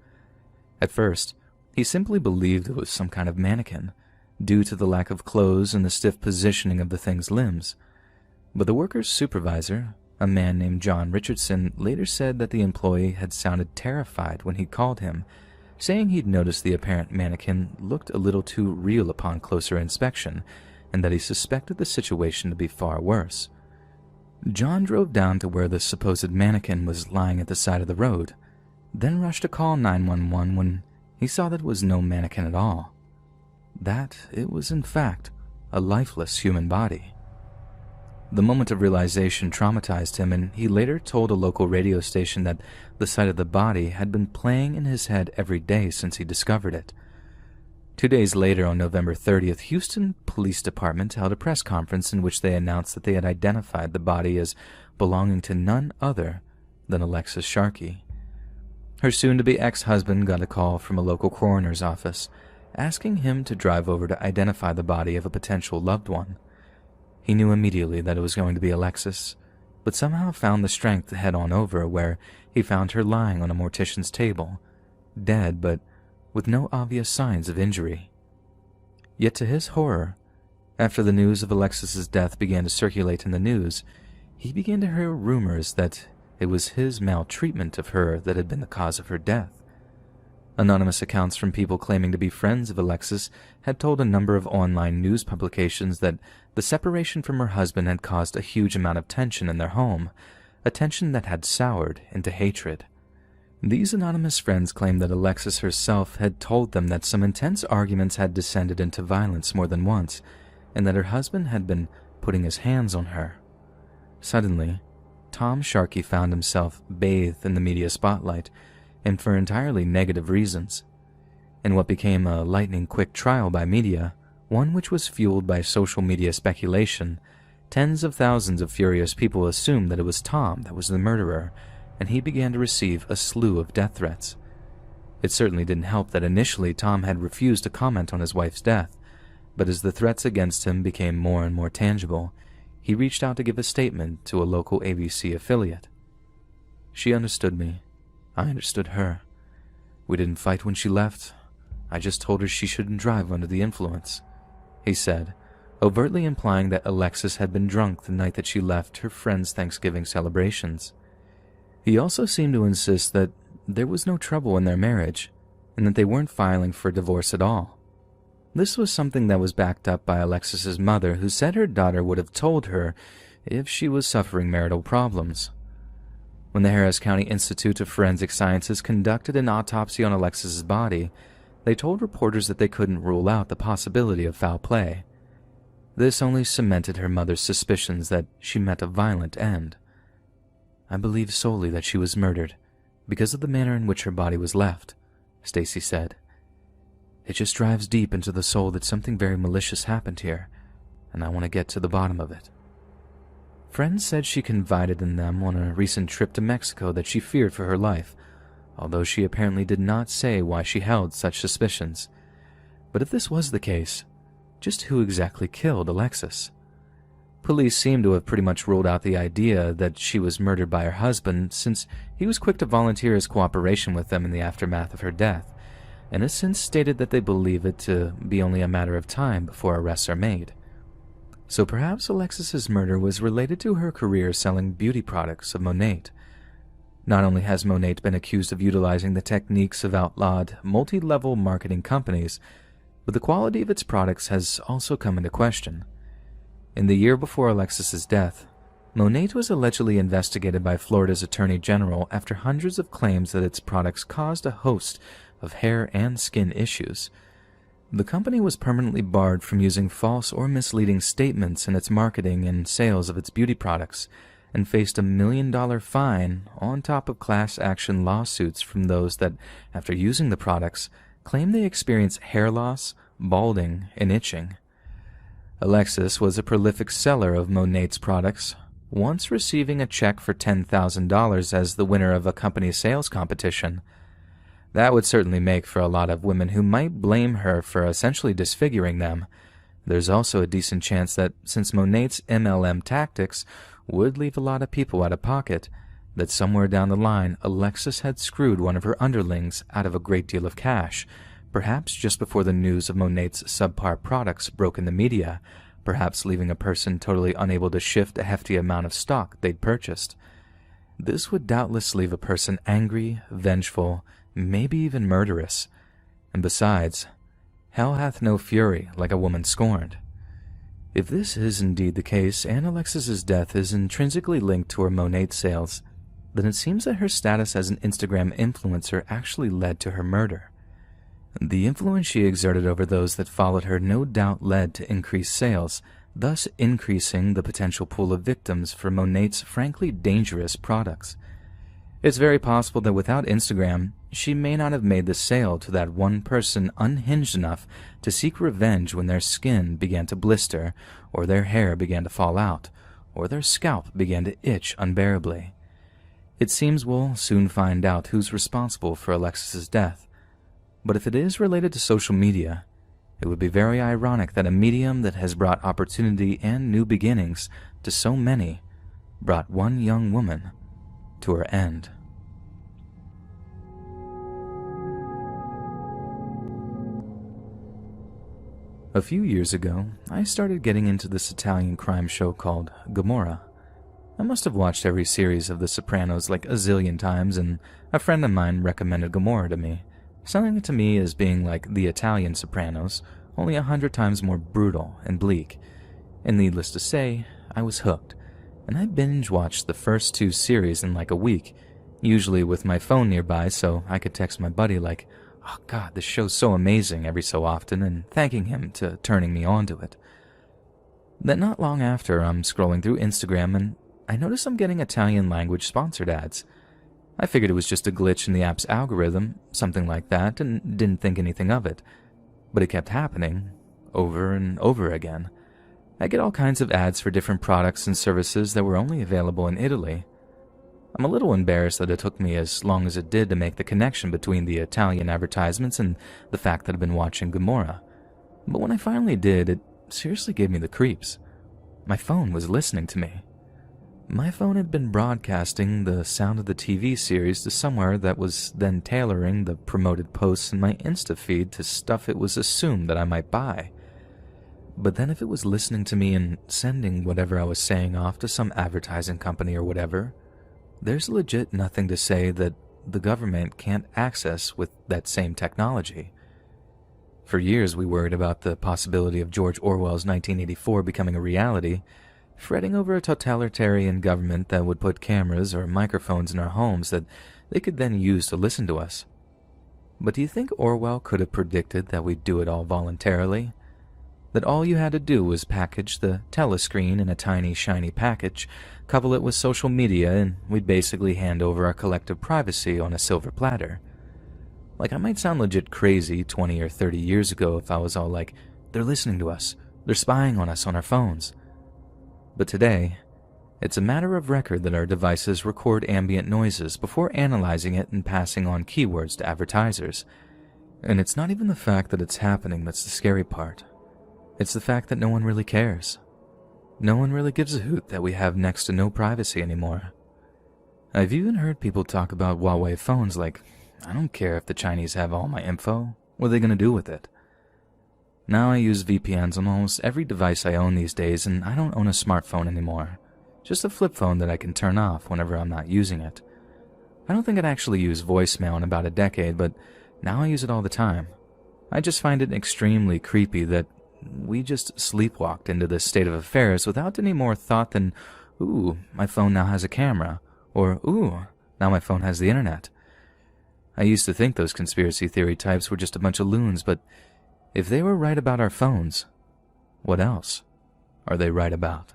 At first, he simply believed it was some kind of mannequin, due to the lack of clothes and the stiff positioning of the thing's limbs. But the worker's supervisor, a man named John Richardson, later said that the employee had sounded terrified when he called him, saying he'd noticed the apparent mannequin looked a little too real upon closer inspection, and that he suspected the situation to be far worse. John drove down to where the supposed mannequin was lying at the side of the road, then rushed to call 911 when he saw that it was no mannequin at all. That it was in fact a lifeless human body. The moment of realization traumatized him, and he later told a local radio station that the sight of the body had been playing in his head every day since he discovered it. 2 days later, on November 30th, Houston Police Department held a press conference in which they announced that they had identified the body as belonging to none other than Alexis Sharkey. Her soon-to-be ex-husband got a call from a local coroner's office, asking him to drive over to identify the body of a potential loved one. He knew immediately that it was going to be Alexis, but somehow found the strength to head on over, where he found her lying on a mortician's table, dead but with no obvious signs of injury. Yet to his horror, after the news of Alexis's death began to circulate in the news, he began to hear rumors that it was his maltreatment of her that had been the cause of her death. Anonymous accounts from people claiming to be friends of Alexis had told a number of online news publications that the separation from her husband had caused a huge amount of tension in their home, a tension that had soured into hatred. These anonymous friends claimed that Alexis herself had told them that some intense arguments had descended into violence more than once, and that her husband had been putting his hands on her. Suddenly, Tom Sharkey found himself bathed in the media spotlight, and for entirely negative reasons. In what became a lightning-quick trial by media, one which was fueled by social media speculation, tens of thousands of furious people assumed that it was Tom that was the murderer, and he began to receive a slew of death threats. It certainly didn't help that initially Tom had refused to comment on his wife's death, but as the threats against him became more and more tangible, he reached out to give a statement to a local ABC affiliate. She understood me. I understood her. We didn't fight when she left. I just told her she shouldn't drive under the influence, he said, overtly implying that Alexis had been drunk the night that she left her friend's Thanksgiving celebrations. He also seemed to insist that there was no trouble in their marriage, and that they weren't filing for divorce at all. This was something that was backed up by Alexis's mother, who said her daughter would have told her if she was suffering marital problems. When the Harris County Institute of Forensic Sciences conducted an autopsy on Alexis's body, they told reporters that they couldn't rule out the possibility of foul play. This only cemented her mother's suspicions that she met a violent end. I believe solely that she was murdered because of the manner in which her body was left, Stacy said. "It just drives deep into the soul that something very malicious happened here, and I want to get to the bottom of it." Friends said she confided in them on a recent trip to Mexico that she feared for her life, although she apparently did not say why she held such suspicions. But if this was the case, just who exactly killed Alexis? Police seem to have pretty much ruled out the idea that she was murdered by her husband, since he was quick to volunteer his cooperation with them in the aftermath of her death, and has since stated that they believe it to be only a matter of time before arrests are made. So perhaps Alexis's murder was related to her career selling beauty products of Monat. Not only has Monat been accused of utilizing the techniques of outlawed, multi-level marketing companies, but the quality of its products has also come into question. In the year before Alexis's death, Monat was allegedly investigated by Florida's Attorney General after hundreds of claims that its products caused a host of hair and skin issues. The company was permanently barred from using false or misleading statements in its marketing and sales of its beauty products, and faced a $1 million fine on top of class action lawsuits from those that, after using the products, claim they experience hair loss, balding, and itching. Alexis was a prolific seller of Monat's products, once receiving a check for $10,000 as the winner of a company sales competition. That would certainly make for a lot of women who might blame her for essentially disfiguring them. There's also a decent chance that since Monat's MLM tactics would leave a lot of people out of pocket, that somewhere down the line Alexis had screwed one of her underlings out of a great deal of cash, perhaps just before the news of Monat's subpar products broke in the media, perhaps leaving a person totally unable to shift a hefty amount of stock they'd purchased. This would doubtless leave a person angry, vengeful, maybe even murderous. And besides, hell hath no fury like a woman scorned. If this is indeed the case, and Alexis's death is intrinsically linked to her Monat sales, then it seems that her status as an Instagram influencer actually led to her murder. The influence she exerted over those that followed her no doubt led to increased sales, thus increasing the potential pool of victims for Monat's frankly dangerous products. It's very possible that without Instagram, she may not have made the sale to that one person unhinged enough to seek revenge when their skin began to blister, or their hair began to fall out, or their scalp began to itch unbearably. It seems we'll soon find out who's responsible for Alexis's death. But if it is related to social media, it would be very ironic that a medium that has brought opportunity and new beginnings to so many brought one young woman to her end. A few years ago, I started getting into this Italian crime show called Gomorrah. I must have watched every series of The Sopranos like a zillion times, and a friend of mine recommended Gomorrah to me, selling it to me as being like the Italian Sopranos, only 100 times more brutal and bleak. And needless to say, I was hooked, and I binge-watched the first 2 series in like a week, usually with my phone nearby so I could text my buddy like, "Oh God, this show's so amazing," every so often, and thanking him to turning me on to it. Then not long after, I'm scrolling through Instagram and I notice I'm getting Italian language sponsored ads. I figured it was just a glitch in the app's algorithm, something like that, and didn't think anything of it. But it kept happening, over and over again. I get all kinds of ads for different products and services that were only available in Italy. I'm a little embarrassed that it took me as long as it did to make the connection between the Italian advertisements and the fact that I've been watching Gomorrah. But when I finally did, it seriously gave me the creeps. My phone was listening to me. My phone had been broadcasting the sound of the TV series to somewhere that was then tailoring the promoted posts in my Insta feed to stuff it was assumed that I might buy. But then if it was listening to me and sending whatever I was saying off to some advertising company or whatever, there's legit nothing to say that the government can't access with that same technology. For years we worried about the possibility of George Orwell's 1984 becoming a reality, fretting over a totalitarian government that would put cameras or microphones in our homes that they could then use to listen to us. But do you think Orwell could have predicted that we'd do it all voluntarily? That all you had to do was package the telescreen in a tiny, shiny package, couple it with social media, and we'd basically hand over our collective privacy on a silver platter? Like, I might sound legit crazy 20 or 30 years ago if I was all like, they're listening to us, they're spying on us on our phones. But today, it's a matter of record that our devices record ambient noises before analyzing it and passing on keywords to advertisers. And it's not even the fact that it's happening that's the scary part. It's the fact that no one really cares. No one really gives a hoot that we have next to no privacy anymore. I've even heard people talk about Huawei phones like, I don't care if the Chinese have all my info. What are they going to do with it? Now I use VPNs on almost every device I own these days, and I don't own a smartphone anymore. Just a flip phone that I can turn off whenever I'm not using it. I don't think I'd actually use voicemail in about a decade, but now I use it all the time. I just find it extremely creepy that we just sleepwalked into this state of affairs without any more thought than, ooh, my phone now has a camera, or ooh, now my phone has the internet. I used to think those conspiracy theory types were just a bunch of loons, but if they were right about our phones, what else are they right about?